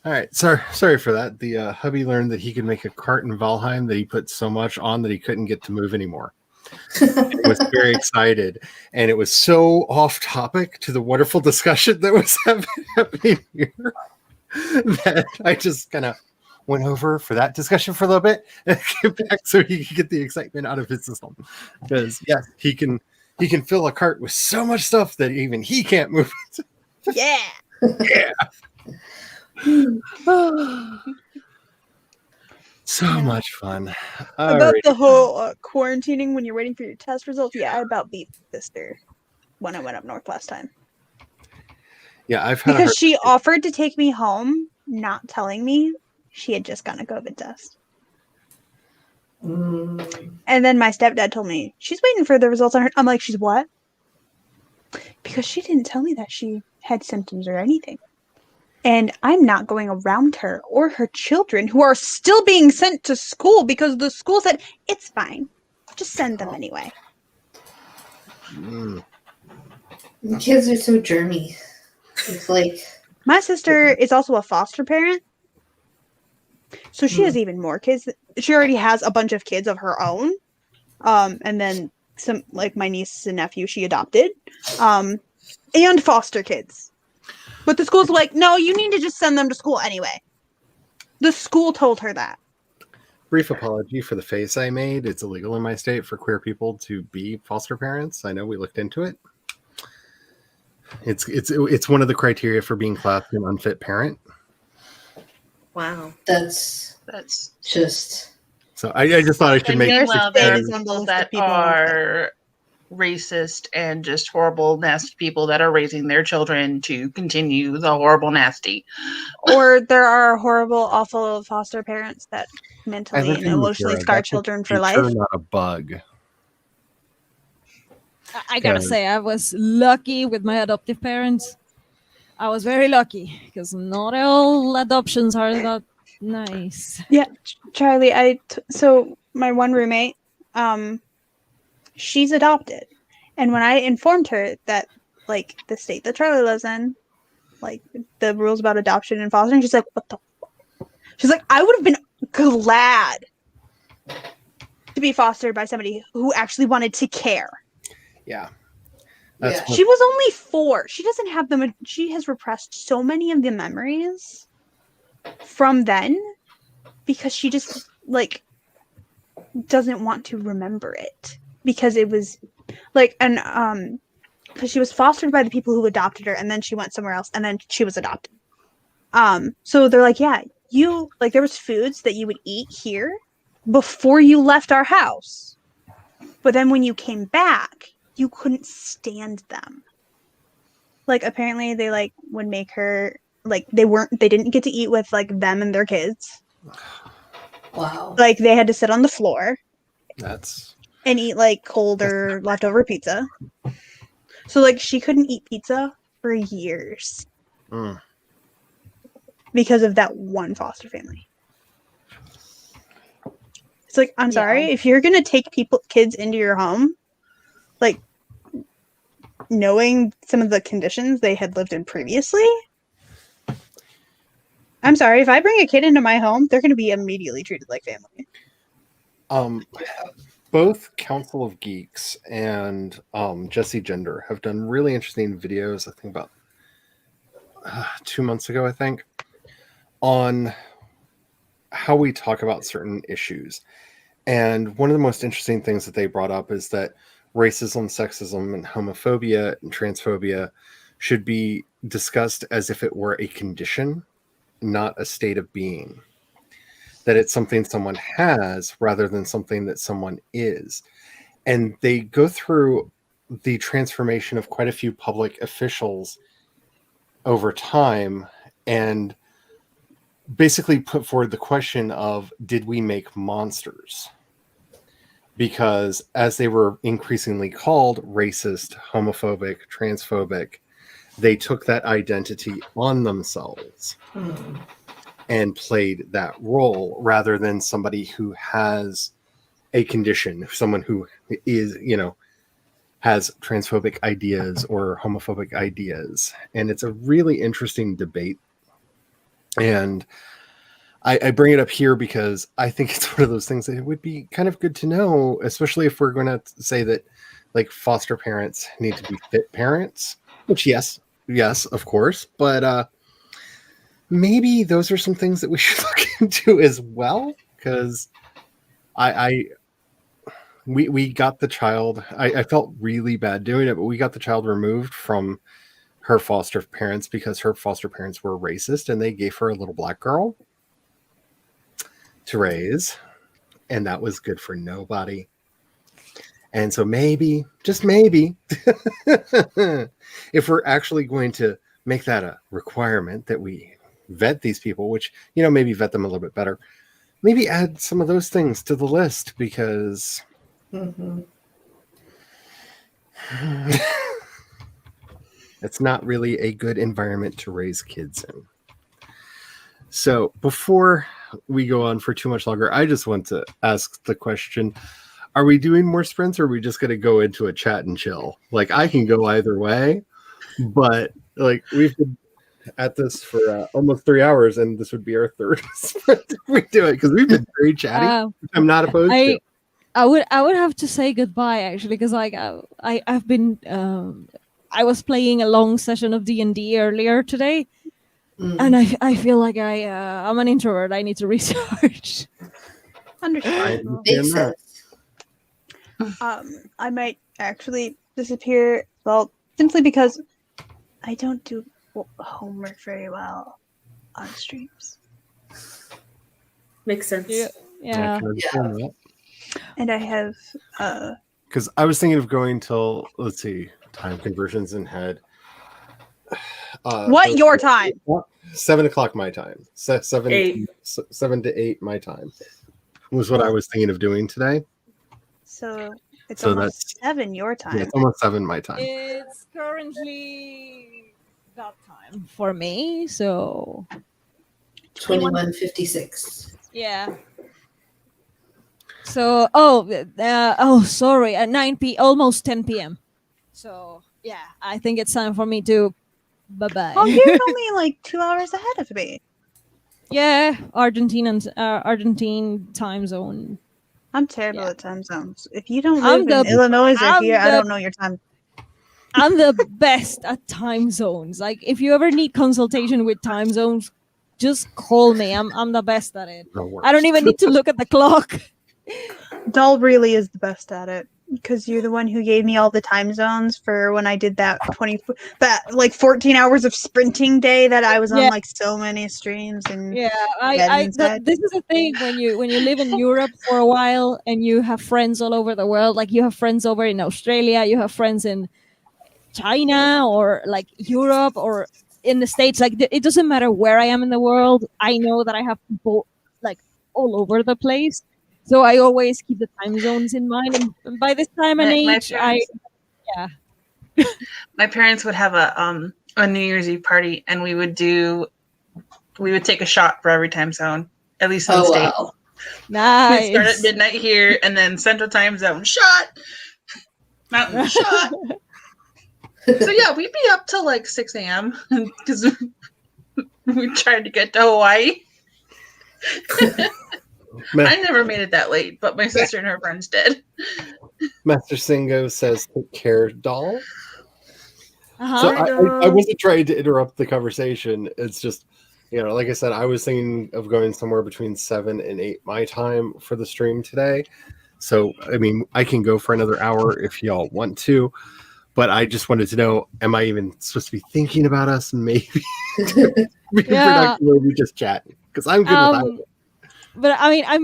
All right. Sorry for that. The hubby learned that he could make a cart in Valheim that he put so much on that he couldn't get to move anymore. He was very excited, and it was so off topic to the wonderful discussion that was happening here that I just kind of went over for that discussion for a little bit and came back so he could get the excitement out of his system. Because yes, he can fill a cart with so much stuff that even he can't move it. Yeah. Yeah. So much fun. All About right. the whole quarantining when you're waiting for your test results. Yeah, I about beat my sister when I went up north last time. Yeah, I've had a Because hard- she offered to take me home, not telling me she had just gotten a COVID test. Mm. And then my stepdad told me, she's waiting for the results on her. I'm like, she's what? Because she didn't tell me that she had symptoms or anything. And I'm not going around her or her children who are still being sent to school because the school said, it's fine. Just send them anyway. Mm. The kids are so germy. It's like, My sister is also a foster parent. So she has even more kids. She already has a bunch of kids of her own. And then some, like my niece and nephew, she adopted. And foster kids. But the school's like, no, you need to just send them to school anyway. The school told her that. Brief apology for the face I made. It's illegal in my state for queer people to be foster parents. I know we looked into it. It's one of the criteria for being classed an unfit parent. Wow. That's just So I just thought I should And make meanwhile, there are Is on the people list of that people are racist and just horrible, nasty people that are raising their children to continue the horrible, nasty. Or there are horrible, awful foster parents that I mentally live and in emotionally Missouri. scar That's a children for feature, life. not a bug. I gotta Yeah. say, I was lucky with my adoptive parents. I was very lucky because not all adoptions are that nice. Yeah, Charlie, so my one roommate, she's adopted. And when I informed her that, like, the state that Charlie lives in, like, the rules about adoption and fostering, she's like, what the fuck? She's like, I would have been glad to be fostered by somebody who actually wanted to care. Yeah. That's Yeah. what- She was only 4. She doesn't have them. She has repressed so many of the memories from then because she just, like, doesn't want to remember it because it was like, and because she was fostered by the people who adopted her, and then she went somewhere else, and then she was adopted. So they're like, yeah, you, like, there was foods that you would eat here before you left our house, but then when you came back, you couldn't stand them. Like, apparently they, like, would make her, like, they didn't get to eat with, like, them and their kids. wow. Like, they had to sit on the floor That's and eat, like, cold or leftover pizza. So, like, she couldn't eat pizza for years because of that one foster family. It's like, I'm sorry, if you're gonna take kids into your home, like, knowing some of the conditions they had lived in previously, I'm sorry, if I bring a kid into my home, they're gonna be immediately treated like family. both Council of Geeks and Jesse Gender have done really interesting videos, I think about 2 months ago, I think, on how we talk about certain issues. And one of the most interesting things that they brought up is that racism, sexism, and homophobia and transphobia should be discussed as if it were a condition, not a state of being. That it's something someone has rather than something that someone is. And they go through the transformation of quite a few public officials over time and basically put forward the question of, did we make monsters? Because as they were increasingly called racist, homophobic, transphobic, they took that identity on themselves and played that role rather than somebody who has a condition, someone who is, has transphobic ideas or homophobic ideas. And it's a really interesting debate. And I bring it up here because I think it's one of those things that it would be kind of good to know, especially if we're going to say that, like, foster parents need to be fit parents, which yes, of course. But maybe those are some things that we should look into as well, because we got the child. I felt really bad doing it, but we got the child removed from her foster parents because her foster parents were racist, and they gave her a little black girl to raise, and that was good for nobody. And so maybe, just maybe, if we're actually going to make that a requirement that we vet these people, which, maybe vet them a little bit better, maybe add some of those things to the list, because it's not really a good environment to raise kids in. So before we go on for too much longer, I just want to ask the question, are we doing more sprints, or are we just going to go into a chat and chill? Like, I can go either way, but, like, we've been at this for almost 3 hours, and this would be our third sprint if we do it, because we've been very chatty. I'm not opposed to it. I would have to say goodbye, actually, because, like, I've been I was playing a long session of D&D earlier today, and I feel like I'm an introvert. I need to recharge. Understandable. Makes that. sense. I might actually disappear. Well, simply because I don't do homework very well on streams, Makes sense. Yeah. and I have Because I was thinking of going till, let's see, time conversions in head. what your time? 7 o'clock my time. 7 8. 7 to 8 my time was what I was thinking of doing today. So it's So almost 7 your time. Yeah, it's almost 7 my time. It's currently that time for me, so 21:56. yeah. So sorry, at almost 10 p.m. So yeah, I think it's time for me to bye-bye. Oh, you're only like 2 hours ahead of me. Yeah, Argentine time zone. I'm terrible Yeah. at time zones. If you don't I'm live in the- Illinois or I'm here, I the- don't know your time. I'm the best at time zones. Like if you ever need consultation with time zones, just call me. I'm the best at it. The worst. I don't even need to look at the clock. Doll really is the best at it because you're the one who gave me all the time zones for when I did that 14 hours of sprinting day that I was on Yeah. like so many streams and Yeah, inside. this is the thing when you live in Europe for a while and you have friends all over the world. Like you have friends over in Australia, you have friends in China or like Europe or in the States. Like it doesn't matter where I am in the world. I know that I have people like all over the place. So I always keep the time zones in mind. And by this time and My age, my parents would have a New Year's Eve party, and we would take a shot for every time zone, at least in the Oh state. wow. nice. We'd start at midnight here, and then Central Time Zone shot, Mountain shot. So yeah, we'd be up till like 6 a.m. because we tried to get to Hawaii. I never made it that late, but my sister and her friends did. Master Singo says, "Take care, doll." Uh-huh. So Hi, I wasn't trying to interrupt the conversation. It's just, like I said, I was thinking of going somewhere between 7 and 8 my time for the stream today. So, I mean, I can go for another hour if y'all want to, but I just wanted to know, am I even supposed to be thinking about us? Maybe be Yeah. productive, or we just chatting? Because I'm good with either. But I mean, I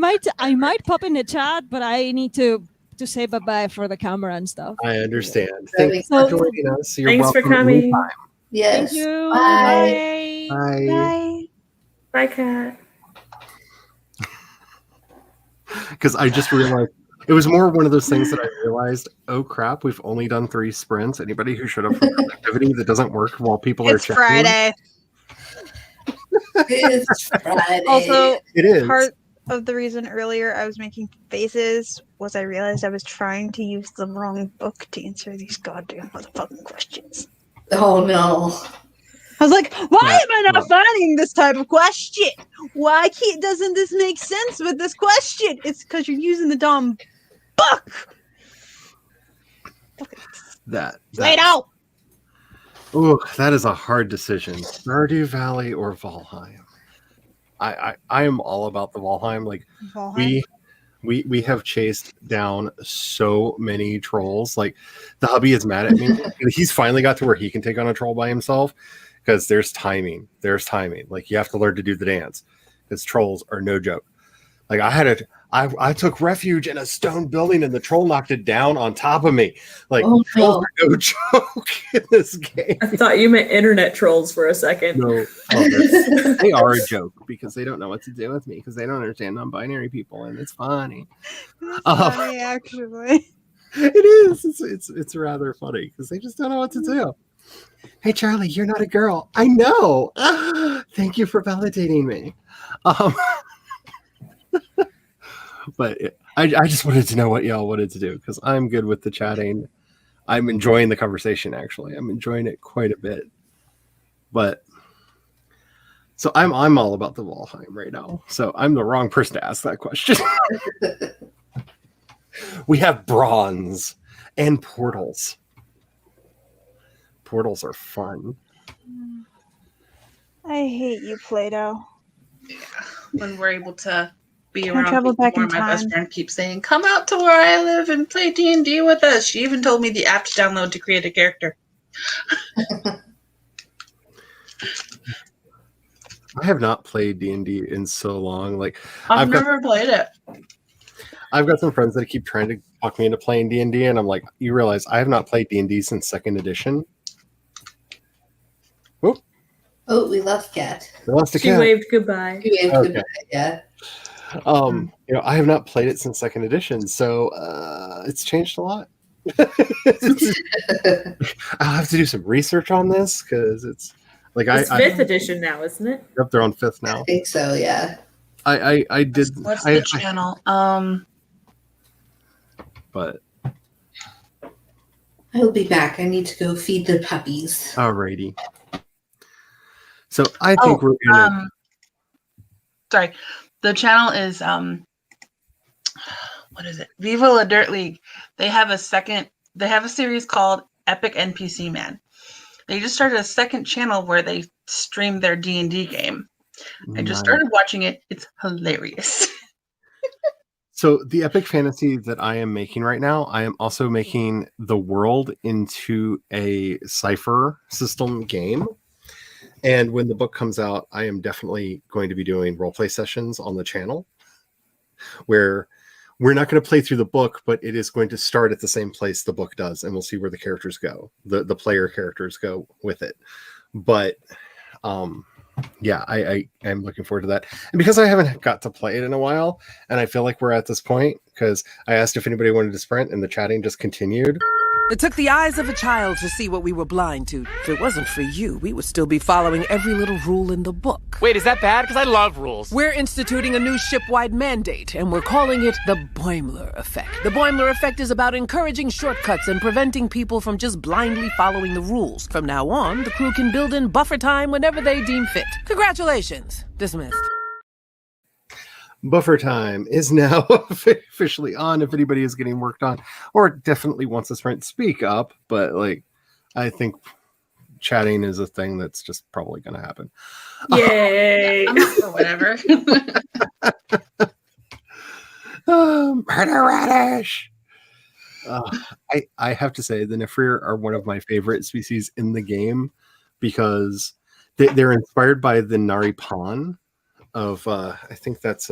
might pop in the chat, but I need to say bye bye for the camera and stuff. I understand. That Thanks makes for sense. joining us. You're Thanks for welcome coming. anytime. Yes. Thank you. Bye. Bye. Bye. Bye. Bye, Kat. Because I just realized it was more one of those things that I realized, oh crap, we've only done 3 sprints. Anybody who showed up for activity that doesn't work while people are It's chatting. Friday. It's Friday. Also, It is. part of the reason earlier I was making faces was I realized I was trying to use the wrong book to answer these goddamn motherfucking questions. Oh no. I was like, why Yeah, am I not finding this type of question? Why doesn't this make sense with this question? It's because you're using the dumb book. that. Lay it out. Oh, that is a hard decision. Stardew Valley or Valheim? I am all about the Valheim. Like we have chased down so many trolls. Like the hubby is mad at me. He's finally got to where he can take on a troll by himself because there's timing. Like you have to learn to do the dance because trolls are no joke. Like I took refuge in a stone building and the troll knocked it down on top of me. Like Oh, trolls are no joke in this game. I thought you meant internet trolls for a second. No, they are a joke because they don't know what to do with me because they don't understand non-binary people, and it's funny. That's Oh. funny, actually. It is. It's rather funny because they just don't know what to do. Hey, Charlie, you're not a girl. I know. Thank you for validating me. But I just wanted to know what y'all wanted to do because I'm good with the chatting. I'm enjoying the conversation. Actually, I'm enjoying it quite a bit. But so I'm all about the Valheim right now. So I'm the wrong person to ask that question. We have bronze and portals. Portals are fun. I I hate you, Play-Doh. When we're able to be Can't around travel people back more, in my best time. friend keeps saying, "Come out to where I live and play D&D with us." She even told me the app to download to create a character. I have not played D&D in so long. Like I've never played it. I've got some friends that keep trying to talk me into playing D&D, and I'm like, you realize I have not played D&D since 2nd edition. Oh, we lost Cat. I lost a She cat. waved goodbye. We waved Okay. goodbye, yeah. I have not played it since 2nd edition, so it's changed a lot. I'll have to do some research on this because it's like It's 5th edition now, isn't it? Yep, they're on 5th I now. think so, yeah. I did. What's the channel? But I'll be back. I need to go feed the puppies. alrighty. So I think we're gonna. Sorry, the channel is what is it? Viva La Dirt League. They have a series called Epic NPC Man. They just started a second channel where they stream their D&D game. I just started watching it. It's hilarious. So the epic fantasy that I am making right now, I am also making the world into a cipher system game. And when the book comes out, I am definitely going to be doing roleplay sessions on the channel where we're not going to play through the book, but it is going to start at the same place the book does, and we'll see where the characters go, the player characters go with it. But yeah, I am looking forward to that. And because I haven't got to play it in a while, and I feel like we're at this point, because I asked if anybody wanted to sprint, and the chatting just continued. It took the eyes of a child to see what we were blind to. If it wasn't for you, we would still be following every little rule in the book. Wait, is that bad? Because I love rules. We're instituting a new ship-wide mandate, and we're calling it the Boimler Effect. The Boimler Effect is about encouraging shortcuts and preventing people from just blindly following the rules. From now on, the crew can build in buffer time whenever they deem fit. Congratulations. Dismissed. Buffer time is now officially on. If anybody is getting worked on or definitely wants to sprint, speak up. But like, I think chatting is a thing that's just probably going to happen. Yay! I'm up for whatever. Murder radish. I have to say the Nefrir are one of my favorite species in the game because they're inspired by the Nari Pan of I think that's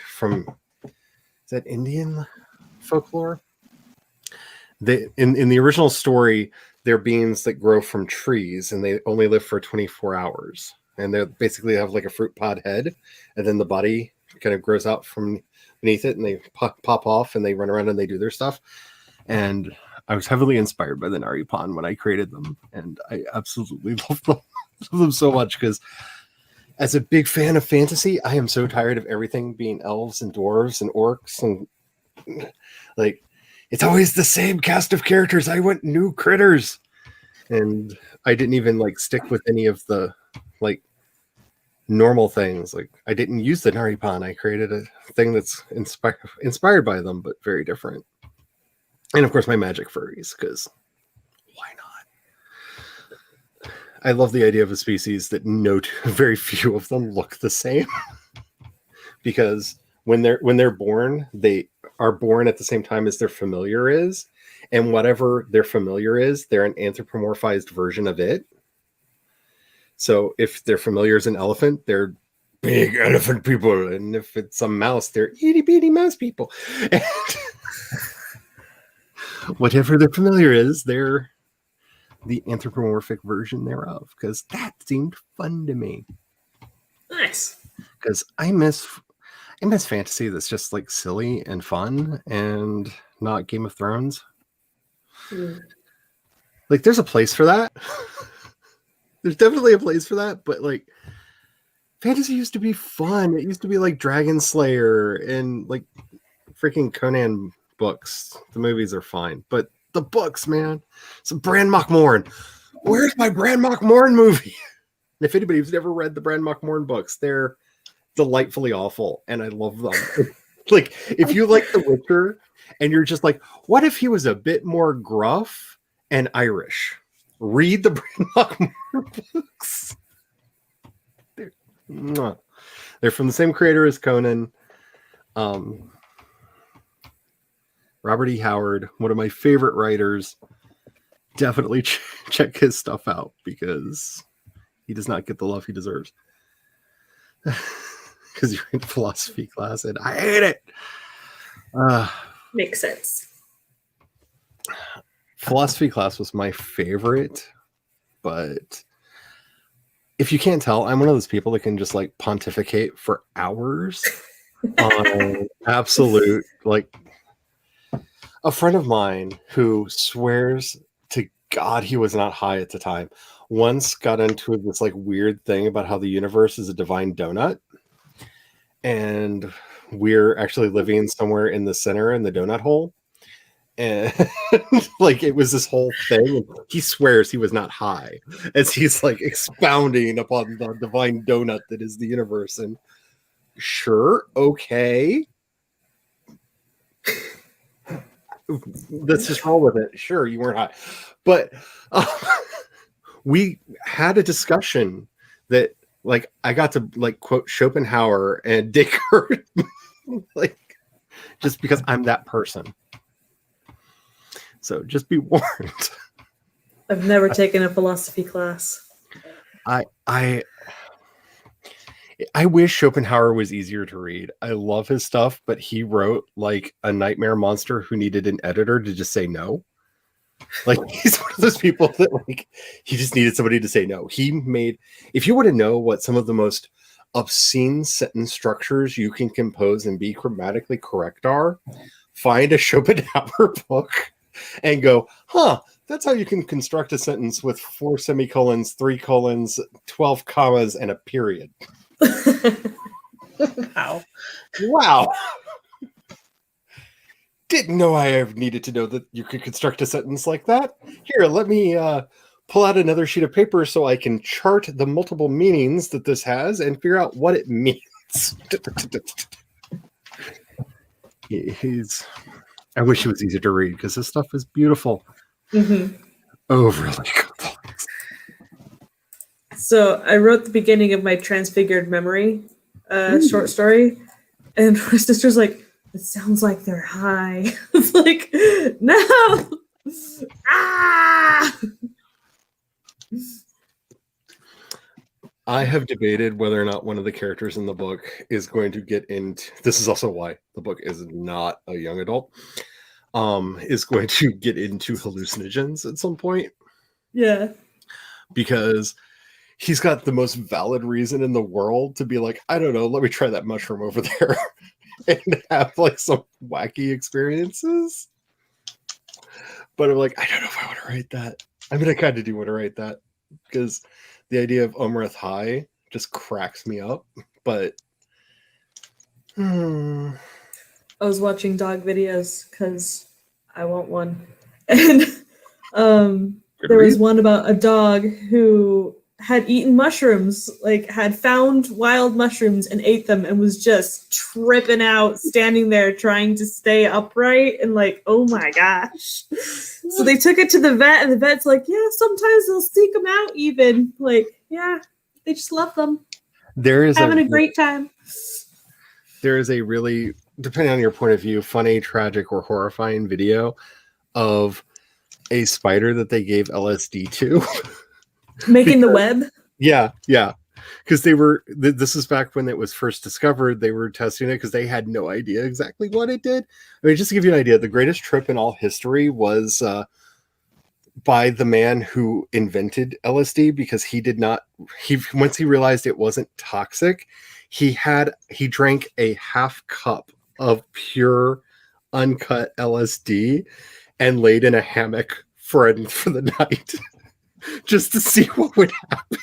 from is that Indian folklore? In the original story, they're beings that grow from trees and they only live for 24 hours. And they basically have like a fruit pod head, and then the body kind of grows out from beneath it, and they pop off and they run around and they do their stuff. And I was heavily inspired by the Nari Pan when I created them, and I absolutely love them so much because as a big fan of fantasy, I am so tired of everything being elves and dwarves and orcs and like it's always the same cast of characters. I want new critters, and I didn't even like stick with any of the like normal things. Like I didn't use the Nari Pan. I created a thing that's inspired by them, but very different. And of course, my magic furries, because why not? I love the idea of a species that very few of them look the same. Because when they're born, they are born at the same time as their familiar is, and whatever their familiar is, they're an anthropomorphized version of it. So if their familiar is an elephant, they're big elephant people, and if it's a mouse, they're itty bitty mouse people. And whatever their familiar is, they're the anthropomorphic version thereof, because that seemed fun to me. Nice. Because I miss fantasy that's just like silly and fun and not Game of Thrones. Like there's a place for that. There's definitely a place for that, but like fantasy used to be fun. It used to be like Dragon Slayer and like freaking Conan books. The movies are fine, but the books, man. So Bran Mak Morn. Where's my Bran Mak Morn movie? If anybody's ever read the Bran Mak Morn books, they're delightfully awful, and I love them. Like, if you like The Witcher, and you're just like, what if he was a bit more gruff and Irish? Read the Bran Mak Morn books. Mwah. They're from the same creator as Conan. Robert E. Howard, one of my favorite writers. Definitely check his stuff out because he does not get the love he deserves. Because you're in philosophy class and I hate it. Makes sense. Philosophy class was my favorite, but if you can't tell, I'm one of those people that can just like pontificate for hours on absolute, like, a friend of mine who swears to God he was not high at the time once got into this like weird thing about how the universe is a divine donut and we're actually living somewhere in the center in the donut hole. And like it was this whole thing. He swears he was not high as he's like expounding upon the divine donut that is the universe. And sure, okay, let's just roll with it. Sure, you weren't high, but we had a discussion that like I got to like quote Schopenhauer and Descartes, like just because I'm that person. So just be warned. I've never taken a philosophy class. I wish Schopenhauer was easier to read. I love his stuff, but he wrote like a nightmare monster who needed an editor to just say no. Like he's one of those people that like he just needed somebody to say no. He made, if you want to know what some of the most obscene sentence structures you can compose and be grammatically correct are, find a Schopenhauer book and go, that's how you can construct a sentence with 4 semicolons, 3 colons, 12 commas, and a period. Wow. Didn't know I ever needed to know that you could construct a sentence like that. Here, let me pull out another sheet of paper so I can chart the multiple meanings that this has and figure out what it means. I wish it was easier to read because this stuff is beautiful. Mm-hmm. Overly complex. So I wrote the beginning of my Transfigured Memory short story, and my sister's like, "It sounds like they're high." It's like, no, I have debated whether or not one of the characters in the book is going to get into. This is also why the book is not a young adult. Is going to get into hallucinogens at some point. Yeah, because he's got the most valid reason in the world to be like, I don't know, let me try that mushroom over there and have like some wacky experiences. But I'm like, I don't know if I want to write that. I mean, I kind of do want to write that because the idea of Umrath High just cracks me up. But I was watching dog videos because I want one, and there was one about a dog who had eaten mushrooms, like had found wild mushrooms and ate them and was just tripping out, standing there trying to stay upright and like, oh my gosh. So they took it to the vet and the vet's like, yeah, sometimes they'll seek them out even. Like, yeah, they just love them. There is having a great time. There is a really, depending on your point of view, funny, tragic, or horrifying video of a spider that they gave LSD to. Making the web? Yeah. Because they were, this is back when it was first discovered. They were testing it because they had no idea exactly what it did. I mean, just to give you an idea, the greatest trip in all history was by the man who invented LSD because once he realized it wasn't toxic, he drank a half cup of pure uncut LSD and laid in a hammock for the night. Just to see what would happen.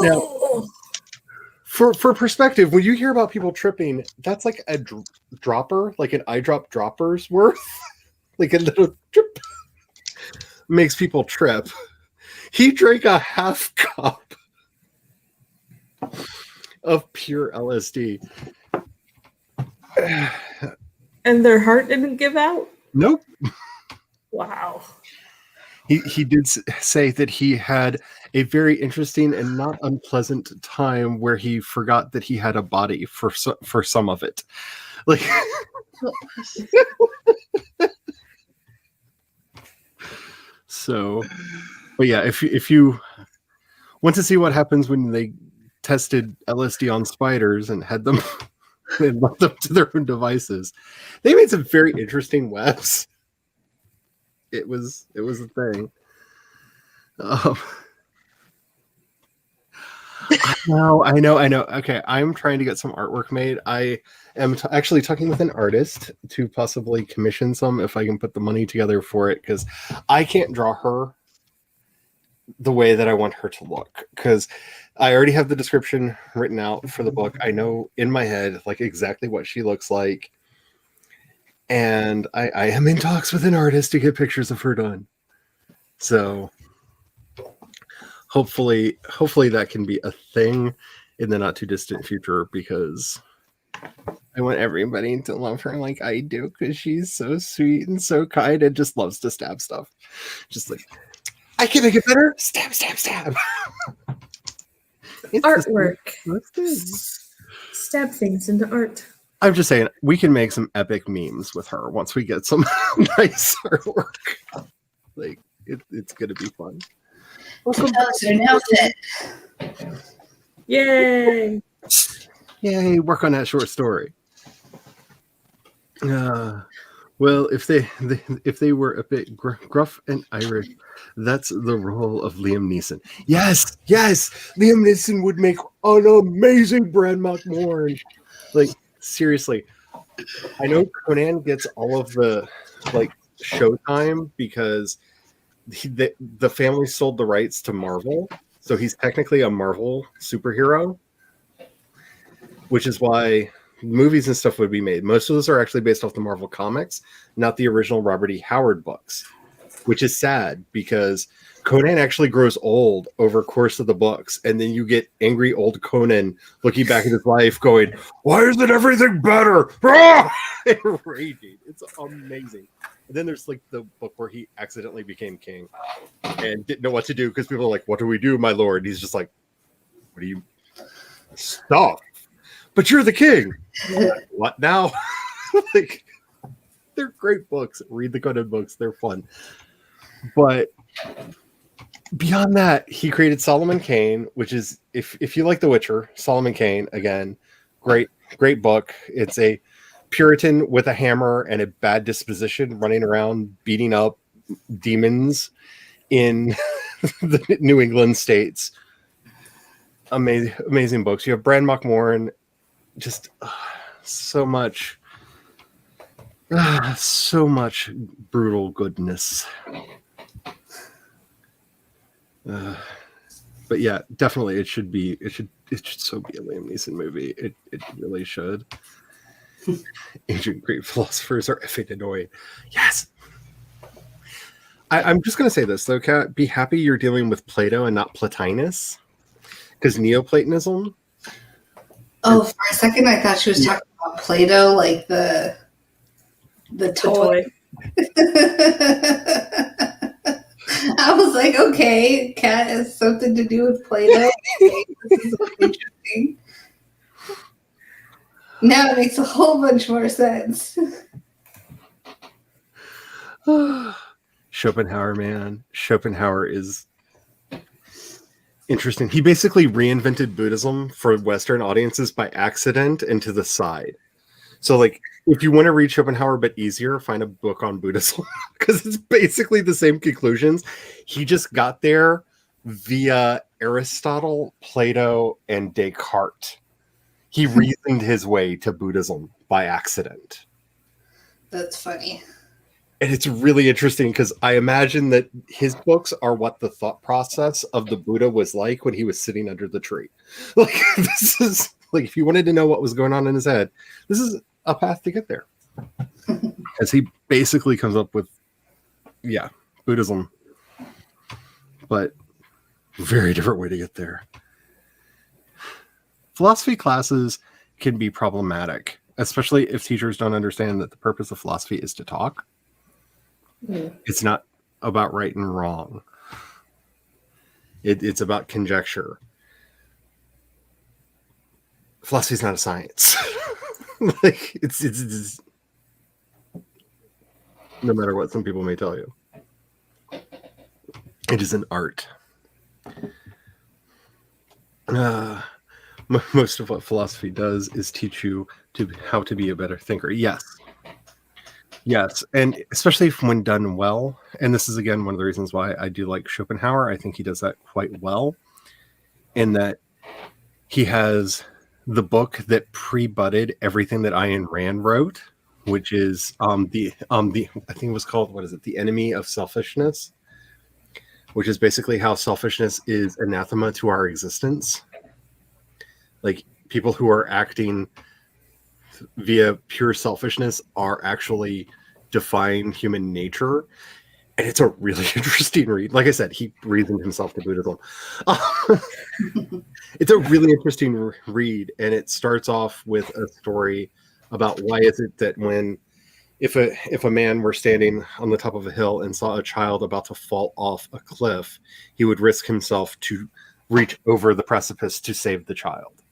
Now, for perspective, when you hear about people tripping, that's like a dropper, like an eyedrop dropper's worth. Like a little drip. Makes people trip. He drank a half cup of pure LSD. And their heart didn't give out? Nope. Wow. He did say that he had a very interesting and not unpleasant time where he forgot that he had a body for some of it. Like, so, but yeah, if you want to see what happens when they tested LSD on spiders and had them and left them to their own devices, they made some very interesting webs. It was a thing. I know. Okay, I'm trying to get some artwork made. I am actually talking with an artist to possibly commission some if I can put the money together for it, because I can't draw her the way that I want her to look, because I already have the description written out for the book. I know in my head like exactly what she looks like, and I am in talks with an artist to get pictures of her done. So hopefully that can be a thing in the not too distant future, because I want everybody to love her like I do, because she's so sweet and so kind and just loves to stab stuff. Just like, I can make it better. Stab, stab, stab. Artwork. Stab things into art. I'm just saying, we can make some epic memes with her once we get some nice artwork. Like, it's going to be fun. Yay! Yay, work on that short story. Well, if they were a bit gruff and Irish, that's the role of Liam Neeson. Yes, Liam Neeson would make an amazing Brad McMorn. Like, seriously, I know Conan gets all of the like showtime because the family sold the rights to Marvel, so he's technically a Marvel superhero, which is why movies and stuff would be made. Most of those are actually based off the Marvel comics, not the original Robert E. Howard books, which is sad because Conan actually grows old over the course of the books, and then you get angry old Conan looking back at his life going, why isn't everything better? And raging. It's amazing. And then there's like the book where he accidentally became king and didn't know what to do because people are like, what do we do, my lord? And he's just like, what do you... Stop. But you're the king. What now? Like, they're great books. Read the Conan books. They're fun. But beyond that, he created Solomon Kane, which is, if you like The Witcher, Solomon Kane, again, great book. It's a Puritan with a hammer and a bad disposition running around beating up demons in the New England states. Amazing books. You have Brad McMorn, just so much brutal goodness. But yeah, definitely it should so be a Liam Neeson movie. It really should. Ancient Greek philosophers are effing annoying. Yes. I'm just going to say this though, Kat. Be happy you're dealing with Plato and not Plotinus, because Neoplatonism. Oh, for a second I thought she was talking about Play-Doh, like the toy. I was like, okay, cat has something to do with Play-Doh. Okay, this is interesting. Now it makes a whole bunch more sense. Schopenhauer, man. Schopenhauer is interesting. He basically reinvented Buddhism for Western audiences by accident and to the side. So, like, if you want to read Schopenhauer but easier, find a book on Buddhism because it's basically the same conclusions. He just got there via Aristotle, Plato, and Descartes. He reasoned his way to Buddhism by accident. That's funny. And it's really interesting because I imagine that his books are what the thought process of the Buddha was like when he was sitting under the tree. Like, this is like, if you wanted to know what was going on in his head, this is a path to get there. As he basically comes up with, Buddhism, but very different way to get there. Philosophy classes can be problematic, especially if teachers don't understand that the purpose of philosophy is to talk. It's not about right and wrong. It's about conjecture. Philosophy is not a science. Like it's no matter what some people may tell you. It is an art. Most of what philosophy does is teach you how to be a better thinker. Yes, and especially when done well. And this is again one of the reasons why I do like Schopenhauer. I think he does that quite well, in that he has the book that pre-budded everything that Ayn Rand wrote, which is the I think it was called, what is it, The Enemy of Selfishness, which is basically how selfishness is anathema to our existence. Like, people who are acting via pure selfishness are actually defying human nature. And it's a really interesting read. Like I said, he reasoned himself to Buddhism. It's a really interesting read, and it starts off with a story about why is it that if a man were standing on the top of a hill and saw a child about to fall off a cliff, he would risk himself to reach over the precipice to save the child.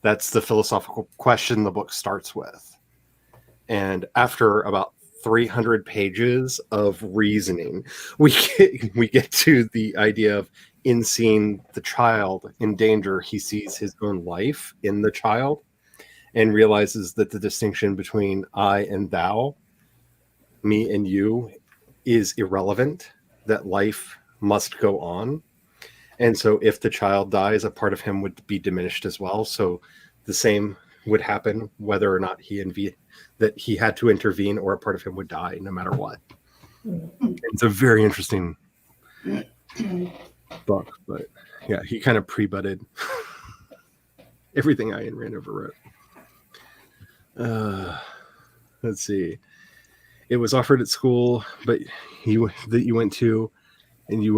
That's the philosophical question the book starts with. And after about 300 pages of reasoning, we get to the idea of, in seeing the child in danger, he sees his own life in the child and realizes that the distinction between I and thou, me and you, is irrelevant, that life must go on. And so if the child dies, a part of him would be diminished as well. So the same would happen whether or not that he had to intervene, or a part of him would die no matter what. It's a very interesting book, but yeah, he kind of pre-budded everything Ayn Rand ever wrote. Let's see. It was offered at school, but you went to, and you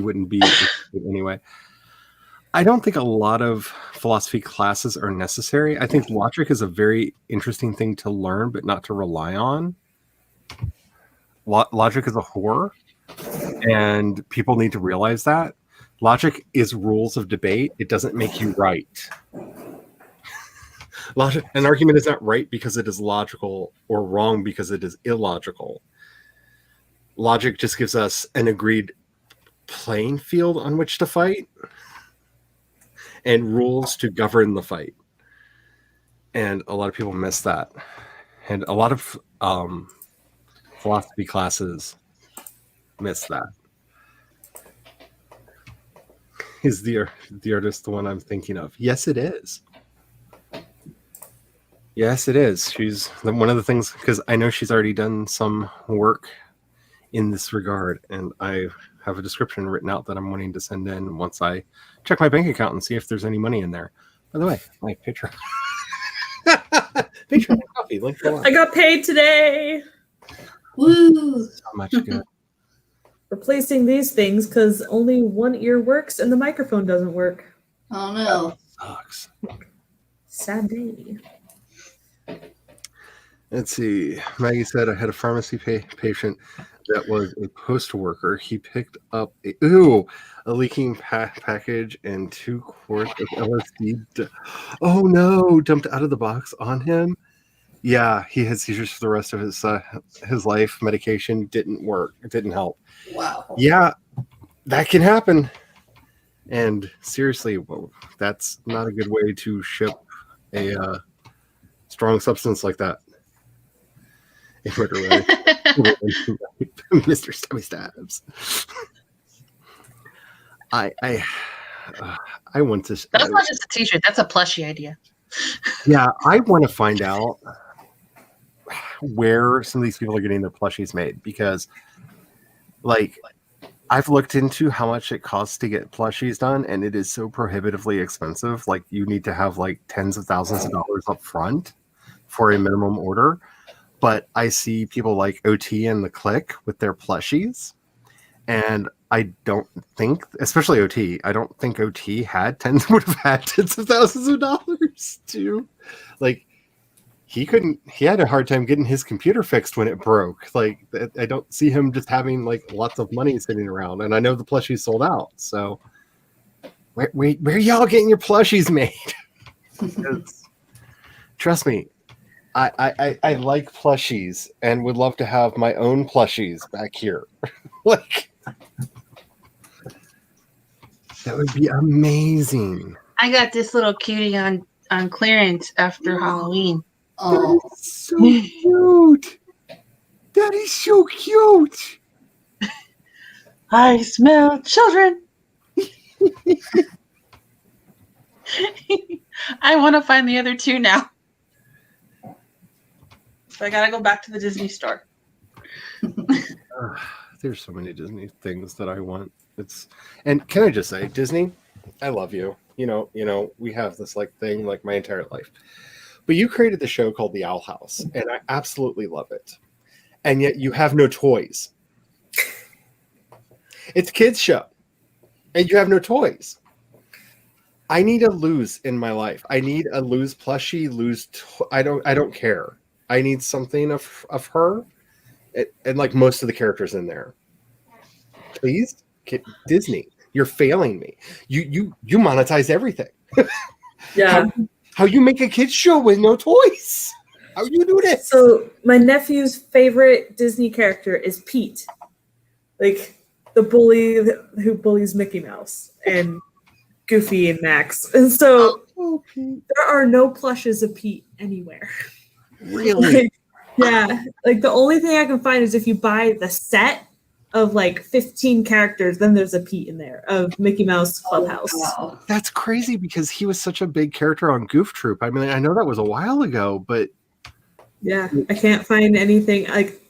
wouldn't be anyway. I don't think a lot of philosophy classes are necessary. I think logic is a very interesting thing to learn, but not to rely on. Logic is a whore, and people need to realize that. Logic is rules of debate. It doesn't make you right. An argument is not right because it is logical, or wrong because it is illogical. Logic just gives us an agreed playing field on which to fight, and rules to govern the fight. And a lot of people miss that. And a lot of philosophy classes miss that. Is the artist the one I'm thinking of? Yes, it is. Yes, it is. She's one of the things, because I know she's already done some work in this regard, and I have a description written out that I'm wanting to send in once I check my bank account and see if there's any money in there. By the way, my picture. Picture of coffee. Link below. I got paid today. Woo! So much good. Replacing these things because only one ear works and the microphone doesn't work. Oh no. Sucks. Sad day. Let's see. Maggie said, I had a pharmacy patient that was a post worker. He picked up a leaking package and 2 quarts of LSD. Oh no! Dumped out of the box on him. Yeah, he had seizures for the rest of his life. Medication didn't work. It didn't help. Wow. Yeah, that can happen. And seriously, that's not a good way to ship a strong substance like that. Mr. Stabby Stabs. I want to. That's not just a t-shirt. That's a plushie idea. Yeah, I want to find out where some of these people are getting their plushies made, because, like, I've looked into how much it costs to get plushies done, and it is so prohibitively expensive. Like, you need to have like tens of thousands of dollars up front for a minimum order. But I see people like OT and the Click with their plushies, and I don't think, especially OT, I don't think OT would have had tens of thousands of dollars to, like, he had a hard time getting his computer fixed when it broke. Like, I don't see him just having like lots of money sitting around. And I know the plushies sold out. So where are y'all getting your plushies made? Trust me, I like plushies and would love to have my own plushies back here. Like, that would be amazing. I got this little cutie on clearance after Halloween. Oh, So cute. That is so cute. I smell children. I want to find the other two now. So I gotta go back to the Disney store. There's so many Disney things that I want. And can I just say, Disney, I love you. You know, we have this like thing like my entire life. But you created the show called The Owl House, and I absolutely love it. And yet you have no toys. It's a kids show, and you have no toys. I need a Luz in my life. I need a Luz plushie. I don't care. I need something of her, and like most of the characters in there. Please, Disney, you're failing me. You monetize everything. Yeah. How you make a kids show with no toys? How you do this? So my nephew's favorite Disney character is Pete, like the bully who bullies Mickey Mouse and Goofy and Max. And so there are no plushes of Pete anywhere. Really? Yeah. Like the only thing I can find is if you buy the set of like 15 characters, then there's a Pete in there of Mickey Mouse Clubhouse. wow. That's crazy because he was such a big character on Goof Troop. I mean, I know that was a while ago, but Yeah, I can't find anything. Like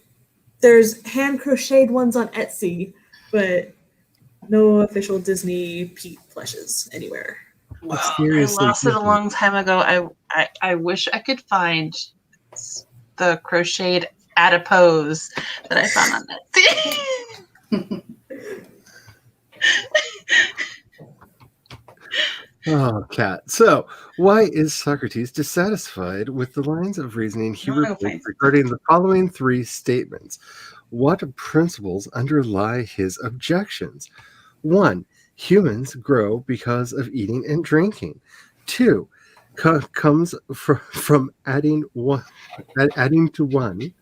there's hand crocheted ones on Etsy, but no official Disney Pete plushes anywhere. Wow, seriously, I lost it a Disney. long time ago. I wish I could find the crocheted adipose that I found on Etsy. Oh, Cat. So, why is Socrates dissatisfied with the lines of reasoning he No, no, repeats fine. regarding the following three statements? What principles underlie his objections? 1. Humans grow because of eating and drinking. 2. Comes from adding to one.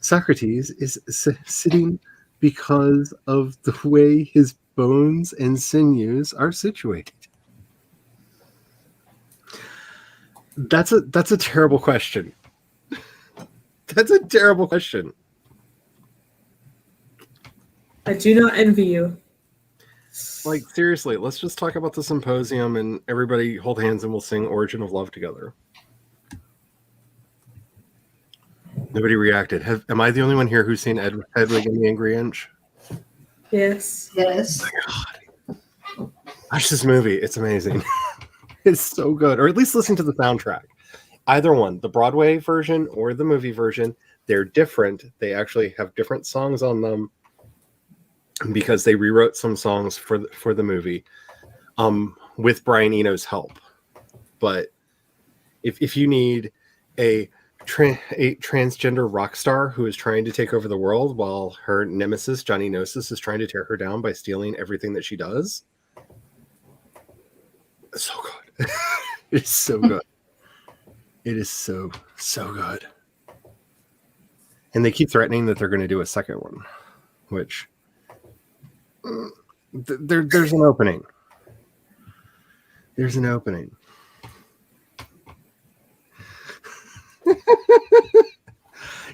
Socrates is sitting because of the way his bones and sinews are situated. That's a terrible question. That's a terrible question. I do not envy you. Like, seriously, let's just talk about the symposium and everybody hold hands and we'll sing Origin of Love together. Nobody reacted. Am I the only one here who's seen Hedwig and the Angry Inch? Yes. Yes. Watch this movie. It's amazing. It's so good. Or at least listen to the soundtrack. Either one, the Broadway version or the movie version, they're different. They actually have different songs on them because they rewrote some songs for the movie with Brian Eno's help. But if you need a transgender rock star who is trying to take over the world while her nemesis, Johnny Gnosis, is trying to tear her down by stealing everything that she does, it's so good. It's so good. It is so good. And they keep threatening that they're going to do a second one, which there's an opening. There's an opening.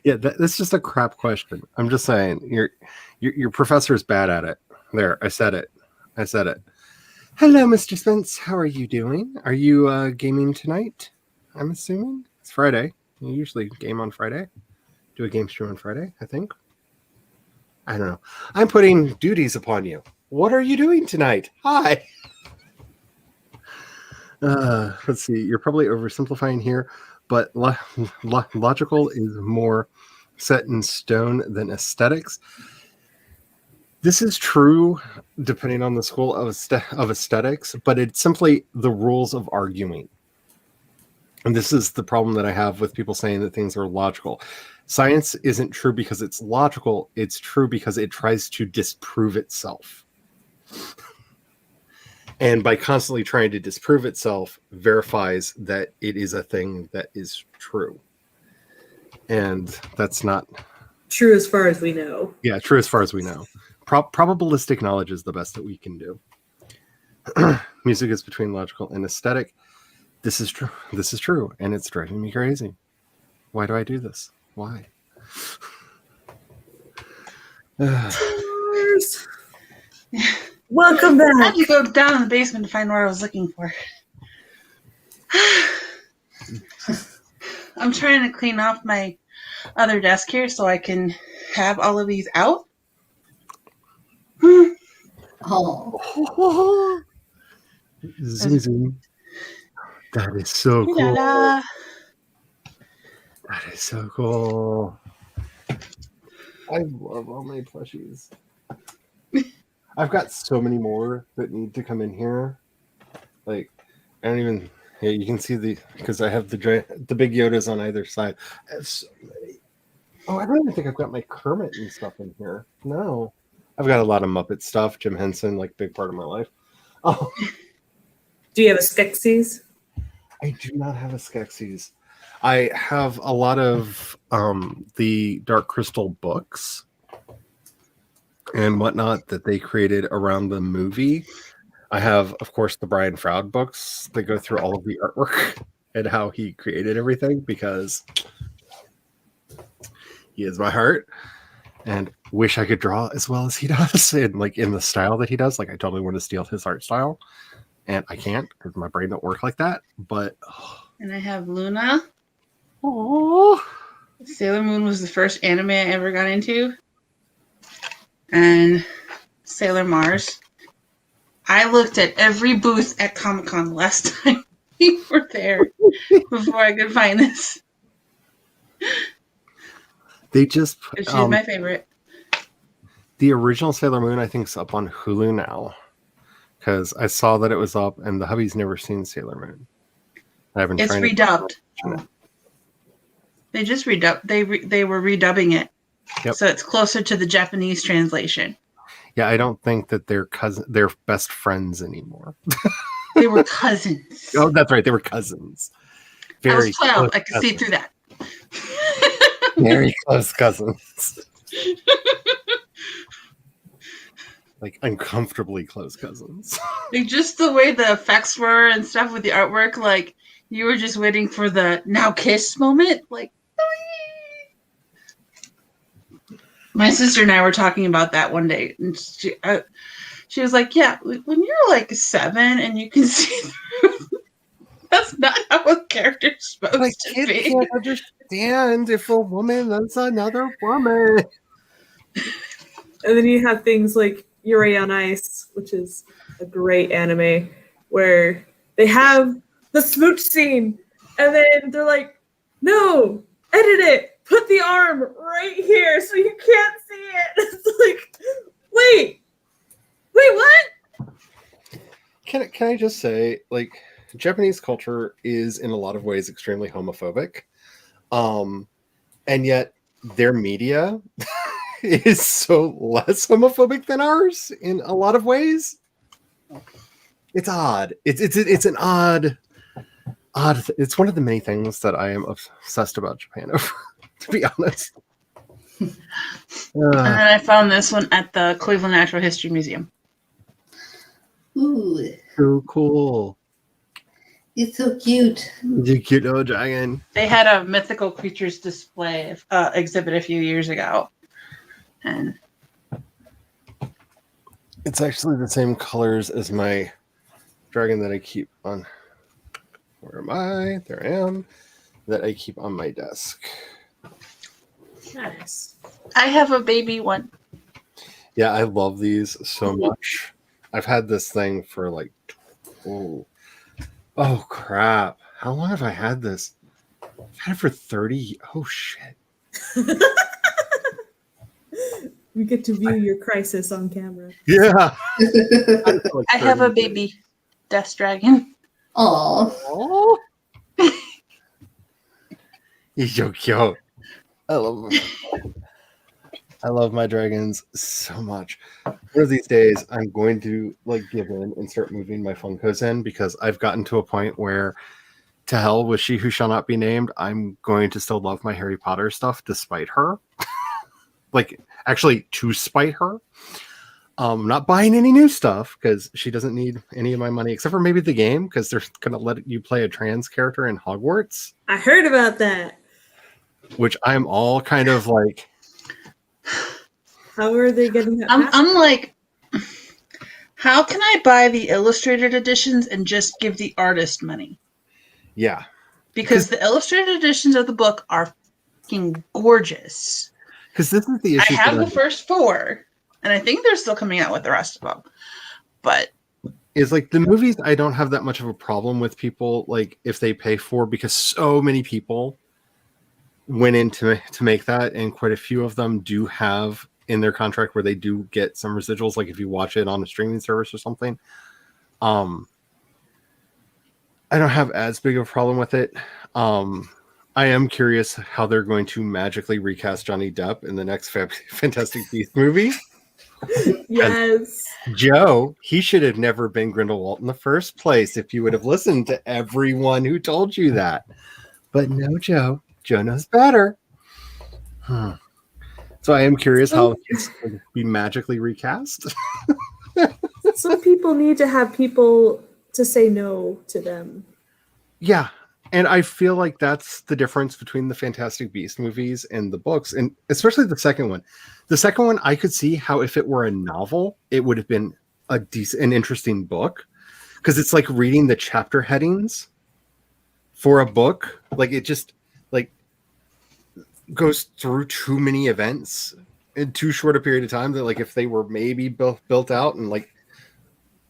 Yeah, that's just a crap question. I'm just saying, your professor is bad at it. There, I said it. Hello, Mr. Spence. How are you doing? Are you gaming tonight? I'm assuming it's Friday. You usually game on Friday. Do a game stream on Friday, I think. I don't know. I'm putting duties upon you. What are you doing tonight? Hi. Let's see. You're probably oversimplifying here, but logical is more set in stone than aesthetics. This is true depending on the school of aesthetics, but it's simply the rules of arguing. And this is the problem that I have with people saying that things are logical. Science isn't true because it's logical. It's true because it tries to disprove itself. And by constantly trying to disprove itself, verifies that it is a thing that is true. And that's not... True as far as we know. Yeah, true as far as we know. Probabilistic knowledge is the best that we can do. Music is between logical and aesthetic. This is true. This is true. And it's driving me crazy. Why do I do this? Why? Welcome I had back. to go down in the basement to find what I was looking for. I'm trying to clean off my other desk here so I can have all of these out. Oh, Zoom, zoom. That is so cool. Ta-da. That is so cool. I love all my plushies. I've got so many more that need to come in here. Like, I don't even... Yeah, you can see because I have the big Yodas on either side. I have so many. Oh, I don't even think I've got my Kermit and stuff in here. No. I've got a lot of Muppet stuff. Jim Henson, like, big part of my life. Oh, Do you have a Skeksis? I do not have a Skeksis. I have a lot of the Dark Crystal books and whatnot that they created around the movie. I have, of course, the Brian Froud books that go through all of the artwork and how he created everything, because he is my heart and wish I could draw as well as he does, and like in the style that he does. Like, I totally want to steal his art style, and I can't because my brain don't work like that. But And I have Luna. oh, Sailor Moon was the first anime I ever got into. And Sailor Mars. I looked at every booth at Comic-Con last time we were there before I could find this. they just She's my favorite. the original Sailor Moon, I think, is up on Hulu now, because I saw that it was up, and the hubby's never seen Sailor Moon. I haven't. It's redubbed. They just redubbed. They were redubbing it, Yep. so it's closer to the Japanese translation. Yeah, I don't think that they're best friends anymore. They were cousins. Oh, that's right, they were cousins. I Very was 12. close I could see cousins. through that. Very close cousins. Like uncomfortably close cousins. Like, just the way the effects were and stuff with the artwork, like you were just waiting for the now kiss moment. Like, my sister and I were talking about that one day, and she was like, "Yeah, when you're like 7 and you can see through, that's not how a character's supposed Like, to kids be." can't understand if a woman loves another woman. And then you have things like Yuri on Ice, which is a great anime, where they have the smooch scene, and then they're like, "No, edit it. Put the arm right here so you can't see it." It's like, wait, what? Can I just say, like, Japanese culture is in a lot of ways extremely homophobic, and yet their media is so less homophobic than ours in a lot of ways. It's odd. It's an odd. It's one of the many things that I am obsessed about Japan over, to be honest. And then I found this one at the Cleveland Natural History Museum. ooh, So cool. it's so cute. You cute little dragon. They had a mythical creatures display exhibit a few years ago, and It's actually the same colors as my dragon that I keep on. Where am I? There I am. That I keep on my desk. Nice. I have a baby one. Yeah, I love these so much. I've had this thing for like, oh crap. How long have I had this? I've had it for 30. Oh shit. We get to view your crisis on camera. Yeah. I have a baby Death Dragon. Aw, Oh. He's so cute. I love him. I love my dragons so much. One of these days, I'm going to give in and start moving my Funkos in because I've gotten to a point where, to hell with She Who Shall Not Be Named, I'm going to still love my Harry Potter stuff despite her. Actually, to spite her. I'm not buying any new stuff because she doesn't need any of my money except for maybe the game because they're going to let you play a trans character in Hogwarts. I heard about that. Which I'm all kind of like... How are they getting that? I'm like, how can I buy the illustrated editions and just give the artist money? Yeah. Because the illustrated editions of the book are fucking gorgeous. Because this is the issue. I have the first 4, and I think they're still coming out with the rest of them. But is the movies, I don't have that much of a problem with people if they pay for, because so many people went in to make that, and quite a few of them do have in their contract where they do get some residuals, if you watch it on a streaming service or something. I don't have as big of a problem with it. I am curious how they're going to magically recast Johnny Depp in the next Fantastic Beasts movie. Yes. Joe, he should have never been Grindelwald in the first place if you would have listened to everyone who told you that. But no, Joe knows better. So I am curious how it's going to be magically recast. Some people need to have people to say no to them. Yeah. And I feel like that's the difference between the Fantastic Beasts movies and the books, and especially the second one. The second one, I could see how if it were a novel, it would have been an interesting book, because it's like reading the chapter headings for a book. It just goes through too many events in too short a period of time that if they were maybe built out, and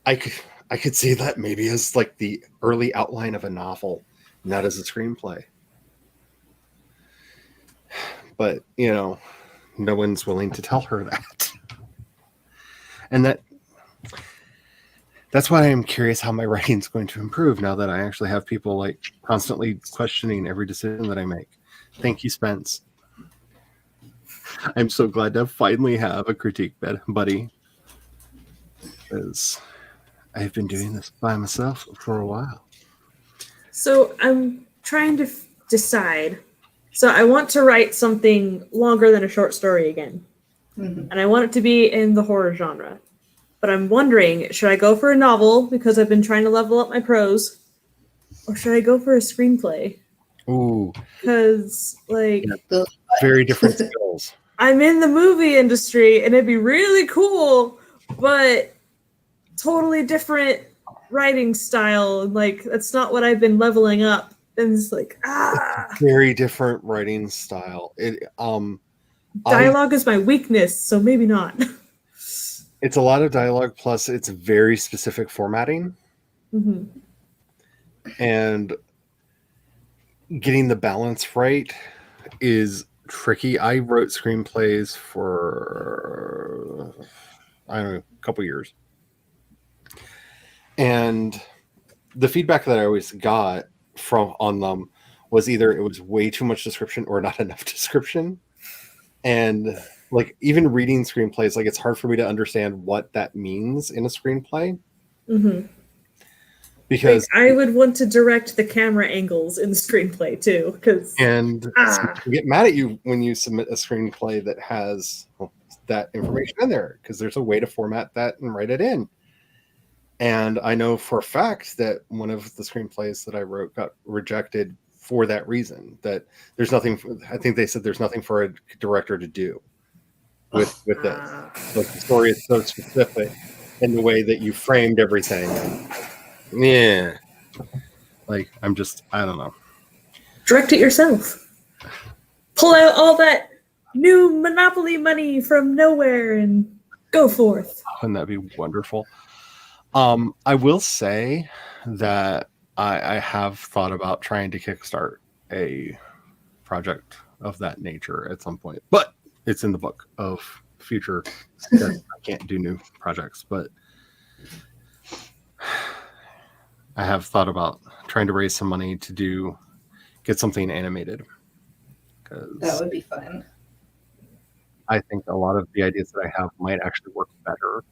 I could see that maybe as the early outline of a novel, not as a screenplay. But no one's willing to tell her that. And that's why I'm curious how my writing's going to improve now that I actually have people constantly questioning every decision that I make. Thank you, Spence. I'm so glad to finally have a critique buddy, because I've been doing this by myself for a while. So I'm trying to decide. So I want to write something longer than a short story again. Mm-hmm. And I want it to be in the horror genre. But I'm wondering, should I go for a novel because I've been trying to level up my prose? Or should I go for a screenplay? Ooh. Because, very different skills. I'm in the movie industry and it'd be really cool, but totally different writing style. That's not what I've been leveling up. And it's very different writing style. Dialogue is my weakness, so maybe not. It's a lot of dialogue, plus it's very specific formatting. Mm-hmm. And getting the balance right is tricky. I wrote screenplays for, I don't know, a couple years. And the feedback that I always got on them was either it was way too much description or not enough description. And even reading screenplays, it's hard for me to understand what that means in a screenplay. Mm-hmm. Because I would want to direct the camera angles in the screenplay too, and people get mad at you when you submit a screenplay that has that information in there, because there's a way to format that and write it in. And I know for a fact that one of the screenplays that I wrote got rejected for that reason. That there's nothing. I think they said there's nothing for a director to do with this. The story is so specific in the way that you framed everything. Yeah, I don't know. Direct it yourself. Pull out all that new Monopoly money from nowhere and go forth. Wouldn't that be wonderful? I will say that I have thought about trying to kickstart a project of that nature at some point, but it's in the book of future. I can't do new projects, but I have thought about trying to raise some money to get something animated. That because would be fun. I think a lot of the ideas that I have might actually work better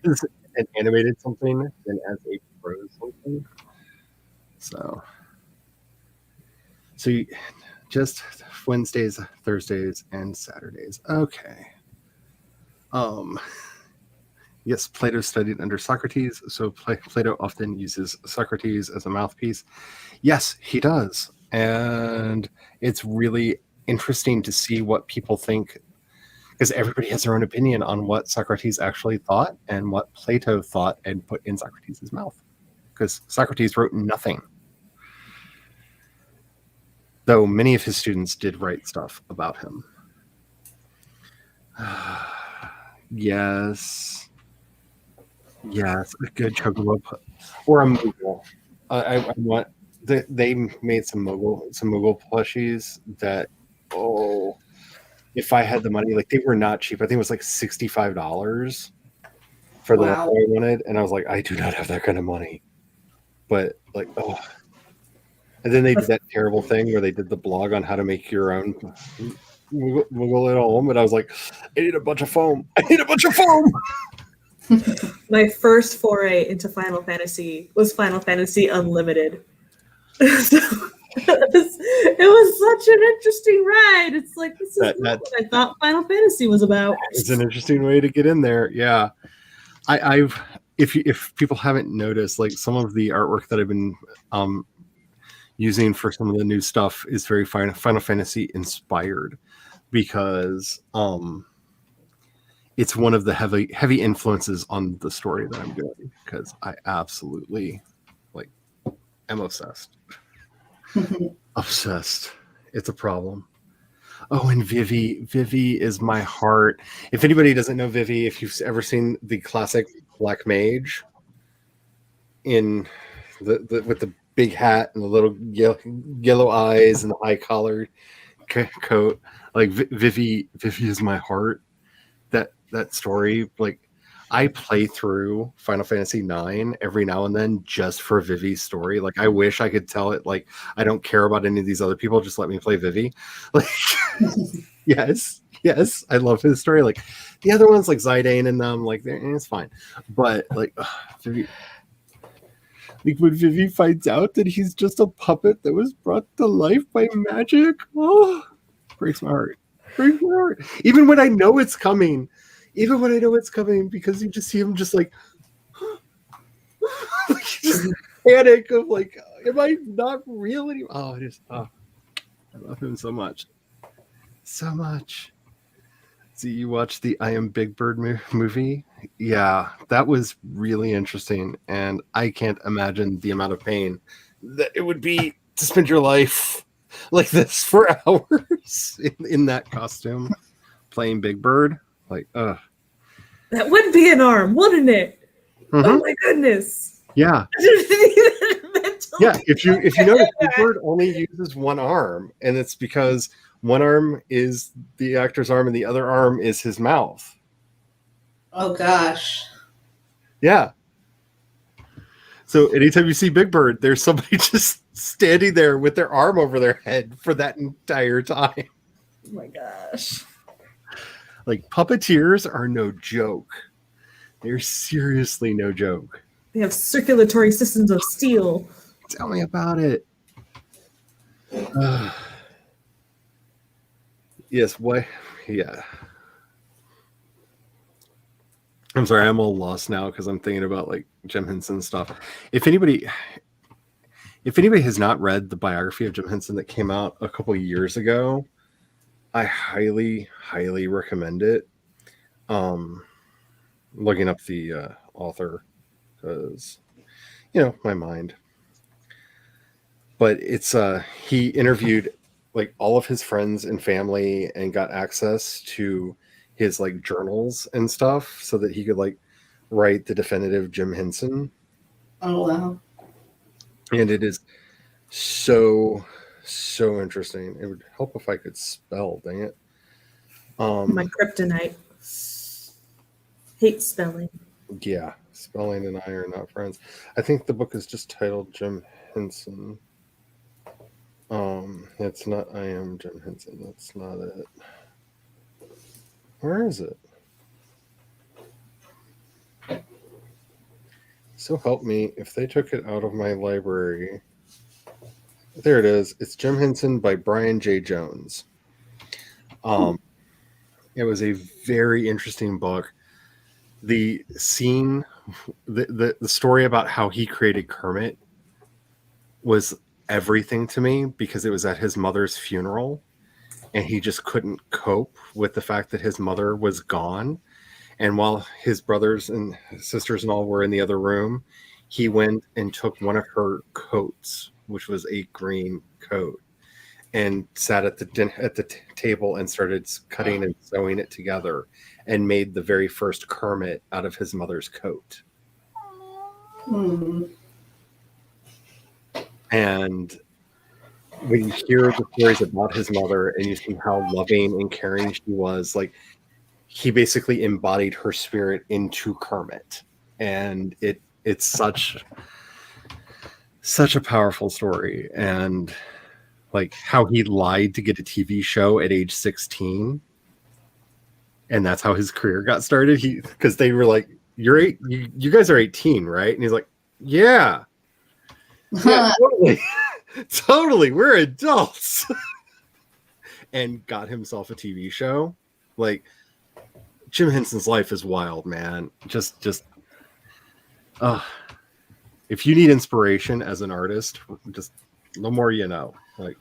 as an animated something than as a prose something. So you, just Wednesdays, Thursdays, and Saturdays. Okay. Yes, Plato studied under Socrates, so Plato often uses Socrates as a mouthpiece. Yes, he does. And it's really interesting to see what people think, because everybody has their own opinion on what Socrates actually thought and what Plato thought and put in Socrates' mouth. Because Socrates wrote nothing. Though many of his students did write stuff about him. Yes. Yes, a good chocobo or a Moogle. I want. They made some Moogle plushies that, oh, if I had the money, like they were not cheap. I think it was like $65 for the one Wow. I wanted, and I was like, I do not have that kind of money. But like, oh, and then they did that terrible thing where they did the blog on how to make your own Moogle at home, and I was like, I need a bunch of foam. I need a bunch of foam. My first foray into Final Fantasy was Final Fantasy Unlimited. So it was such an interesting ride. It's like, this is not what I thought Final Fantasy was about. It's an interesting way to get in there. Yeah. I've if people haven't noticed, like some of the artwork that I've been using for some of the new stuff is very Final Fantasy inspired, because it's one of the heavy influences on the story that I'm doing, because I absolutely like am obsessed. Obsessed. It's a problem. Oh, and Vivi is my heart. If anybody doesn't know Vivi, if you've ever seen the classic Black Mage in the with the big hat and the little yellow eyes and the high collared coat, like Vivi is my heart. That story, like I play through Final Fantasy IX every now and then just for Vivi's story. Like I wish I could tell it like I don't care about any of these other people, just let me play Vivi. Like yes, I love his story. Like the other ones, like Zidane and them, like it's fine. But like Vivi, like when Vivi finds out that he's just a puppet that was brought to life by magic, oh, breaks my heart. Breaks my heart. Even when I know it's coming. Because you just see him just like, just panic of like, am I not real anymore? Oh, I love him so much. So much. So you watched the I Am Big Bird movie? Yeah, that was really interesting. And I can't imagine the amount of pain that it would be to spend your life like this for hours in that costume playing Big Bird. Like, that would be an arm, wouldn't it? Mm-hmm. Oh my goodness. Yeah. Yeah. If you notice, Big Bird only uses one arm, and it's because one arm is the actor's arm and the other arm is his mouth. Oh gosh. Yeah. So anytime you see Big Bird, there's somebody just standing there with their arm over their head for that entire time. Oh my gosh. Like puppeteers are no joke. They're seriously no joke. They have circulatory systems of steel. Tell me about it. Yes, what? Yeah. I'm sorry, I'm all lost now because I'm thinking about like Jim Henson stuff. If anybody has not read the biography of Jim Henson that came out a couple years ago, I highly recommend it. Looking up the author because my mind. But it's he interviewed like all of his friends and family and got access to his like journals and stuff so that he could like write the definitive Jim Henson. Oh wow. And it is so interesting. It would help if I could spell, dang it. My kryptonite. Hate spelling. Yeah, spelling and I are not friends. I think the book is just titled Jim Henson. It's not. I am Jim Henson. That's not it. Where is it? So help me if they took it out of my library. There it is. It's Jim Henson by Brian J. Jones. It was a very interesting book. The scene, the story about how he created Kermit was everything to me because it was at his mother's funeral and he just couldn't cope with the fact that his mother was gone. And while his brothers and sisters and all were in the other room, he went and took one of her coats, which was a green coat, and sat at the table and started cutting and sewing it together and made the very first Kermit out of his mother's coat. And when you hear the stories about his mother and you see how loving and caring she was, like, he basically embodied her spirit into Kermit. And it's such a powerful story. And like how he lied to get a TV show at age 16. And that's how his career got started. Because they were like, you guys are 18, right? And he's like, yeah, totally. Totally. We're adults. And got himself a TV show. Like, Jim Henson's life is wild, man. Just if you need inspiration as an artist, just no more you know. Like,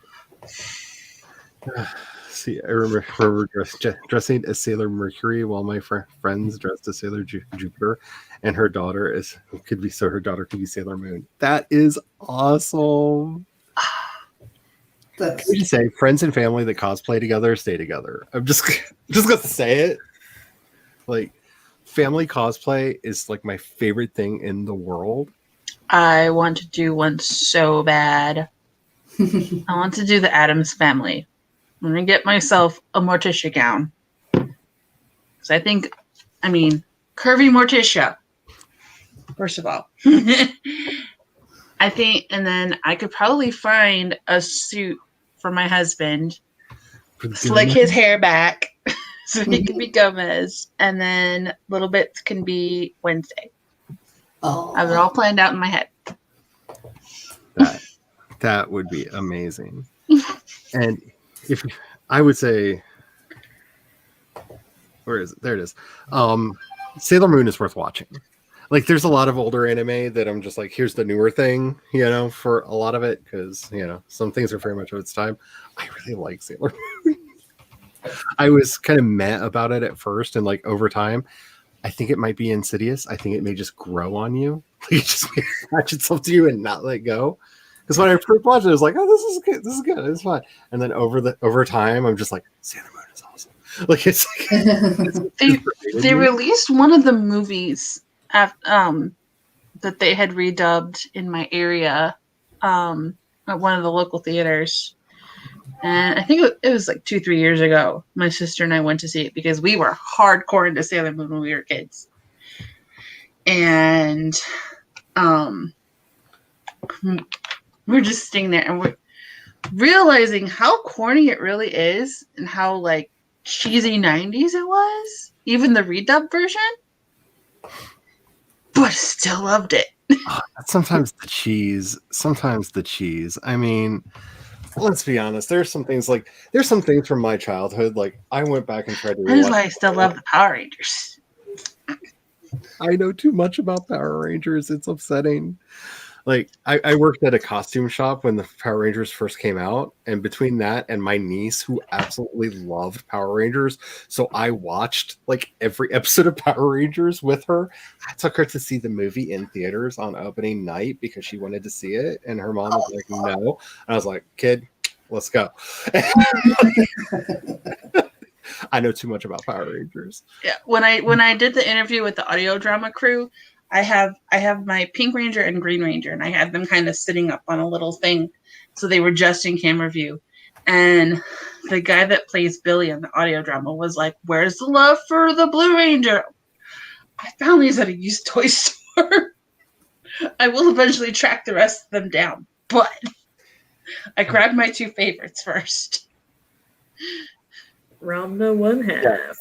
see, I remember dressing as Sailor Mercury while my friends dressed as Sailor Jupiter, and her daughter could be Sailor Moon. That is awesome. Can we just say friends and family that cosplay together stay together? I'm just gonna say it. Like, family cosplay is like my favorite thing in the world. I want to do one so bad. I want to do the Addams Family. I'm going to get myself a Morticia gown. Because I think, curvy Morticia, first of all. I think, and then I could probably find a suit for my husband, slick his hair back so he can be Gomez, and then little bits can be Wednesday. I have it all planned out in my head. That would be amazing. And if I would say, where is it? There it is. Sailor Moon is worth watching. Like, there's a lot of older anime that I'm just like, here's the newer thing, for a lot of it, because some things are very much of its time. I really like Sailor Moon. I was kind of meh about it at first, and like over time, I think it might be insidious. I think it may just grow on you. Like, it just may attach itself to you and not let go. Because when I first watched it, I was like, "Oh, this is good. This is good. It's fun." And then over time, I'm just like, "Sailor Moon is awesome." Like, it's they released one of the movies that they had redubbed in my area at one of the local theaters, and I think it was like 2-3 years ago. My sister and I went to see it because we were hardcore into Sailor Moon when we were kids, and we're just sitting there and we're realizing how corny it really is and how like cheesy 90s it was, even the redub version, but still loved it. Sometimes the cheese. I mean, let's be honest. There's some things from my childhood. Like, I went back and tried to. That is why I still love the Power Rangers. I know too much about Power Rangers. It's upsetting. Like, I worked at a costume shop when the Power Rangers first came out, and between that and my niece, who absolutely loved Power Rangers, so I watched like every episode of Power Rangers with her. I took her to see the movie in theaters on opening night because she wanted to see it, and her mom was like, "No," and I was like, "Kid, let's go." I know too much about Power Rangers. Yeah, when I did the interview with the audio drama crew, I have my Pink Ranger and Green Ranger, and I had them kind of sitting up on a little thing, so they were just in camera view. And the guy that plays Billy in the audio drama was like, "Where's the love for the Blue Ranger?" I found these at a used toy store. I will eventually track the rest of them down, but I grabbed my two favorites first. Ranma one half.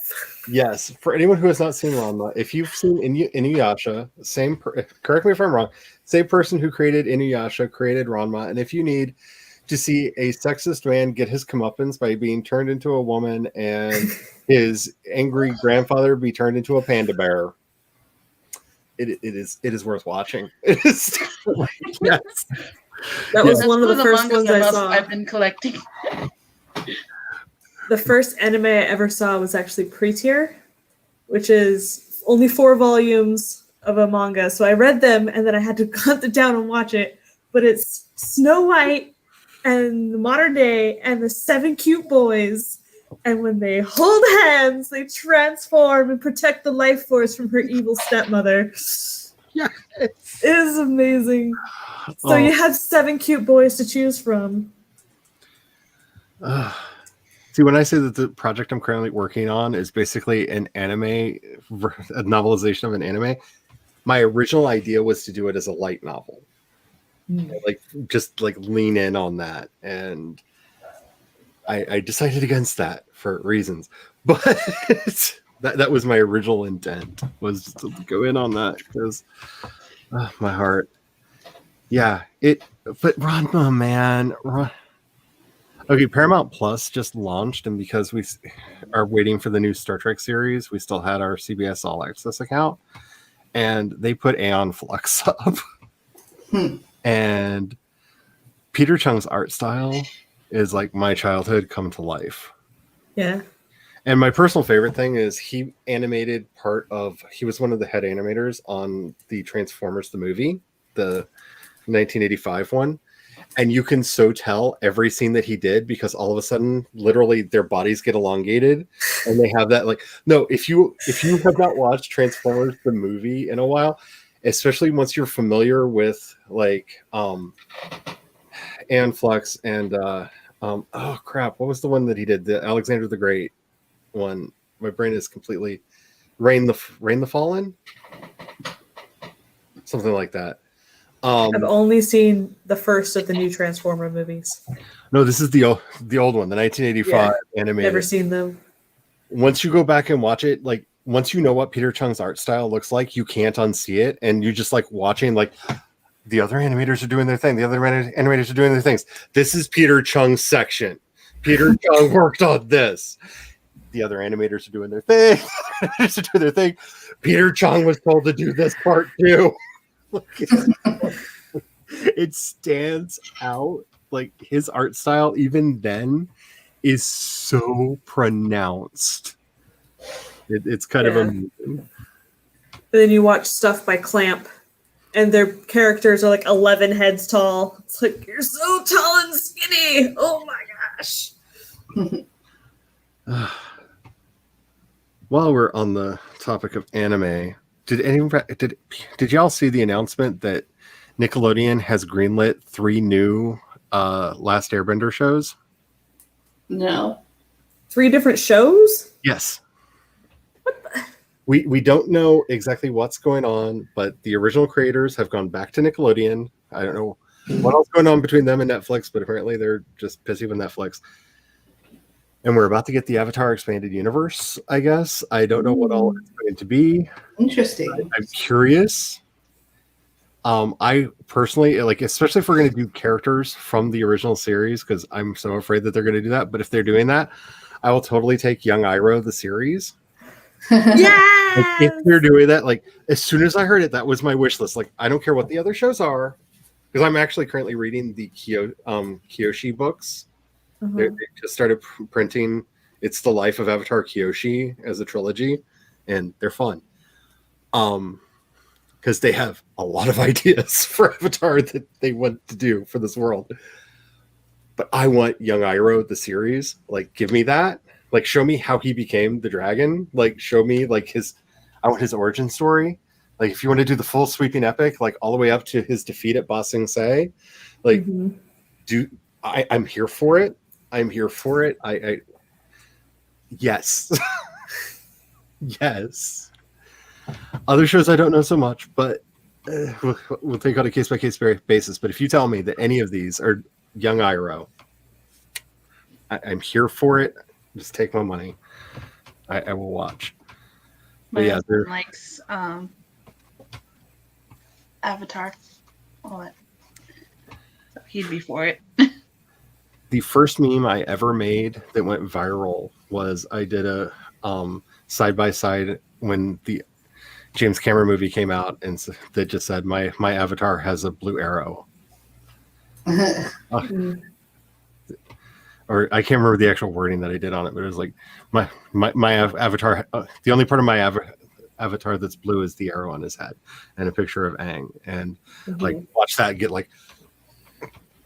Yes, for anyone who has not seen Ranma, if you've seen Inuyasha, correct me if I'm wrong, same person who created Inuyasha created Ranma, and if you need to see a sexist man get his comeuppance by being turned into a woman and his angry grandfather be turned into a panda bear, it is worth watching. It is yes. That was That's one of the first mangas ones I saw. I've been collecting. The first anime I ever saw was actually Prettier, which is only 4 volumes of a manga. So I read them and then I had to hunt it down and watch it. But it's Snow White and the modern day and the 7 cute boys. And when they hold hands, they transform and protect the life force from her evil stepmother. Yeah, it is amazing. So you have 7 cute boys to choose from. See, when I say that the project I'm currently working on is basically an anime, a novelization of an anime, my original idea was to do it as a light novel. Like, just like lean in on that. And I decided against that for reasons. But that was my original intent, was to go in on that because my heart. Yeah, but Ranma, man. Okay, Paramount Plus just launched, and because we are waiting for the new Star Trek series, we still had our CBS All Access account, and they put Aeon Flux up. And Peter Chung's art style is like my childhood come to life. Yeah. And my personal favorite thing is he was one of the head animators on the Transformers the movie, the 1985 one. And you can so tell every scene that he did because all of a sudden, literally, their bodies get elongated, and they have that if you have not watched Transformers the movie in a while, especially once you're familiar with Aeon Flux and what was the one that he did, the Alexander the Great one? My brain is completely Reign the Fallen, something like that. I've only seen the first of the new Transformer movies. No, this is the old one, the 1985 animated. Never seen them. Once you go back and watch it, once you know what Peter Chung's art style looks like, you can't unsee it, and you just watching the other animators are doing their thing. The other animators are doing their things. This is Peter Chung's section. Peter Chung worked on this. The other animators are doing their thing. Peter Chung was told to do this part too. It stands out. His art style even then is so pronounced. It's kind of amazing. But then you watch stuff by Clamp and their characters are 11 heads tall. It's you're so tall and skinny. Oh my gosh. While we're on the topic of anime, did y'all see the announcement that Nickelodeon has greenlit 3 new Last Airbender shows? No. 3 different shows? Yes. We don't know exactly what's going on, but the original creators have gone back to Nickelodeon. I don't know what else is going on between them and Netflix, but apparently they're just pissy with Netflix. And we're about to get the Avatar Expanded Universe, I guess. I don't know what all it's going to be. Interesting. I'm curious. I personally, especially if we're going to do characters from the original series, because I'm so afraid that they're going to do that. But if they're doing that, I will totally take Young Iroh, the series. Yeah. If they're doing that, as soon as I heard it, that was my wish list. I don't care what the other shows are, because I'm actually currently reading the Kyoshi books. They just started printing It's the Life of Avatar Kyoshi as a trilogy, and they're fun. Because they have a lot of ideas for Avatar that they want to do for this world. But I want Young Iroh, the series. Give me that. Show me how he became the dragon. Show me I want his origin story. If you want to do the full sweeping epic, all the way up to his defeat at Ba Sing Se, I'm here for it. I'm here for it. Yes. Yes. Other shows I don't know so much, but we'll take on a case-by-case basis. But if you tell me that any of these are Young Iroh. I'm here for it. Just take my money. I will watch. My But yeah, husband likes Avatar. All that. So he'd be for it. the first meme I ever made that went viral was I did a side by side when the James Cameron movie came out, and that just said my avatar has a blue arrow. Or I can't remember the actual wording that I did on it, but it was like my avatar. The only part of my avatar that's blue is the arrow on his head, and a picture of Aang. And like, watch that get like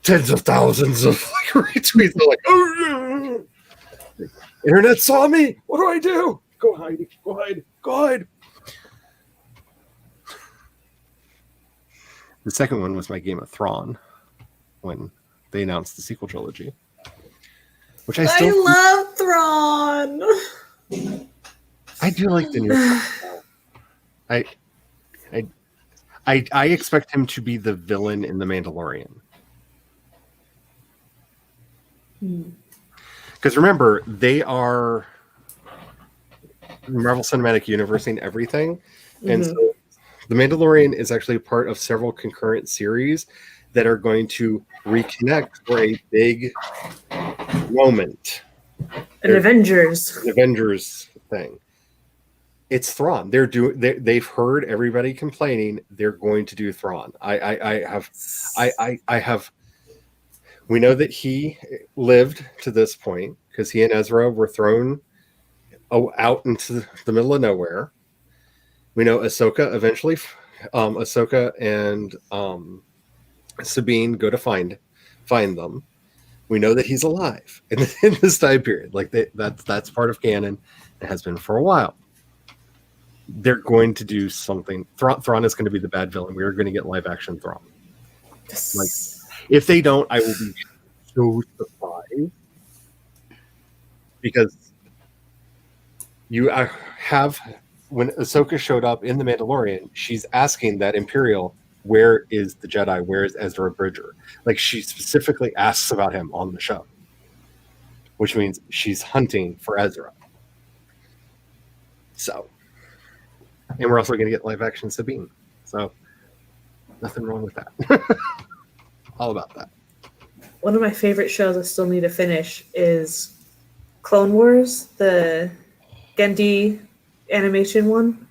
tens of thousands of like retweets. They're like, oh, internet saw me. What do I do? Go hide. Go hide. Go hide. The second one was my Game of Thrawn when they announced the sequel trilogy. Which I love Thrawn. I do like the new. I expect him to be the villain in The Mandalorian. Because remember, they are Marvel Cinematic Universe and everything, and so The Mandalorian is actually part of several concurrent series that are going to reconnect for a big moment. An Avengers thing. It's Thrawn. They've heard everybody complaining. They're going to do Thrawn. I have. We know that he lived to this point because he and Ezra were thrown out into the middle of nowhere. We know Ahsoka eventually. Ahsoka and Sabine go to find them. We know that he's alive in this time period. Like that's part of canon. It has been for a while. They're going to do something. Thrawn is going to be the bad villain. We are going to get live action Thrawn. Like, if they don't, I will be so surprised because you have when Ahsoka showed up in The Mandalorian, she's asking that Imperial, where is the Jedi? Where is Ezra Bridger? Like, she specifically asks about him on the show, which means she's hunting for Ezra. So, and we're also going to get live action Sabine. So, nothing wrong with that. All about that. One of my favorite shows I still need to finish is Clone Wars, the Genndy animation one.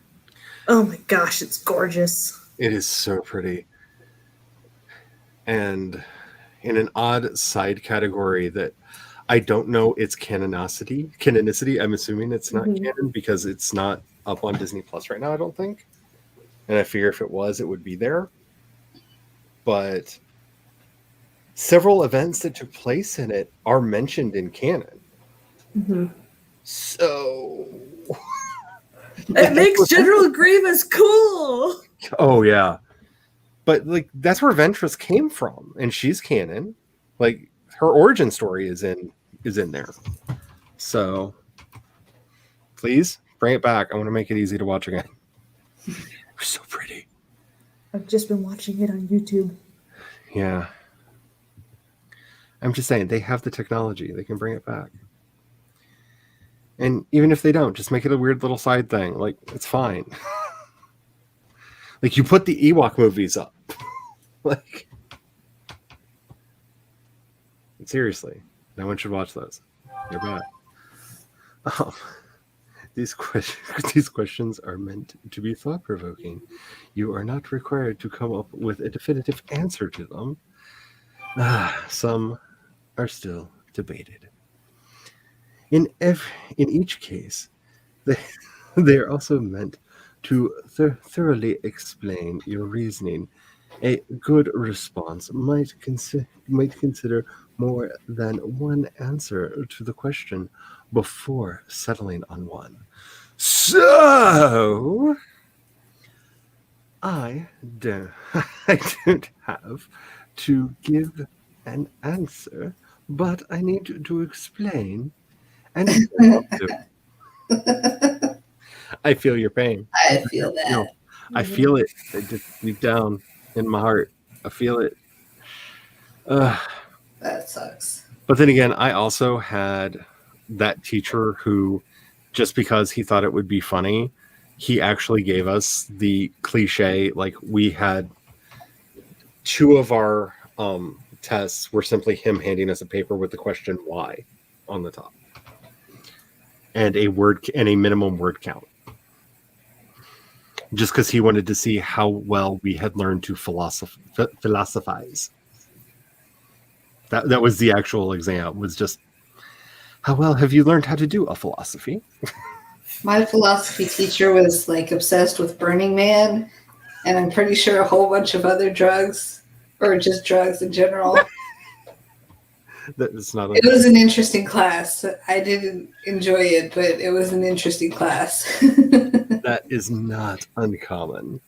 Oh my gosh, it's gorgeous. It is so pretty. And in an odd side category that I don't know its canonicity, I'm assuming it's not canon because it's not up on Disney Plus right now, I don't think. And I figure if it was, it would be there. But several events that took place in it are mentioned in canon. So it makes General Grievous cool. Oh yeah, but like that's where Ventress came from, and she's canon. Like her origin story is in there. So please bring it back. I want to make it easy to watch again. It was so pretty. I've just been watching it on YouTube. Yeah. I'm just saying, they have the technology. They can bring it back. And even if they don't, just make it a weird little side thing. Like, it's fine. Like, you put the Ewok movies up. Like, seriously, no one should watch those. They're bad. These questions are meant to be thought-provoking. You are not required to come up with a definitive answer to them. Some are still debated. In each case, they are also meant to thoroughly explain your reasoning. A good response might consider more than one answer to the question before settling on one. So, I don't have to give an answer, but I need to explain. And I feel your pain. I feel that. No, I feel it just deep down in my heart. I feel it. that sucks. But then again, I also had that teacher who, just because he thought it would be funny, he actually gave us the cliche, like we had 2 of our tests were simply him handing us a paper with the question why on the top. And a minimum word count. Just because he wanted to see how well we had learned to philosophize. That was the actual exam, was just, how well have you learned how to do a philosophy? My philosophy teacher was like obsessed with Burning Man, and I'm pretty sure a whole bunch of other drugs, or just drugs in general. It's not. It was an interesting class. I didn't enjoy it, but it was an interesting class. That is not uncommon.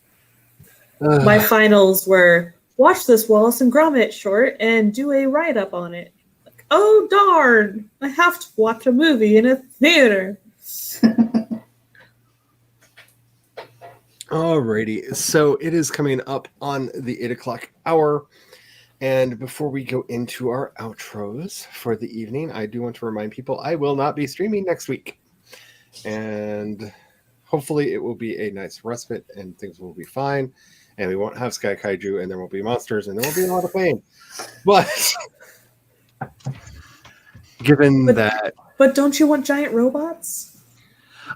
My finals were watch this Wallace and Gromit short and do a write-up on it. Like, oh darn, I have to watch a movie in a theater. Alrighty, so it is coming up on the 8 o'clock hour. And before we go into our outros for the evening, I do want to remind people I will not be streaming next week. And hopefully it will be a nice respite and things will be fine. And we won't have Sky Kaiju and there won't be monsters and there won't be a lot of pain. But given that... But don't you want giant robots?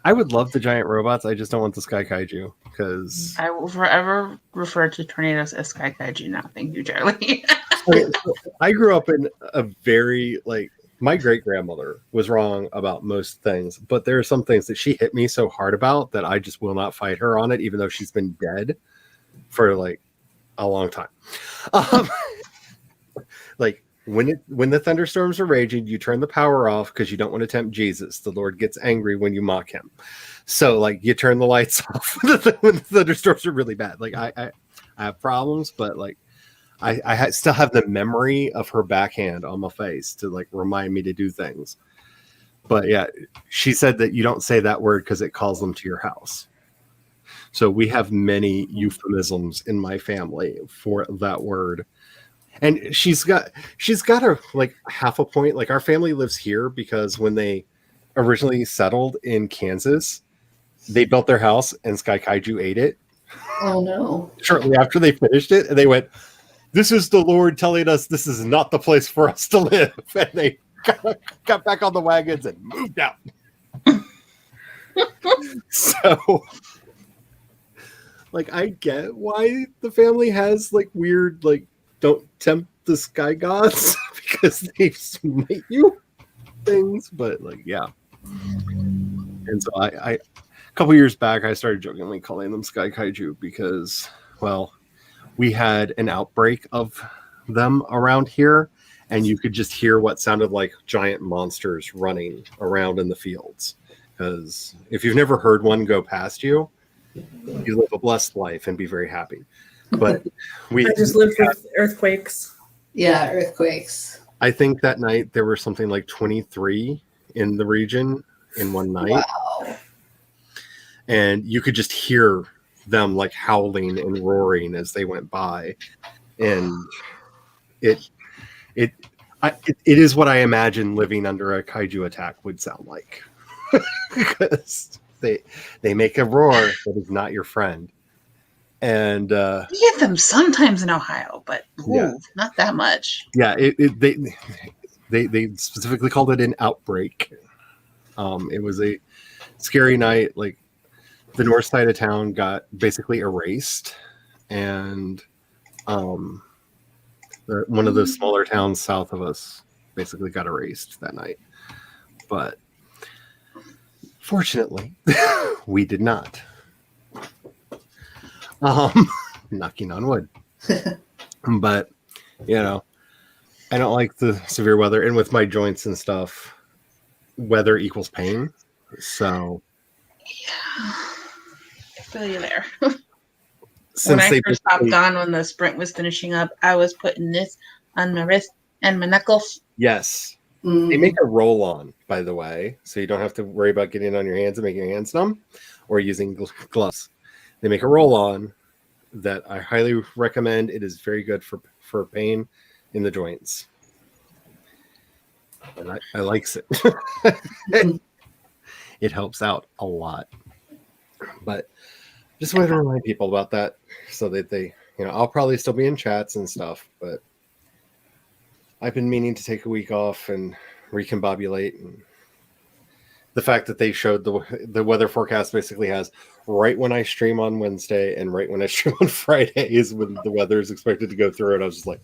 I would love the giant robots. I just don't want the Sky Kaiju because I will forever refer to tornadoes as Sky Kaiju now. Thank you, Charlie. Okay, so I grew up in a very, my great-grandmother was wrong about most things, but there are some things that she hit me so hard about that I just will not fight her on it, even though she's been dead for a long time. When the thunderstorms are raging, you turn the power off because you don't want to tempt Jesus. The Lord gets angry when you mock him. So you turn the lights off when the thunderstorms are really bad. I have problems, but I still have the memory of her backhand on my face to remind me to do things. But yeah, she said that you don't say that word because it calls them to your house. So we have many euphemisms in my family for that word. And she's got a half a point. Our family lives here because when they originally settled in Kansas, they built their house and Sky Kaiju ate it. Oh no. Shortly after they finished it, and they went, "This is the Lord telling us this is not the place for us to live." And they got back on the wagons and moved out. So I get why the family has weird don't tempt the sky gods because they smite you things, but yeah. And so I a couple years back I started jokingly calling them Sky Kaiju because, well, we had an outbreak of them around here and you could just hear what sounded like giant monsters running around in the fields. Because if you've never heard one go past you, you live a blessed life and be very happy. But I just lived with earthquakes. Yeah, earthquakes. I think that night there were something like 23 in the region in one night. Wow. And you could just hear them howling and roaring as they went by. And it is what I imagine living under a kaiju attack would sound like. Because they make a roar that is not your friend. And we get them sometimes in Ohio, but not that much. Yeah, they specifically called it an outbreak. It was a scary night. The north side of town got basically erased, and one of the smaller towns south of us basically got erased that night. But fortunately, we did not. Knocking on wood. But I don't like the severe weather, and with my joints and stuff, weather equals pain. So yeah, I feel you there. Since when I first hopped on when the sprint was finishing up, I was putting this on my wrist and my knuckles. Yes. They make a roll on, by the way, so you don't have to worry about getting it on your hands and making your hands numb or using gloves. They make a roll on that I highly recommend. It is very good for pain in the joints. and I likes it. It helps out a lot. But just wanted to remind people about that so that they, I'll probably still be in chats and stuff, but I've been meaning to take a week off and recombobulate. And the fact that they showed the weather forecast basically has right when I stream on Wednesday and right when I stream on Friday is when the weather is expected to go through it. I was just like,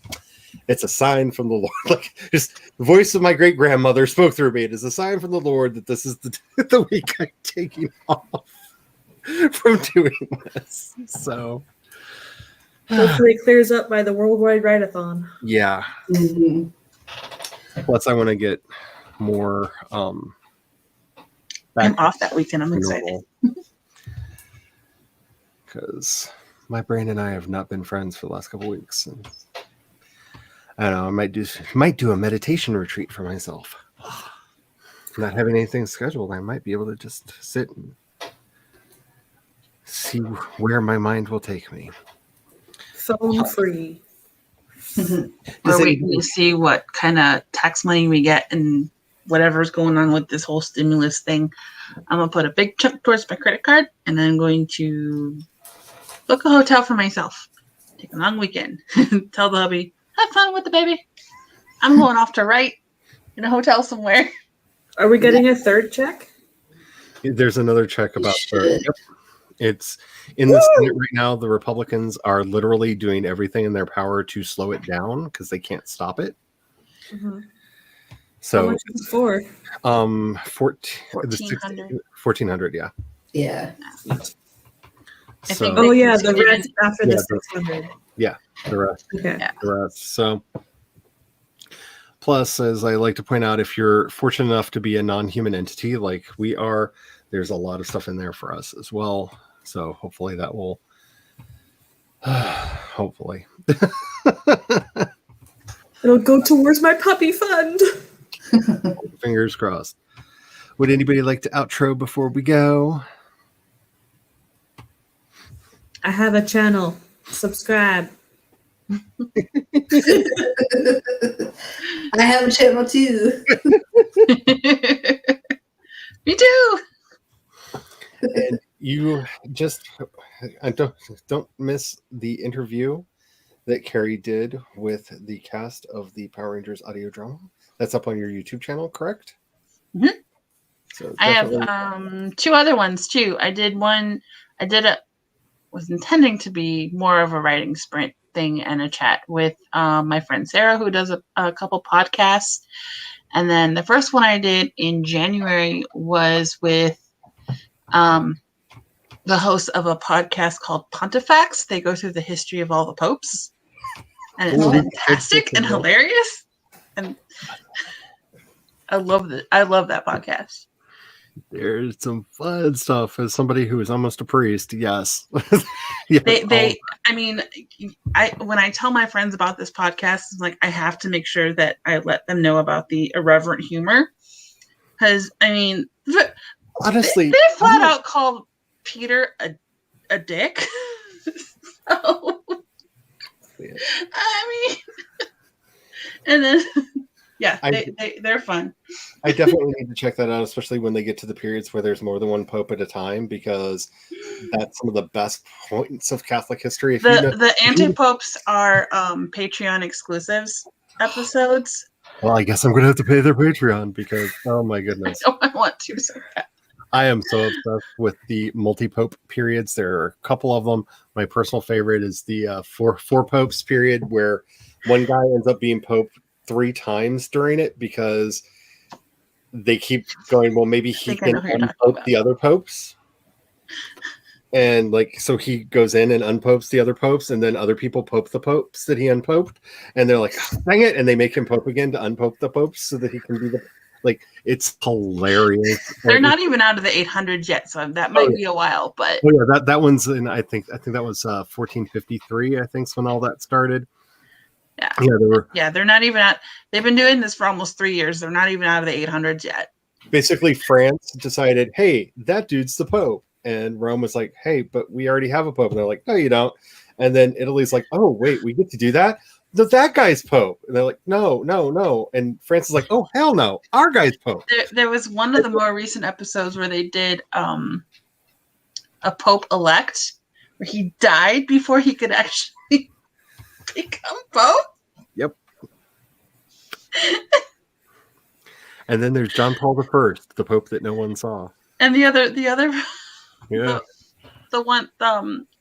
it's a sign from the Lord. Like, just the voice of my great grandmother spoke through me. It is a sign from the Lord that this is the week I'm taking off from doing this. So Hopefully it clears up by the Worldwide Write-a-thon. yeah. Mhm. Plus, I want to get more. I'm Back off that weekend. I'm to excited. normal. Because my brain and I have not been friends for the last couple weeks. And I don't know. I might do a meditation retreat for myself. Not having anything scheduled, I might be able to just sit and see where my mind will take me. Phone free. Does We're it- waiting to see what kind of tax money we get and whatever's going on with this whole stimulus thing. I'm going to put a big chunk towards my credit card, and I'm going to book a hotel for myself. Take a long weekend. Tell the hubby, have fun with the baby. I'm going off to write in a hotel somewhere. Are we getting a third check? There's another check about should. yep. It's in the Senate right now. The Republicans are literally doing everything in their power to slow it down because they can't stop it. How So, much is it for? 1,400. 1,400, yeah. Yeah. I So think Oh they yeah, the continue rest after Yeah, the 600. the rest. Okay. Yeah. The rest. So, plus, as I like to point out, if you're fortunate enough to be a non-human entity like we are, there's a lot of stuff in there for us as well. So hopefully that will, hopefully. It'll go towards my puppy fund. Fingers crossed. Would anybody like to outro before we go? I have a channel. Subscribe. I have a channel too. Me too. And you just don't miss the interview that Carrie did with the cast of the Power Rangers audio drama. That's up on your YouTube channel, correct? Mhm. So I have definitely- two other ones too. Was intending to be more of a writing sprint thing and a chat with my friend Sarah, who does a couple podcasts. And then the first one I did in January was with the host of a podcast called Pontifex. They go through the history of all the popes. And it's Ooh, fantastic and hilarious. And I love that podcast. There's some fun stuff. As somebody who is almost a priest, yes. Yeah, When I tell my friends about this podcast, it's like I have to make sure that I let them know about the irreverent humor. Because honestly, they flat out called Peter a dick. So and then they're fun. I definitely need to check that out, especially when they get to the periods where there's more than one pope at a time, because that's some of the best points of Catholic history. If The anti-popes are Patreon exclusives episodes. Well, I guess I'm going to have to pay their Patreon because, oh my goodness. I want to so bad. I am so obsessed with the multi-pope periods. There are a couple of them. My personal favorite is the four popes period, where one guy ends up being pope 3 times during it because they keep going, well, maybe he can unpope the other popes. And so he goes in and unpopes the other popes, and then other people pope the popes that he unpoped. And they're like, dang it. And they make him pope again to unpope the popes so that he can be it's hilarious. They're not even out of the 800s yet, so that might be a while. But that one's in. I think that was 1453. I think is when all that started. Yeah, they were. Yeah, they're not even out. They've been doing this for almost 3 years. They're not even out of the 800s yet. Basically, France decided, hey, that dude's the Pope, and Rome was like, hey, but we already have a Pope, and they're like, no, you don't. And then Italy's like, oh, wait, we get to do that? that guy's Pope. And they're like, no, no, no. And Francis is like, oh, hell no. Our guy's Pope. There was one of the more recent episodes where they did a Pope elect, where he died before he could actually become Pope. Yep. And then there's John Paul I, the Pope that no one saw. And the other, Yeah. the one,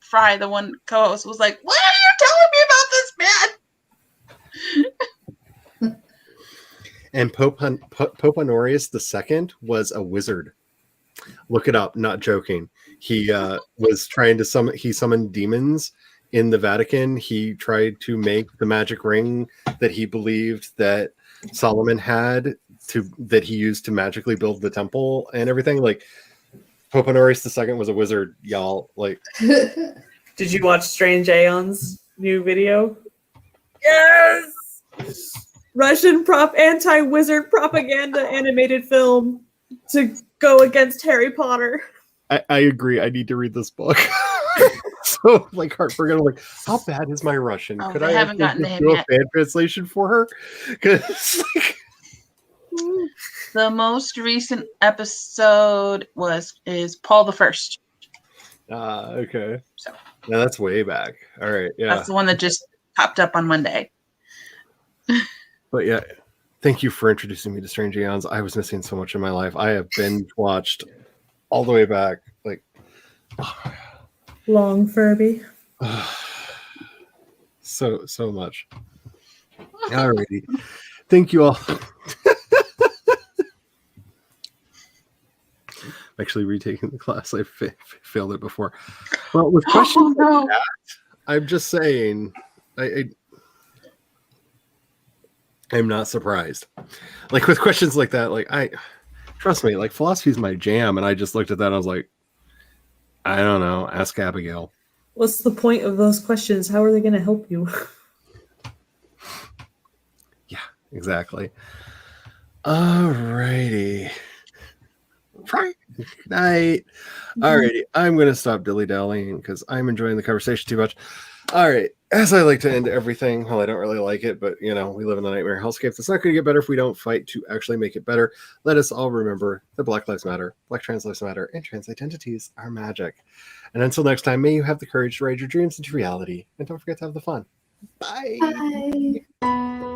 Fry, the one co-host, was like, "What are you telling me about this man?" And Pope Honorius II was a wizard. Look it up. Not joking. He was trying to summon demons in the Vatican. He tried to make the magic ring that he believed that Solomon had that he used to magically build the temple and everything. Like, Pope Honorius II was a wizard, y'all. Like, Did you watch Strange Aeon's new video? Yes! Russian anti-wizard propaganda animated film to go against Harry Potter. I agree. I need to read this book. So, like, heartbroken. I'm like, how bad is my Russian? Oh, Could they I haven't gotten to him do a yet. fan translation for her? Because, like, The most recent episode is Paul the First. okay. So. Yeah, that's way back. All right. Yeah. That's the one that just popped up on Monday. But yeah, thank you for introducing me to Strange Aeons. I was missing so much in my life. I have binge watched all the way back. Like, Long Furby. so much. Alrighty. Thank you all. Actually retaking the class. I failed it before. Well, with questions like that, I'm just saying, I'm not surprised. Like, with questions like that, like, trust me, like, philosophy is my jam, and I just looked at that and I was like, I don't know, ask Abigail. What's the point of those questions? How are they going to help you? Yeah, exactly. Alrighty. Right. Good night. Alrighty. I'm going to stop dilly-dallying because I'm enjoying the conversation too much. All right. As I like to end everything, well, I don't really like it, but, you know, we live in a nightmare hellscape. It's not going to get better if we don't fight to actually make it better. Let us all remember that Black Lives Matter, Black Trans Lives Matter, and trans identities are magic. And until next time, may you have the courage to ride your dreams into reality. And don't forget to have the fun. Bye. Bye.